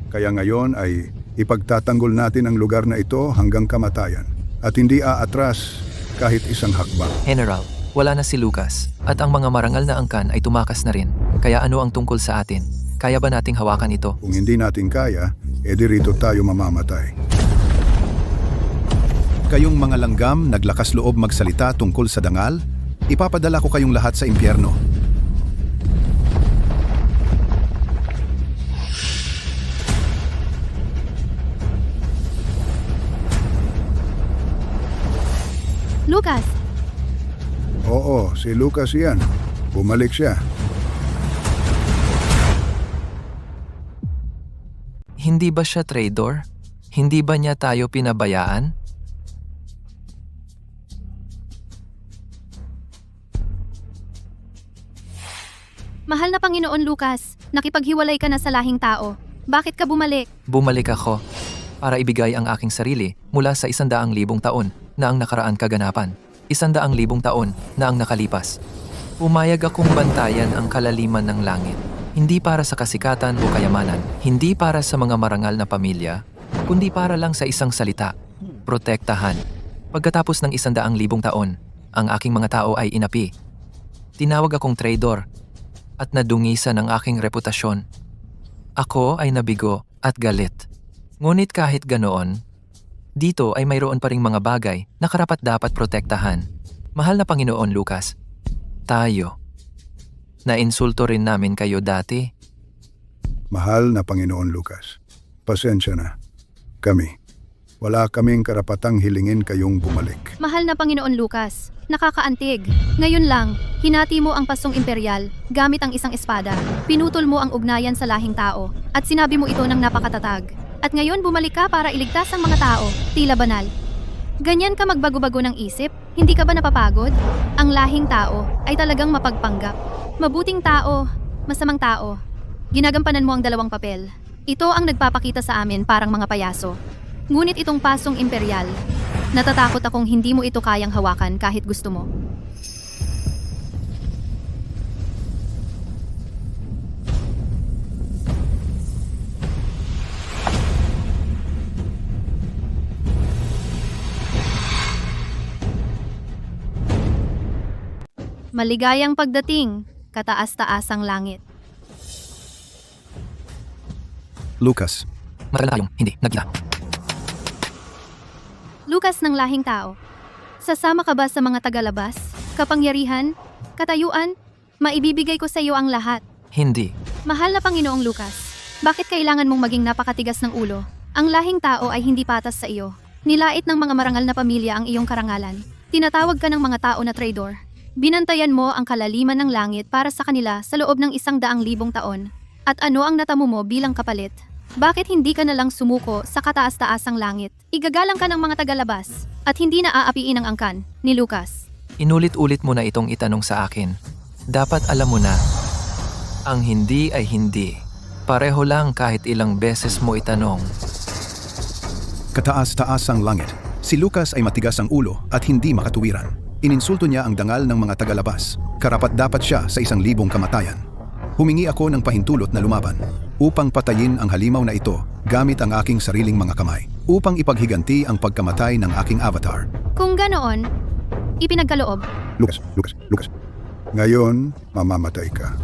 Kaya ngayon ay ipagtatanggol natin ang lugar na ito hanggang kamatayan at hindi aatras kahit isang hakbang. General, wala na si Lucas at ang mga marangal na angkan ay tumakas na rin. Kaya ano ang tungkol sa atin? Kaya ba nating hawakan ito? Kung hindi natin kaya, edi rito tayo mamamatay. Kayong mga langgam naglakas loob magsalita tungkol sa dangal, ipapadala ko kayong lahat sa impyerno. Lucas, Oo, si Lucas yan. Bumalik siya. Hindi ba siya traitor? Hindi ba niya tayo pinabayaan? mahal na Panginoon Lucas, nakipaghiwalay ka na sa lahing tao. Bakit ka bumalik? Bumalik ako para ibigay ang aking sarili mula sa 100,000 taon na ang nakaraan kaganapan. 100,000 taon na ang nakalipas. Pumayag akong bantayan ang kalaliman ng langit. Hindi para sa kasikatan o kayamanan, hindi para sa mga marangal na pamilya, kundi para lang sa isang salita, protektahan. Pagkatapos ng 100,000 taon, ang aking mga tao ay inapi. Tinawag akong traitor at nadungisan ang aking reputasyon. Ako ay nabigo at galit. Ngunit kahit ganoon, dito ay mayroon pa ring mga bagay na karapat-dapat protektahan. Mahal na Panginoon Lucas, tayo. Nainsulto rin namin kayo dati. Mahal na Panginoon Lucas, pasensya na. Wala kaming karapatang hilingin kayong bumalik. Mahal na Panginoon Lucas, nakakaantig. Ngayon lang, hinati mo ang pasong imperial gamit ang isang espada. Pinutol mo ang ugnayan sa lahing tao at sinabi mo ito ng napakatatag. At ngayon bumalik ka para iligtas ang mga tao, tila banal. Ganyan ka magbago-bago ng isip? Hindi ka ba napapagod? Ang lahing tao ay talagang mapagpanggap. Mabuting tao, masamang tao. Ginagampanan mo ang dalawang papel. Ito ang nagpapakita sa amin parang mga payaso. Ngunit itong pasong imperial, natatakot akong hindi mo ito kayang hawakan kahit gusto mo. Maligayang pagdating, kataas-taasang langit. Lucas, Matagal na tayong hindi nagkita. Lucas ng lahing tao, sasama ka ba sa mga tagalabas, kapangyarihan, katayuan? Maibibigay ko sa iyo ang lahat. Hindi. Mahal na Panginoong Lucas, bakit kailangan mong maging napakatigas ng ulo? Ang lahing tao ay hindi patas sa iyo. Nilait ng mga marangal na pamilya ang iyong karangalan. Tinatawag ka ng mga tao na traitor. Binantayan mo ang kalaliman ng langit para sa kanila sa loob ng 100,000 taon. At ano ang natamo mo bilang kapalit? Bakit hindi ka na lang sumuko sa kataas-taasang langit? Igagalang ka ng mga tagalabas at hindi na aapiin ang angkan ni Lucas. Inulit-ulit mo na itong itanong sa akin. Dapat alam mo na, ang hindi ay hindi. Pareho lang kahit ilang beses mo itanong. kataas-taasang langit. Si Lucas ay matigas ang ulo at hindi makatuwiran. Ininsulto niya ang dangal ng mga tagalabas. Karapat-dapat siya sa 1,000 kamatayan. Humingi ako ng pahintulot na lumaban upang patayin ang halimaw na ito gamit ang aking sariling mga kamay upang ipaghiganti ang pagkamatay ng aking avatar. Kung ganoon, ipinagkaloob. Lucas. Ngayon, mamamatay ka.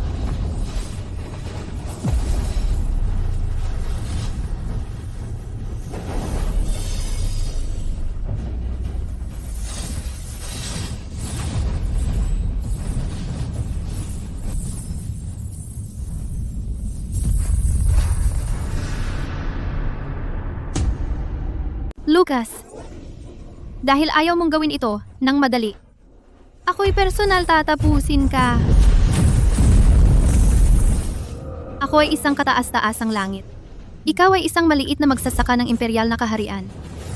Lucas, dahil ayaw mong gawin ito nang madali, ako'y personal tatapusin ka. Ako ay isang kataas-taasang langit. Ikaw ay isang maliit na magsasaka ng imperial na kaharian.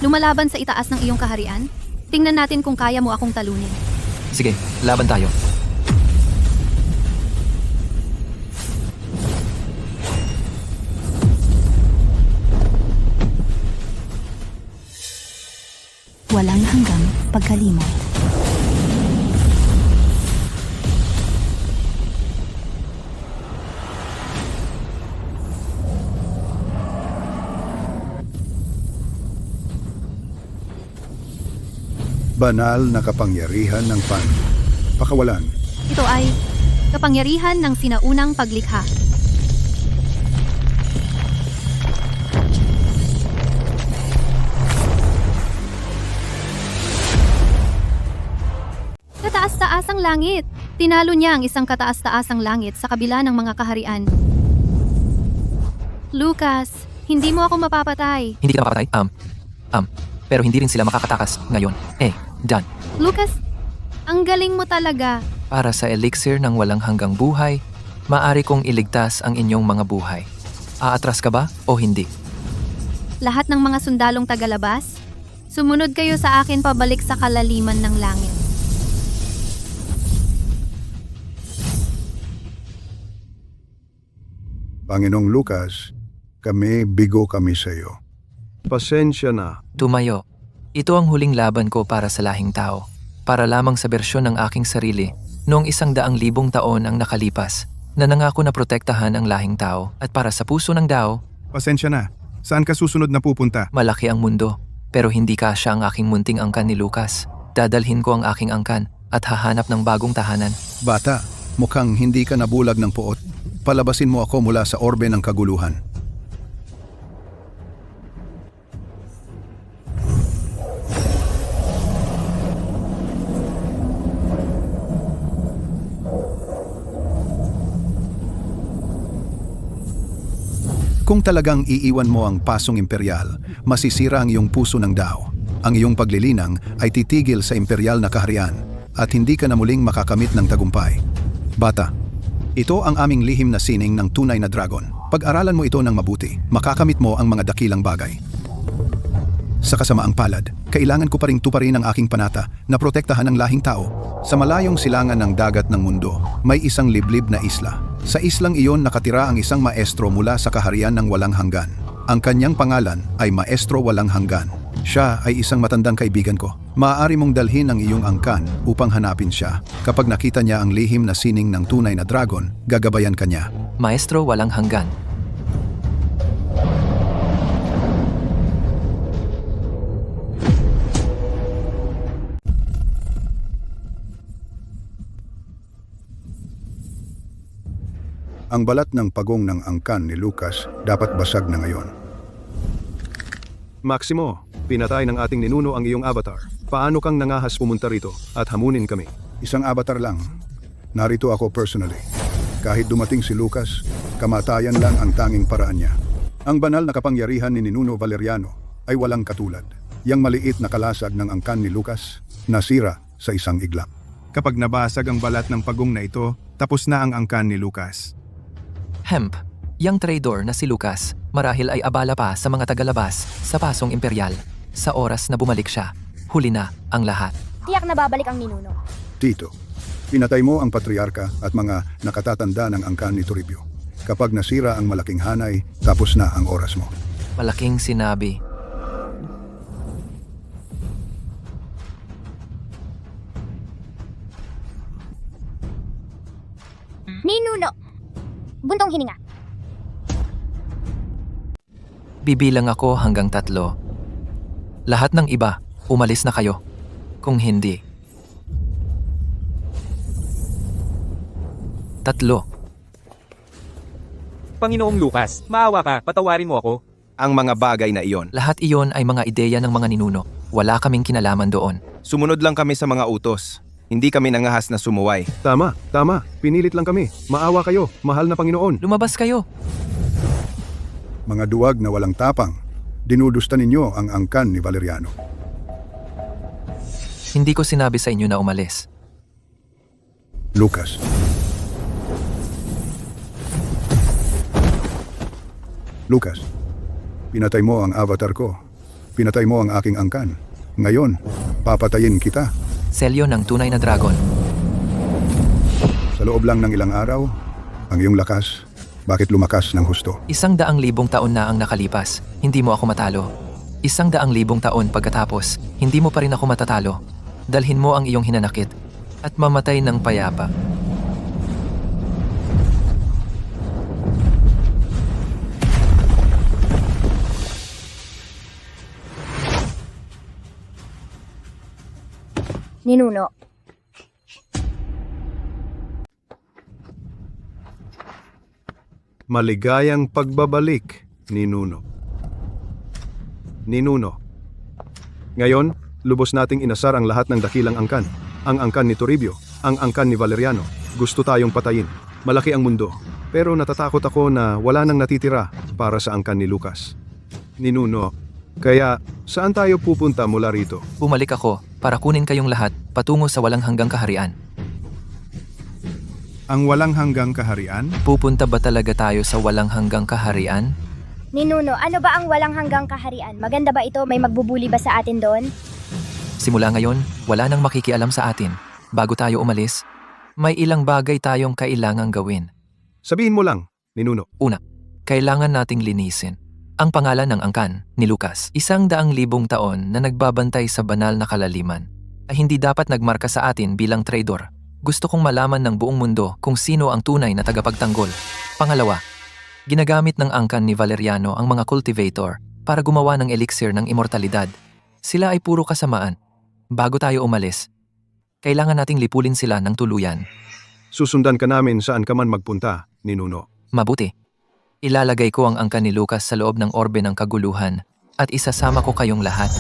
Lumalaban sa itaas ng iyong kaharian? Tingnan natin kung kaya mo akong talunin. Sige, laban tayo. Walang hanggang pagkalimot. Banal na kapangyarihan ng pakawalan. Ito ay kapangyarihan ng sinaunang paglikha. kataas-taasang langit. Tinalo niya ang isang kataas-taasang langit sa kabila ng mga kaharian. Lucas, hindi mo ako mapapatay. Hindi kita mapapatay? Pero hindi rin sila makakatakas ngayon. Dan. Lucas, ang galing mo talaga. Para sa elixir ng walang hanggang buhay, maaari kong iligtas ang inyong mga buhay. Aatras ka ba o hindi? Lahat ng mga sundalong tagalabas, sumunod kayo sa akin pabalik sa kalaliman ng langit. Panginoong Lucas, bigo kami sa iyo. Pasensya na. Tumayo. Ito ang huling laban ko para sa lahing tao. Para lamang sa bersyon ng aking sarili, noong 100,000 taon ang nakalipas, na nangako na protektahan ang lahing tao at para sa puso ng Dao, Pasensya na. Saan ka susunod na pupunta? malaki ang mundo. Pero hindi kasya ang aking munting angkan ni Lucas. Dadalhin ko ang aking angkan at hahanap ng bagong tahanan. Bata, mukhang hindi ka nabulag ng puot. Palabasin mo ako mula sa orbe ng kaguluhan. Kung talagang iiwan mo ang pasong imperial, masisira ang iyong puso ng Dao. Ang iyong paglilinang ay titigil sa imperial na kaharian at hindi ka na muling makakamit ng tagumpay. Bata, ito ang aming lihim na sining ng tunay na dragon. Pag-aralan mo ito ng mabuti, makakamit mo ang mga dakilang bagay. Sa kasamaang palad, kailangan ko pa ring tuparin ang aking panata na protektahan ang lahing tao. Sa malayong silangan ng dagat ng mundo, may isang liblib na isla. Sa islang iyon nakatira ang isang maestro mula sa kaharian ng walang hanggan. Ang kanyang pangalan ay Maestro Walang Hanggan. Siya ay isang matandang kaibigan ko. Maaari mong dalhin ang iyong angkan upang hanapin siya. Kapag nakita niya ang lihim na sining ng tunay na dragon, gagabayan ka niya. Maestro Walang Hanggan. Ang balat ng pagong ng angkan ni Lucas dapat basag na ngayon. Maximo, pinatay ng ating ninuno ang iyong avatar. Paano kang nangahas pumunta rito at hamunin kami? Isang avatar lang. Narito ako personally. Kahit dumating si Lucas, kamatayan lang ang tanging paraan niya. Ang banal na kapangyarihan ni Ninuno Valeriano ay walang katulad. Yang maliit na kalasag ng angkan ni Lucas, nasira sa isang iglap. Kapag nabasag ang balat ng pagong na ito, tapos na ang angkan ni Lucas. Hemp, yang traidor na si Lucas, marahil ay abala pa sa mga tagalabas sa pasong imperial. Sa oras na bumalik siya, huli na ang lahat. Tiyak na babalik ang ninuno. Tito, pinatay mo ang patriarka at mga nakatatanda ng angkan ni Toribio. Kapag nasira ang malaking hanay, tapos na ang oras mo. Malaking sinabi. Ninuno! Buntong hininga. Bibilang ako hanggang 3. Lahat ng iba, umalis na kayo. Kung hindi. 3. Panginoong Lucas, maawa ka, patawarin mo ako. Ang mga bagay na iyon. Lahat iyon ay mga ideya ng mga ninuno. Wala kaming kinalaman doon. Sumunod lang kami sa mga utos. Hindi kami nangahas na sumuway. Tama. Pinilit lang kami. Maawa kayo, mahal na Panginoon. Lumabas kayo. Mga duwag na walang tapang, dinudusta ninyo ang angkan ni Valeriano. Hindi ko sinabi sa inyo na umalis. Lucas. Lucas, pinatay mo ang avatar ko. Pinatay mo ang aking angkan. Ngayon, papatayin kita. Selyo ng tunay na dragon. Sa loob lang ng ilang araw, ang iyong lakas, bakit lumakas ng husto? 100,000 taon na ang nakalipas, hindi mo ako matalo. 100,000 taon pagkatapos, hindi mo pa rin ako matatalo. Dalhin mo ang iyong hinanakit at mamatay ng payapa. Ninuno. Maligayang pagbabalik, Ninuno. Ninuno. Ngayon, lubos nating inasar ang lahat ng dakilang angkan. Ang angkan ni Toribio, ang angkan ni Valeriano. Gusto tayong patayin. Malaki ang mundo. Pero natatakot ako na wala nang natitira para sa angkan ni Lucas. Ninuno, kaya saan tayo pupunta mula rito? Bumalik ako para kunin kayong lahat patungo sa walang hanggang kaharian. Ang walang hanggang kaharian? Pupunta ba talaga tayo sa walang hanggang kaharian? Ninuno, ano ba ang walang hanggang kaharian? Maganda ba ito? May magbubuli ba sa atin doon? Simula ngayon, wala nang makikialam sa atin. Bago tayo umalis, may ilang bagay tayong kailangang gawin. Sabihin mo lang, Ninuno. Una, kailangan nating linisin ang pangalan ng angkan ni Lucas. 100,000 taon na nagbabantay sa banal na kalaliman ay hindi dapat nagmarka sa atin bilang traidor. Gusto kong malaman ng buong mundo kung sino ang tunay na tagapagtanggol. Pangalawa, ginagamit ng angkan ni Valeriano ang mga cultivator para gumawa ng elixir ng immortalidad. Sila ay puro kasamaan. Bago tayo umalis, kailangan nating lipulin sila ng tuluyan. Susundan ka namin saan ka man magpunta, Ninuno. Mabuti. Ilalagay ko ang angkan ni Lucas sa loob ng orbe ng kaguluhan at isasama ko kayong lahat.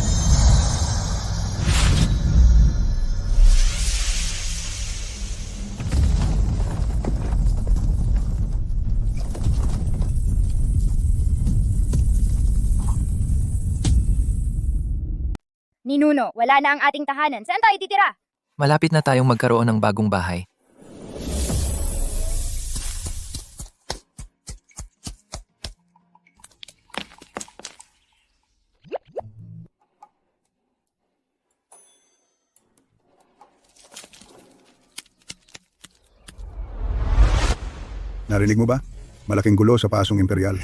Ninuno, wala na ang ating tahanan. Saan tayo titira? Malapit na tayong magkaroon ng bagong bahay. Narinig mo ba? Malaking gulo sa pasong imperial.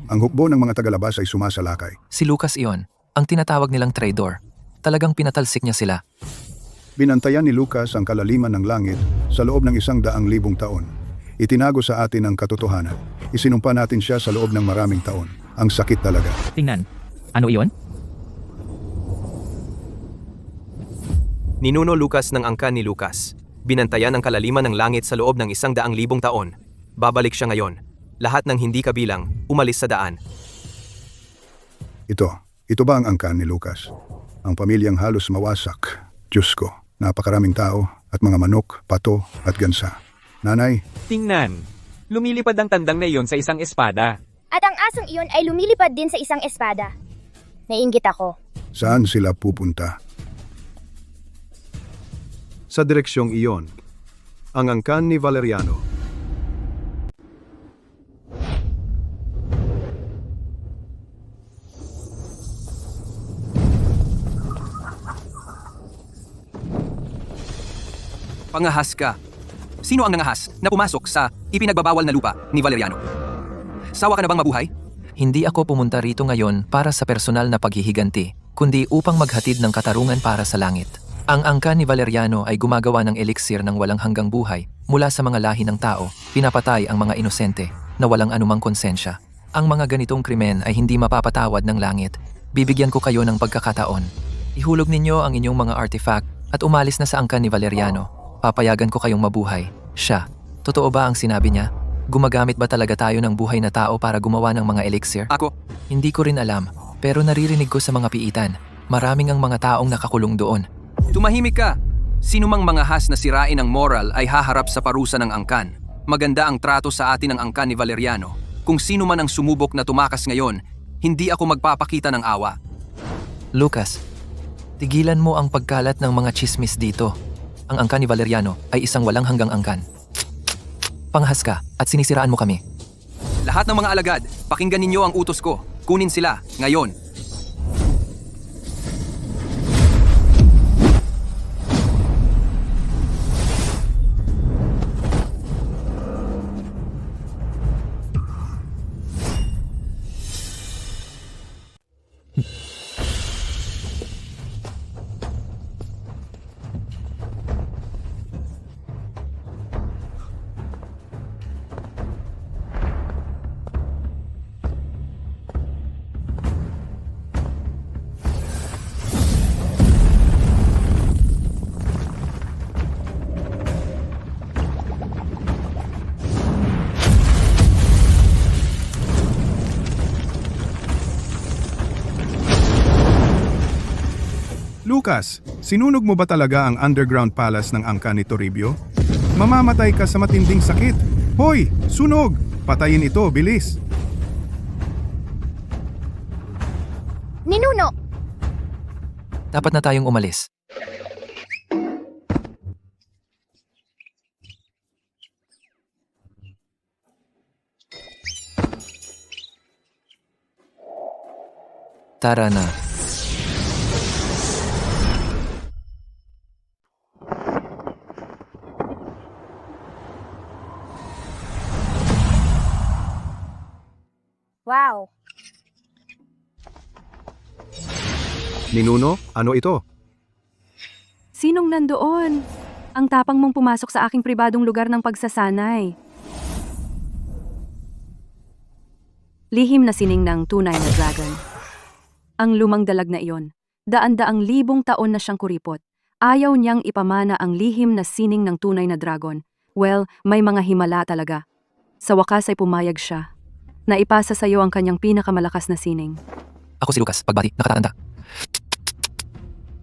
Ang hukbo ng mga tagalabas ay sumasalakay. Si Lucas iyon, ang tinatawag nilang traidor. Talagang pinatalsik niya sila. Binantayan ni Lucas ang kalaliman ng langit sa loob ng 100,000 taon. Itinago sa atin ang katotohanan. Isinumpa natin siya sa loob ng maraming taon. Ang sakit talaga. Tingnan. Ano iyon? Ninuno Lucas ng angkan ni Lucas. Binantayan ang kalaliman ng langit sa loob ng 100,000 taon. Babalik siya ngayon. Lahat ng hindi kabilang, umalis sa daan. Ito ba ang angkan ni Lucas? Ang pamilyang halos mawasak. Diyos ko, napakaraming tao at mga manok, pato at gansa. Nanay, Tingnan. Lumilipad ang tandang na iyon sa isang espada. At ang asong iyon ay lumilipad din sa isang espada. Naiinggit ako. saan sila pupunta? Sa direksyong iyon, ang angkan ni Valeriano. Pangahas ka. Sino ang nangahas na pumasok sa ipinagbabawal na lupa ni Valeriano? Sawa ka na bang mabuhay? Hindi ako pumunta rito ngayon para sa personal na paghihiganti, kundi upang maghatid ng katarungan para sa langit. Ang angkan ni Valeriano ay gumagawa ng elixir ng walang hanggang buhay mula sa mga lahi ng tao, pinapatay ang mga inosente na walang anumang konsensya. Ang mga ganitong krimen ay hindi mapapatawad ng langit. Bibigyan ko kayo ng pagkakataon. Ihulog ninyo ang inyong mga artifact at umalis na sa angkan ni Valeriano. Papayagan ko kayong mabuhay. Siya, totoo ba ang sinabi niya? Gumagamit ba talaga tayo ng buhay na tao para gumawa ng mga elixir? Ako? Hindi ko rin alam, pero naririnig ko sa mga piitan. Maraming ang mga taong nakakulong doon. Tumahimik ka. Sino mang mangahas na sirain ang moral ay haharap sa parusa ng angkan. Maganda ang trato sa atin ng angkan ni Valeriano. Kung sino man ang sumubok na tumakas ngayon, hindi ako magpapakita ng awa. Lucas, tigilan mo ang pagkalat ng mga chismis dito. Ang angkan ni Valeriano ay isang walang hanggang angkan. Panghas ka at sinisiraan mo kami. Lahat ng mga alagad, pakinggan ninyo ang utos ko. Kunin sila, ngayon. Lucas, sinunog mo ba talaga ang underground palace ng angkan ni Toribio? Mamamatay ka sa matinding sakit. Hoy, sunog! Patayin ito, bilis! Ninuno! Dapat na tayong umalis. Tara na. Wow! Ninuno, ano ito? Sinong nandoon? Ang tapang mong pumasok sa aking pribadong lugar ng pagsasanay. Lihim na sining ng tunay na dragon. Ang lumang dalag na iyon. Daan-daang libong taon na siyang kuripot. Ayaw niyang ipamana ang lihim na sining ng tunay na dragon. Well, may mga himala talaga. Sa wakas ay pumayag siya. Naipasa sa iyo ang kanyang pinakamalakas na sining. Ako si Lucas, pagbati, nakatanda.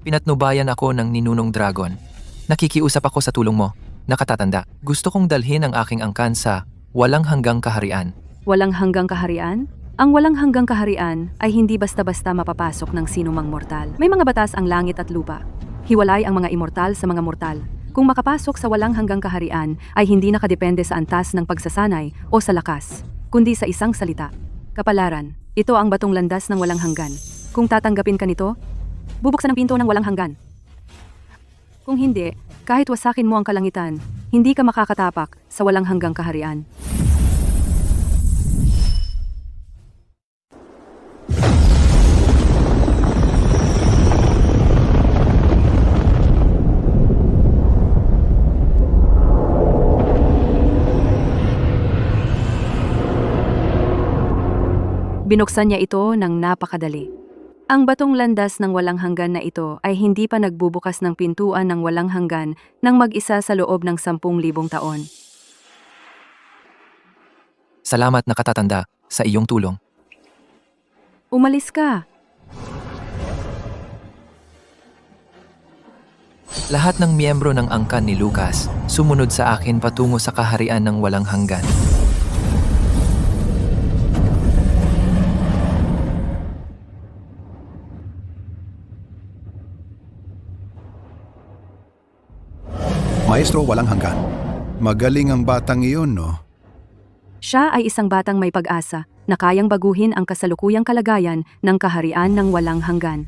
Pinatnubayan ako ng ninunong dragon. Nakikiusap ako sa tulong mo, nakatatanda. Gusto kong dalhin ang aking angkan sa walang hanggang kaharian. Walang hanggang kaharian? Ang walang hanggang kaharian ay hindi basta-basta mapapasok ng sinumang mortal. May mga batas ang langit at lupa. Hiwalay ang mga immortal sa mga mortal. Kung makapasok sa walang hanggang kaharian ay hindi nakadepende sa antas ng pagsasanay o sa lakas, kundi sa isang salita. Kapalaran, ito ang batong landas ng walang hanggan. Kung tatanggapin ka nito, bubuksan ang pinto ng walang hanggan. Kung hindi, kahit wasakin mo ang kalangitan, hindi ka makakatapak sa walang hanggang kaharian. Binuksan niya ito ng napakadali. Ang batong landas ng walang hanggan na ito ay hindi pa nagbubukas ng pintuan ng walang hanggan ng mag-isa sa loob ng 10,000 taon. Salamat nakatatanda sa iyong tulong. Umalis ka. Lahat ng miyembro ng angkan ni Lucas sumunod sa akin patungo sa kaharian ng walang hanggan. Maestro, walang hanggan. Magaling ang batang iyon, no? Siya ay isang batang may pag-asa na kayang baguhin ang kasalukuyang kalagayan ng kaharian ng walang hanggan.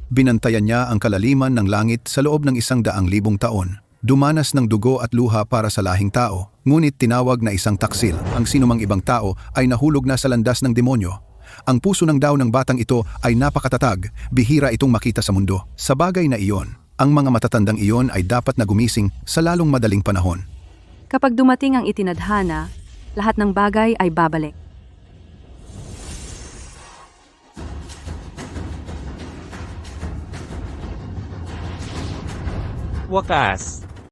Binantayan niya ang kalaliman ng langit sa loob ng 100,000 taon. Dumanas ng dugo at luha para sa lahing tao, ngunit tinawag na isang taksil. Ang sinumang ibang tao ay nahulog na sa landas ng demonyo. Ang puso ng daw ng batang ito ay napakatatag, bihira itong makita sa mundo. Sa bagay na iyon, ang mga matatandang iyon ay dapat na gumising sa lalong madaling panahon. Kapag dumating ang itinadhana, lahat ng bagay ay babalik. Wakas.